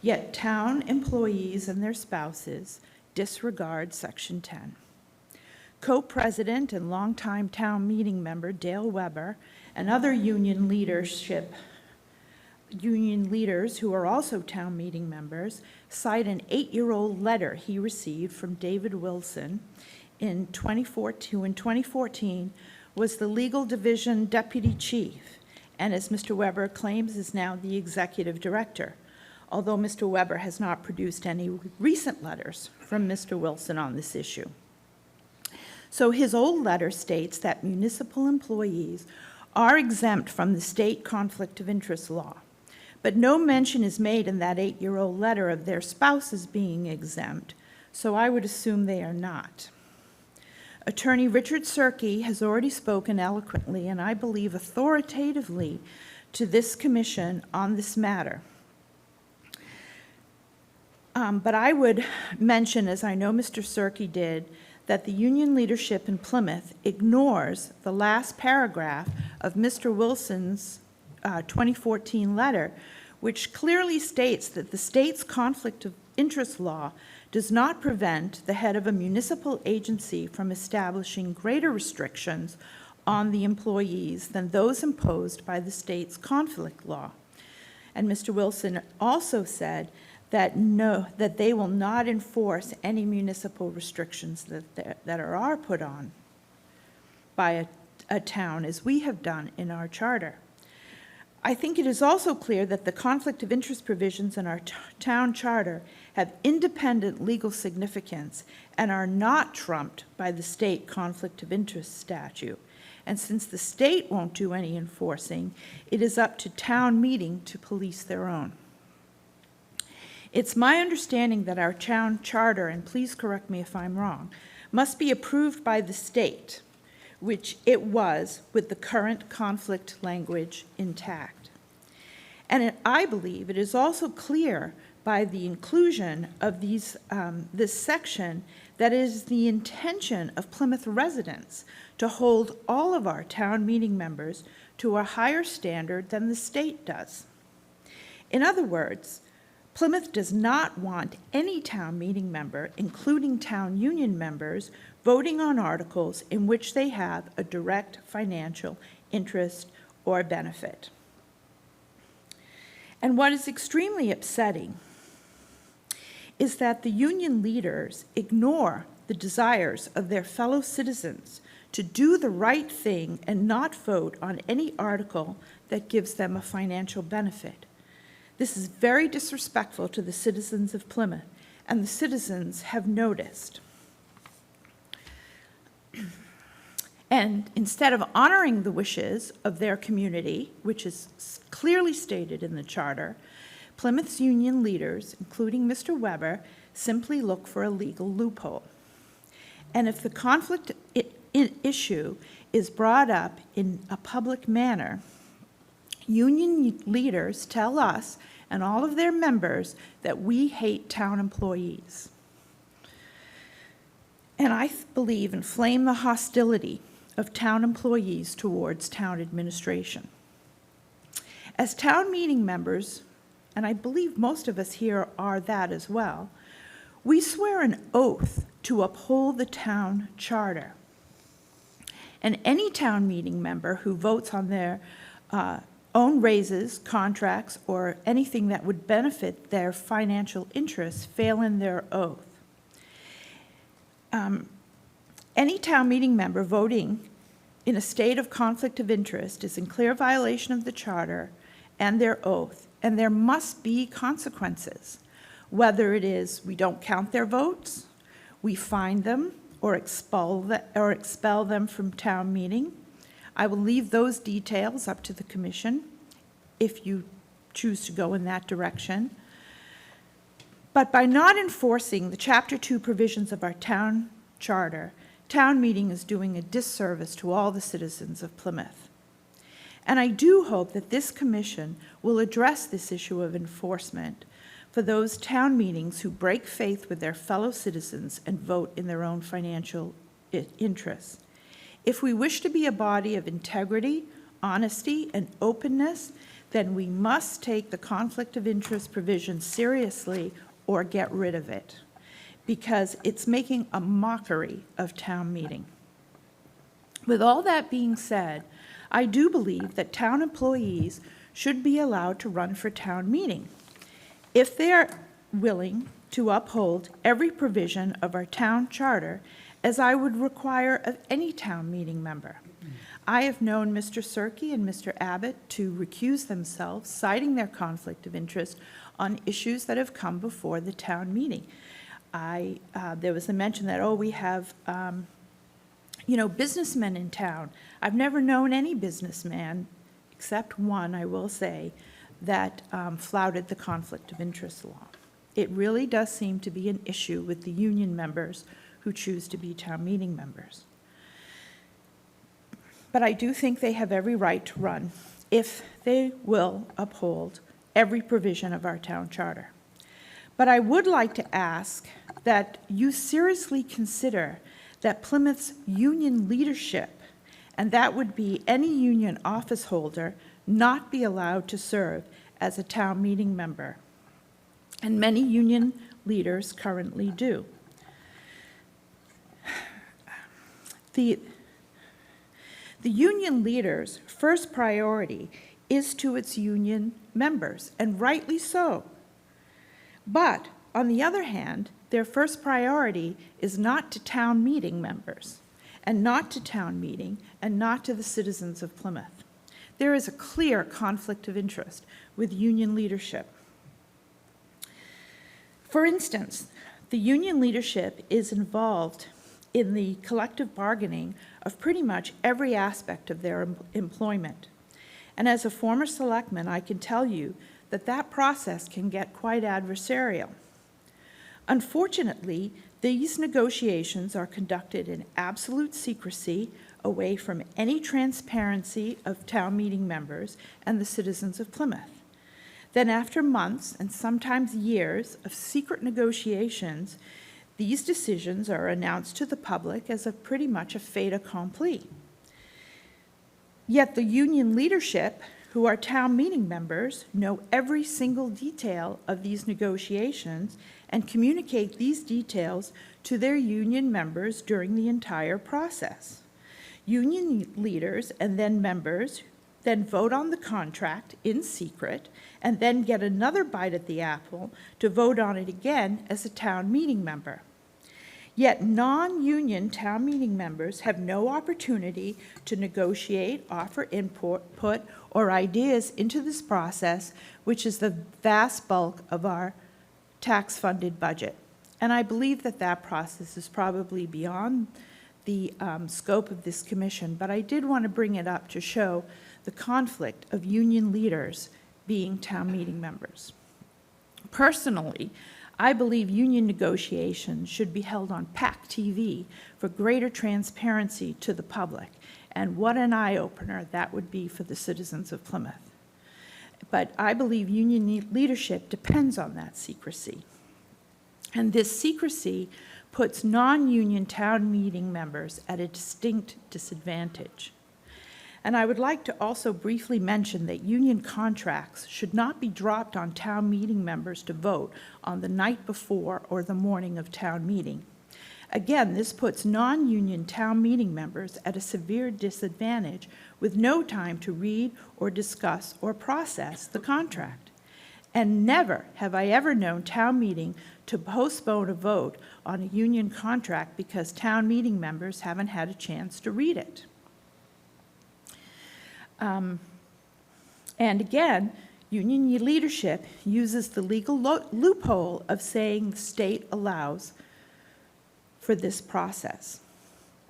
Yet town employees and their spouses disregard Section 10. Co-president and longtime town meeting member Dale Weber and other union leaders who are also town meeting members cite an 8-year-old letter he received from David Wilson in 2014 was the legal division deputy chief, and as Mr. Weber claims is now the executive director, although Mr. Weber has not produced any recent letters from Mr. Wilson on this issue. So his old letter states that municipal employees are exempt from the state conflict of interest law, but no mention is made in that 8-year-old letter of their spouses being exempt, so I would assume they are not. Attorney Richard Serkey has already spoken eloquently and I believe authoritatively to this commission on this matter. But I would mention, as I know Mr. Serkey did, that the union leadership in Plymouth ignores the last paragraph of Mr. Wilson's 2014 letter, which clearly states that the state's conflict of interest law does not prevent the head of a municipal agency from establishing greater restrictions on the employees than those imposed by the state's conflict law. And Mr. Wilson also said that that they will not enforce any municipal restrictions that are put on by a town, as we have done in our charter. I think it is also clear that the conflict of interest provisions in our town charter have independent legal significance and are not trumped by the state conflict of interest statute. And since the state won't do any enforcing, it is up to town meeting to police their own. It's my understanding that our town charter, and please correct me if I'm wrong, must be approved by the state, which it was with the current conflict language intact. And I believe it is also clear by the inclusion of this section that it is the intention of Plymouth residents to hold all of our town meeting members to a higher standard than the state does. In other words, Plymouth does not want any town meeting member, including town union members, voting on articles in which they have a direct financial interest or benefit. And what is extremely upsetting is that the union leaders ignore the desires of their fellow citizens to do the right thing and not vote on any article that gives them a financial benefit. This is very disrespectful to the citizens of Plymouth, and the citizens have noticed. And instead of honoring the wishes of their community, which is clearly stated in the charter, Plymouth's union leaders, including Mr. Weber, simply look for a legal loophole. And if the conflict issue is brought up in a public manner, union leaders tell us and all of their members that we hate town employees. And I believe inflame the hostility of town employees towards town administration. As town meeting members, and I believe most of us here are that as well, we swear an oath to uphold the town charter. And any town meeting member who votes on their own raises, contracts, or anything that would benefit their financial interests fail in their oath. Any town meeting member voting in a state of conflict of interest is in clear violation of the charter and their oath, and there must be consequences, whether it is we don't count their votes, we fine them, or expel them from town meeting. I will leave those details up to the commission if you choose to go in that direction. But by not enforcing the Chapter 2 provisions of our town charter, town meeting is doing a disservice to all the citizens of Plymouth. And I do hope that this commission will address this issue of enforcement for those town meetings who break faith with their fellow citizens and vote in their own financial interests. If we wish to be a body of integrity, honesty, and openness, then we must take the conflict of interest provision seriously or get rid of it, because it's making a mockery of town meeting. With all that being said, I do believe that town employees should be allowed to run for town meeting if they are willing to uphold every provision of our town charter, as I would require of any town meeting member. I have known Mr. Cirque and Mr. Abbott to recuse themselves, citing their conflict of interest on issues that have come before the town meeting. There was a mention that, oh, we have, businessmen in town. I've never known any businessman, except one, I will say, that flouted the conflict of interest law. It really does seem to be an issue with the union members who choose to be town meeting members. But I do think they have every right to run if they will uphold every provision of our town charter. But I would like to ask that you seriously consider that Plymouth's union leadership, and that would be any union office holder, not be allowed to serve as a town meeting member. And many union leaders currently do. The union leader's first priority is to its union members, and rightly so. But, on the other hand, their first priority is not to town meeting members, and not to town meeting, and not to the citizens of Plymouth. There is a clear conflict of interest with union leadership. For instance, the union leadership is involved in the collective bargaining of pretty much every aspect of their employment. And as a former selectman, I can tell you that that process can get quite adversarial. Unfortunately, these negotiations are conducted in absolute secrecy, away from any transparency of town meeting members and the citizens of Plymouth. Then after months and sometimes years of secret negotiations, these decisions are announced to the public as pretty much a fait accompli. Yet the union leadership, who are town meeting members, know every single detail of these negotiations and communicate these details to their union members during the entire process. Union leaders and then members then vote on the contract in secret and then get another bite at the apple to vote on it again as a town meeting member. Yet non-union town meeting members have no opportunity to negotiate, offer input, or ideas into this process, which is the vast bulk of our tax-funded budget. And I believe that that process is probably beyond the scope of this commission, but I did want to bring it up to show the conflict of union leaders being town meeting members. Personally, I believe union negotiations should be held on PAC TV for greater transparency to the public, and what an eye-opener that would be for the citizens of Plymouth. But I believe union leadership depends on that secrecy. And this secrecy puts non-union town meeting members at a distinct disadvantage. And I would like to also briefly mention that union contracts should not be dropped on town meeting members to vote on the night before or the morning of town meeting. Again, this puts non-union town meeting members at a severe disadvantage with no time to read or discuss or process the contract. And never have I ever known town meeting to postpone a vote on a union contract because town meeting members haven't had a chance to read it. And again, union leadership uses the legal loophole of saying the state allows for this process.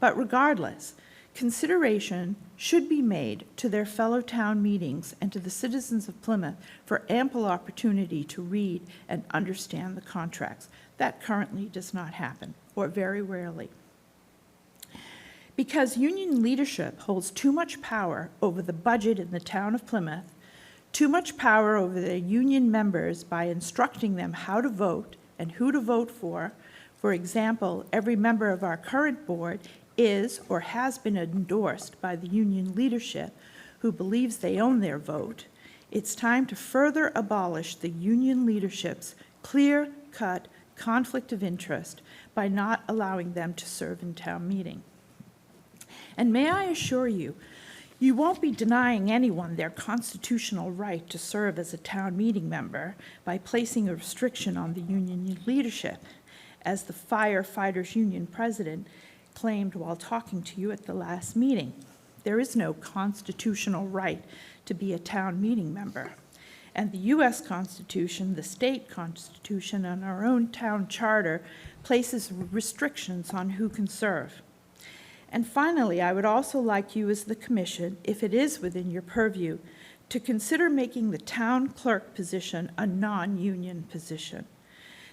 But regardless, consideration should be made to their fellow town meetings and to the citizens of Plymouth for ample opportunity to read and understand the contracts. That currently does not happen, or very rarely. Because union leadership holds too much power over the budget in the town of Plymouth, too much power over their union members by instructing them how to vote and who to vote for. For example, every member of our current board is or has been endorsed by the union leadership who believes they own their vote. It's time to further abolish the union leadership's clear-cut conflict of interest by not allowing them to serve in town meeting. And may I assure you, you won't be denying anyone their constitutional right to serve as a town meeting member by placing a restriction on the union leadership, as the firefighters union president claimed while talking to you at the last meeting. There is no constitutional right to be a town meeting member. And the U.S. Constitution, the state constitution, and our own town charter places restrictions on who can serve. And finally, I would also like you as the commission, if it is within your purview, to consider making the town clerk position a non-union position.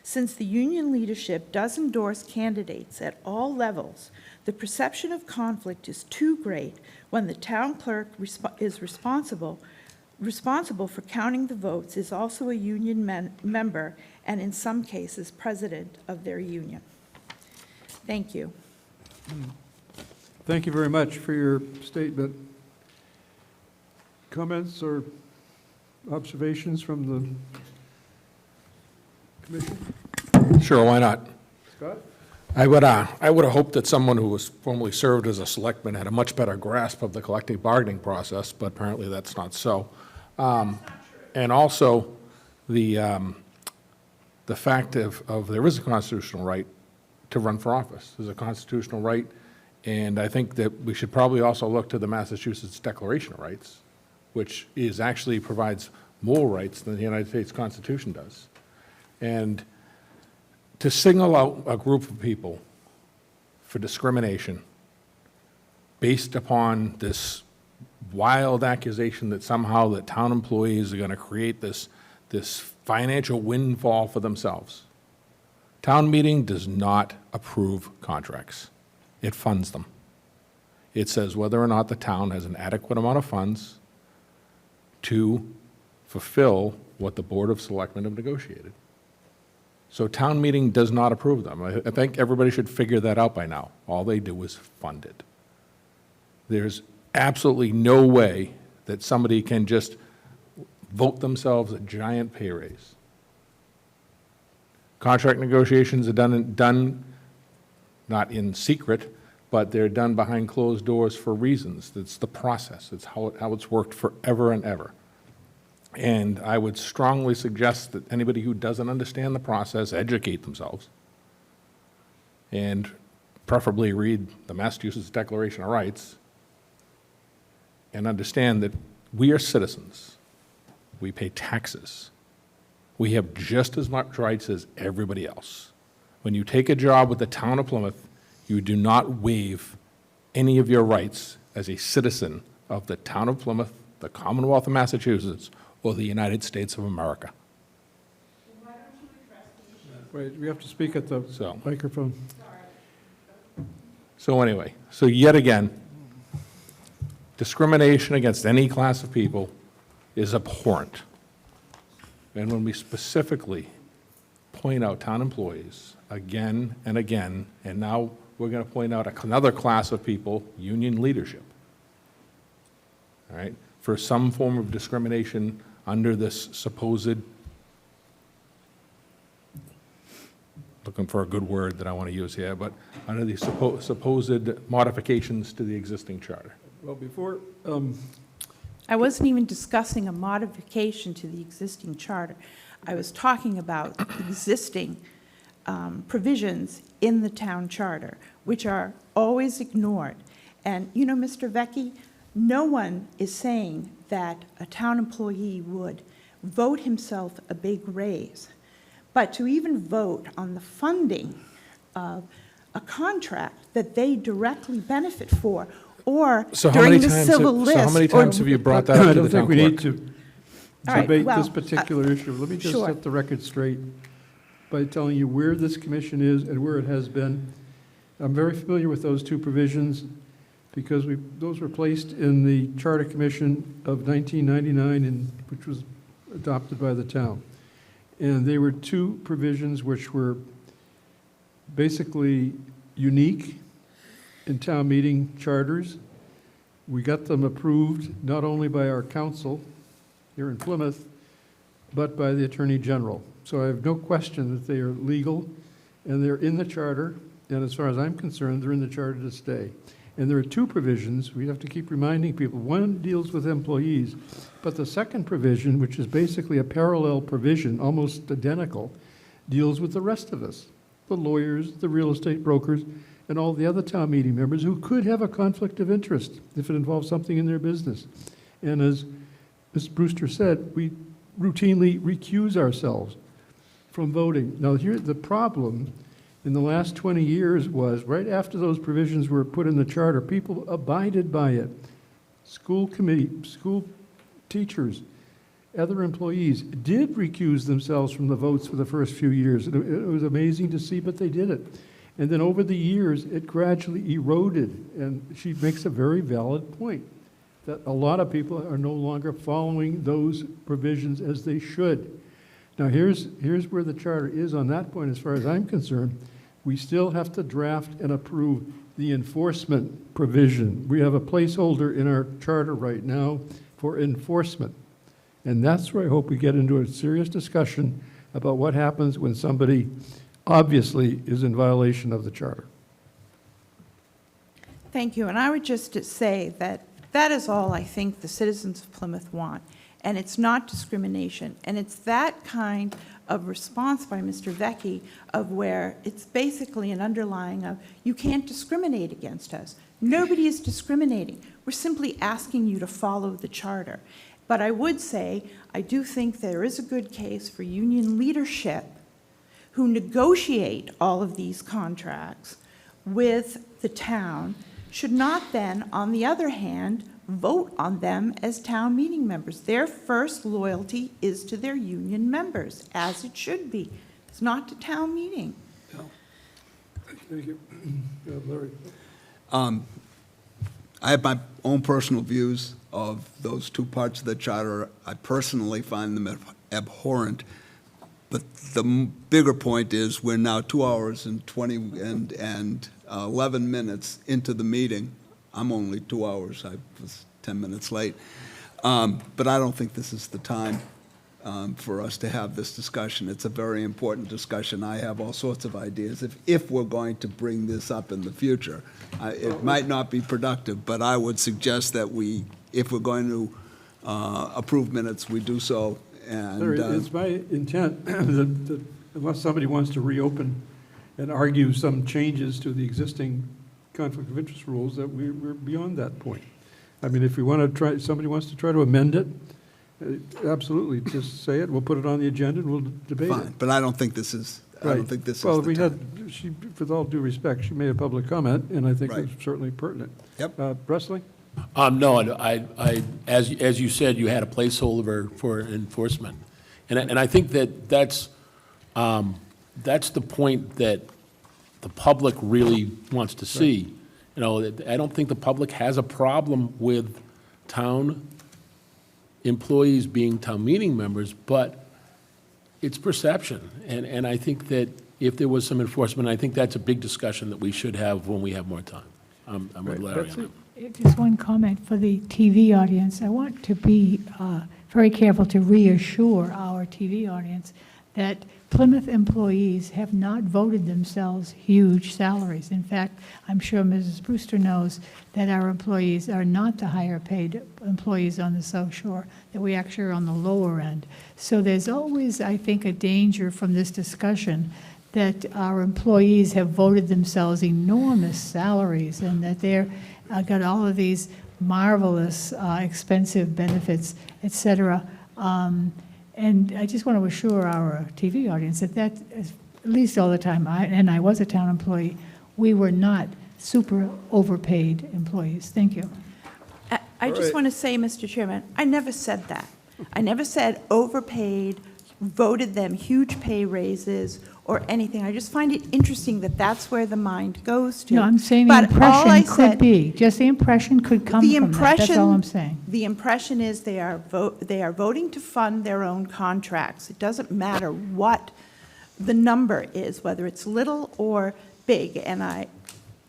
Since the union leadership does endorse candidates at all levels, the perception of conflict is too great when the town clerk is responsible for counting the votes, is also a union member, and in some cases, president of their union. Thank you. Thank you very much for your statement. Comments or observations from the commission? Sure, why not? Scott? I would have hoped that someone who was formerly served as a selectman had a much better grasp of the collective bargaining process, but apparently that's not so. And also, the fact of there is a constitutional right to run for office. There's a constitutional right, and I think that we should probably also look to the Massachusetts Declaration of Rights, which actually provides more rights than the United States Constitution does. And to single out a group of people for discrimination based upon this wild accusation that somehow that town employees are going to create this financial windfall for themselves. Town meeting does not approve contracts. It funds them. It says whether or not the town has an adequate amount of funds to fulfill what the Board of Selectmen have negotiated. So town meeting does not approve them. I think everybody should figure that out by now. All they do is fund it. There's absolutely no way that somebody can just vote themselves a giant pay raise. Contract negotiations are done not in secret, but they're done behind closed doors for reasons. It's the process. It's how it's worked forever and ever. And I would strongly suggest that anybody who doesn't understand the process educate themselves and preferably read the Massachusetts Declaration of Rights and understand that we are citizens. We pay taxes. We have just as much rights as everybody else. When you take a job with the town of Plymouth, you do not waive any of your rights as a citizen of the town of Plymouth, the Commonwealth of Massachusetts, or the United States of America. Wait, we have to speak at the microphone. So anyway, so yet again, discrimination against any class of people is abhorrent. And when we specifically point out town employees again and again, and now we're going to point out another class of people, union leadership, all right, for some form of discrimination under this supposed, looking for a good word that I want to use here, but under the supposed modifications to the existing charter. Well, before, I wasn't even discussing a modification to the existing charter. I was talking about existing provisions in the town charter, which are always ignored. And, you know, Mr. Vecchi, no one is saying that a town employee would vote himself a big raise. But to even vote on the funding of a contract that they directly benefit for, or during the civil list. So how many times have you brought that up to the town clerk? I don't think we need to All right, debate well, this particular issue. Let me just sure. set the record straight by telling you where this commission is and where it has been. I'm very familiar with those two provisions. because those were placed in the Charter Commission of 1999, which was adopted by the town. And they were two provisions which were basically unique in town meeting charters. We got them approved not only by our council here in Plymouth, but by the Attorney General. So I have no question that they are legal, and they're in the charter, and as far as I'm concerned, they're in the charter to stay. And there are two provisions, we have to keep reminding people. One deals with employees, but the second provision, which is basically a parallel provision, almost identical, deals with the rest of us, the lawyers, the real estate brokers, and all the other town meeting members who could have a conflict of interest if it involves something in their business. And as Ms. Brewster said, we routinely recuse ourselves from voting. Now, here, the problem in the last 20 years was, right after those provisions were put in the charter, people abided by it. School committee, school teachers, other employees did recuse themselves from the votes for the first few years. It was amazing to see, but they did it. And then over the years, it gradually eroded, and she makes a very valid point, that a lot of people are no longer following those provisions as they should. Now, here's where the charter is on that point as far as I'm concerned. We still have to draft and approve the enforcement provision. We have a placeholder in our charter right now for enforcement. And that's where I hope we get into a serious discussion about what happens when somebody obviously is in violation of the charter. Thank you, and I would just say that that is all I think the citizens of Plymouth want, and it's not discrimination, and it's that kind of response by Mr. Vecchi of where it's basically an underlying of, you can't discriminate against us. Nobody is discriminating. We're simply asking you to follow the charter. But I would say, I do think there is a good case for union leadership who negotiate all of these contracts with the town should not then, on the other hand, vote on them as town meeting members. Their first loyalty is to their union members, as it should be. It's not to town meeting. Thank you. Larry. I have my own personal views of those two parts of the charter. I personally find them abhorrent. But the bigger point is we're now 2 hours and 11 minutes into the meeting. I'm only 2 hours. I was 10 minutes late. But I don't think this is the time for us to have this discussion. It's a very important discussion. I have all sorts of ideas. If we're going to bring this up in the future, it might not be productive, but I would suggest that if we're going to approve minutes, we do so. And Larry, it's my intent that unless somebody wants to reopen and argue some changes to the existing conflict of interest rules, that we're beyond that point. I mean, if we want to try, somebody wants to try to amend it, absolutely, just say it. We'll put it on the agenda and we'll debate fine, it. But I don't think this is. Right. I don't think this well, is the time. with all due respect, she made a public comment, and I think Right. it's certainly pertinent. Yep. Bresley? No, as you said, you had a placeholder for enforcement. And I think that's the point that the public really wants to see. You know, I don't think the public has a problem with town employees being town meeting members, but it's perception. And I think that if there was some enforcement, I think that's a big discussion that we should have when we have more time. I'm with Larry on that. Just one comment for the TV audience. I want to be very careful to reassure our TV audience that Plymouth employees have not voted themselves huge salaries. In fact, I'm sure Mrs. Brewster knows that our employees are not the higher paid employees on the South Shore, that we actually are on the lower end. So there's always, I think, a danger from this discussion that our employees have voted themselves enormous salaries and that they're got all of these marvelous, expensive benefits, et cetera. And I just want to assure our TV audience that that is, at least all the time, I was a town employee, we were not super overpaid employees. Thank you. I just want to say, Mr. Chairman, I never said that. I never said overpaid, voted them huge pay raises, or anything. I just find it interesting that that's where the mind goes to. No, I'm saying the But all I impression could said- be, just the impression could come The from that. That's all impression- I'm saying. The impression is they are voting to fund their own contracts. It doesn't matter what the number is, whether it's little or big, and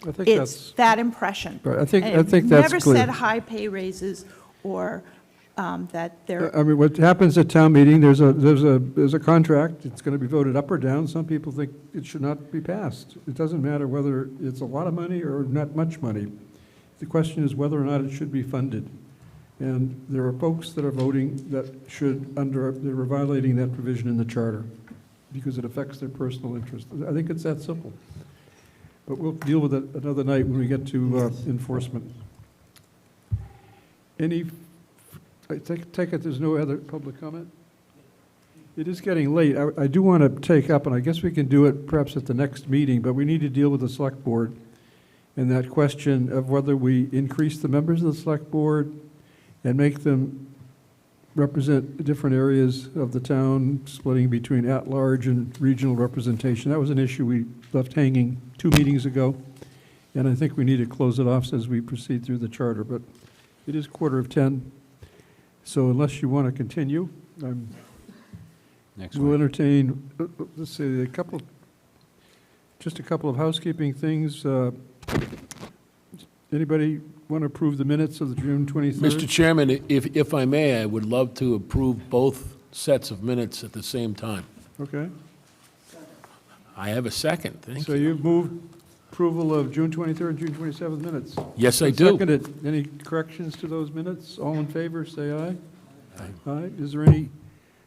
think it's that impression. Right, I think And that's it never clear. said high pay raises or that they're, I mean, what happens at town meeting, there's a contract, it's going to be voted up or down. Some people think it should not be passed. It doesn't matter whether it's a lot of money or not much money. The question is whether or not it should be funded. And there are folks that are voting that they're violating that provision in the charter because it affects their personal interest. I think it's that simple. But we'll deal with it another night when we get to enforcement. I take it there's no other public comment? It is getting late. I do want to take up, and I guess we can do it perhaps at the next meeting, but we need to deal with the select board and that question of whether we increase the members of the select board and make them represent different areas of the town, splitting between at-large and regional representation. That was an issue we left hanging 2 meetings ago, and I think we need to close it off as we proceed through the charter, but it is 9:45. So unless you want to continue, Next we'll one. entertain, let's say, just a couple of housekeeping things. Anybody want to approve the minutes of the June 23rd? Mr. Chairman, if I may, I would love to approve both sets of minutes at the same time. Okay. I have a second, thank So you. you've moved approval of June 23rd and June 27th minutes? Yes, I do. Seconded. Any corrections to those minutes? All in favor, say aye. Aye. Is there any,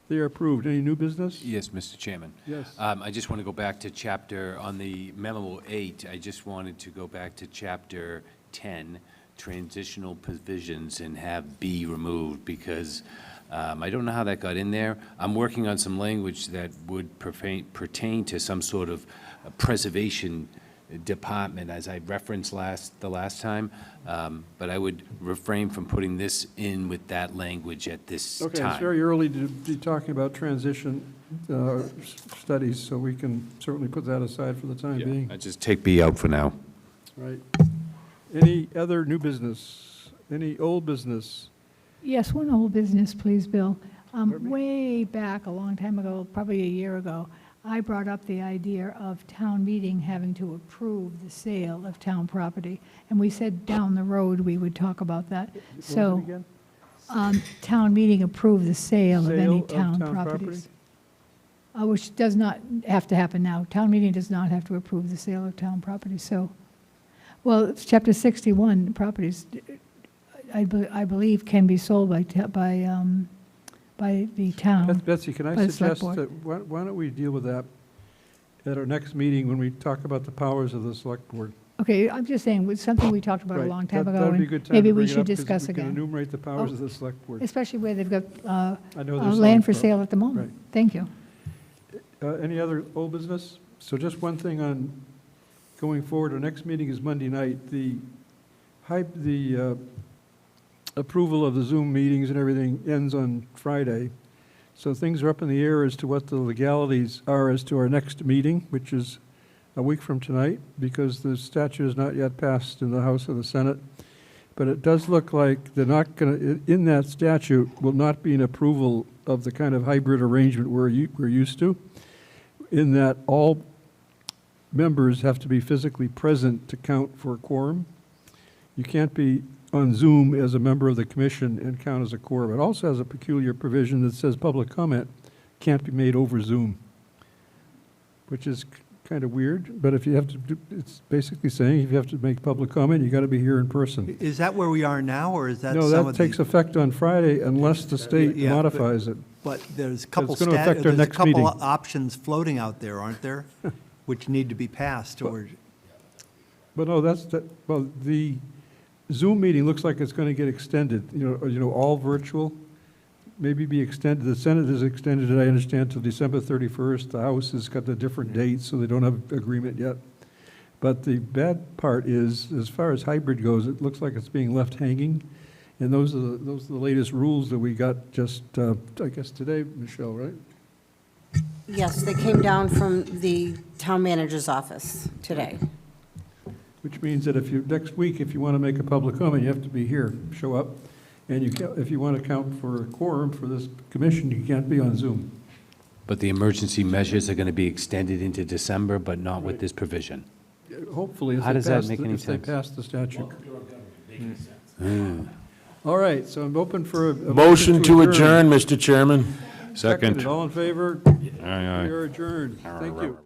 they are approved. Any new business? Yes, Mr. Chairman. Yes. I just want to go back to chapter, on the memo 8, I just wanted to go back to chapter 10, transitional provisions, and have B removed, because I don't know how that got in there. I'm working on some language that would pertain to some sort of preservation department, as I referenced the last time, but I would refrain from putting this in with that language at this time. Okay, it's very early to be talking about transition studies, so we can certainly put that aside for the time being. I just take B out for now. Right. Any other new business? Any old business? Yes, one old business, please, Bill. Pardon me? Way back, a long time ago, probably a year ago, I brought up the idea of town meeting having to approve the sale of town property. And we said down the road, we would talk about that. What was it So, again? town meeting approve the sale of Sale any of town town properties. Which does not have to happen now. Town meeting does not have to approve the sale of town properties, so. Well, it's chapter 61, properties, I believe, can be sold by the town. Betsy, can I by the select suggest that, why don't we deal with that at our next meeting when we talk about the powers of the select board? Okay, I'm just saying, it's something we talked about a Right. long time ago, That'd be a and good time maybe to we bring it should up, 'cause discuss we can again. enumerate the powers of the select board. Especially where they've got I know there's land for some, sale at the moment. right. Thank you. Any other old business? So just one thing on going forward, our next meeting is Monday night. The approval of the Zoom meetings and everything ends on Friday. So things are up in the air as to what the legalities are as to our next meeting, which is a week from tonight, because the statute is not yet passed in the House or the Senate. But it does look like they're not going to, in that statute, will not be an approval of the kind of hybrid arrangement we're used to, in that all members have to be physically present to count for a quorum. You can't be on Zoom as a member of the commission and count as a quorum. It also has a peculiar provision that says public comment can't be made over Zoom, which is kind of weird, but if you have to do, it's basically saying if you have to make public comment, you got to be here in person. Is that where we are now, or is that No, some that of takes the? effect on Friday unless the state Yeah, but- modifies it. But there's a couple, gonna affect our there's a next couple meeting. options floating out there, aren't there? Which need to be passed, or, But no, well, the Zoom meeting looks like it's going to get extended, all virtual, maybe be extended. The Senate is extended, I understand, till December 31st. The House has got the different dates, so they don't have agreement yet. But the bad part is, as far as hybrid goes, it looks like it's being left hanging. And those are the latest rules that we got just, I guess today, Michelle, right? Yes, they came down from the town manager's office today. Which means that next week, if you want to make a public comment, you have to be here, show up. And if you want to count for a quorum for this commission, you can't be on Zoom. But the emergency measures are going to be extended into December, but not with this provision. Hopefully, if How they does that pass make the- any if they sense? pass the statute. All right, so I'm open for a Motion to adjourn, Mr. Chairman. Seconded. All in favor? Aye, aye. We are adjourned. Thank you.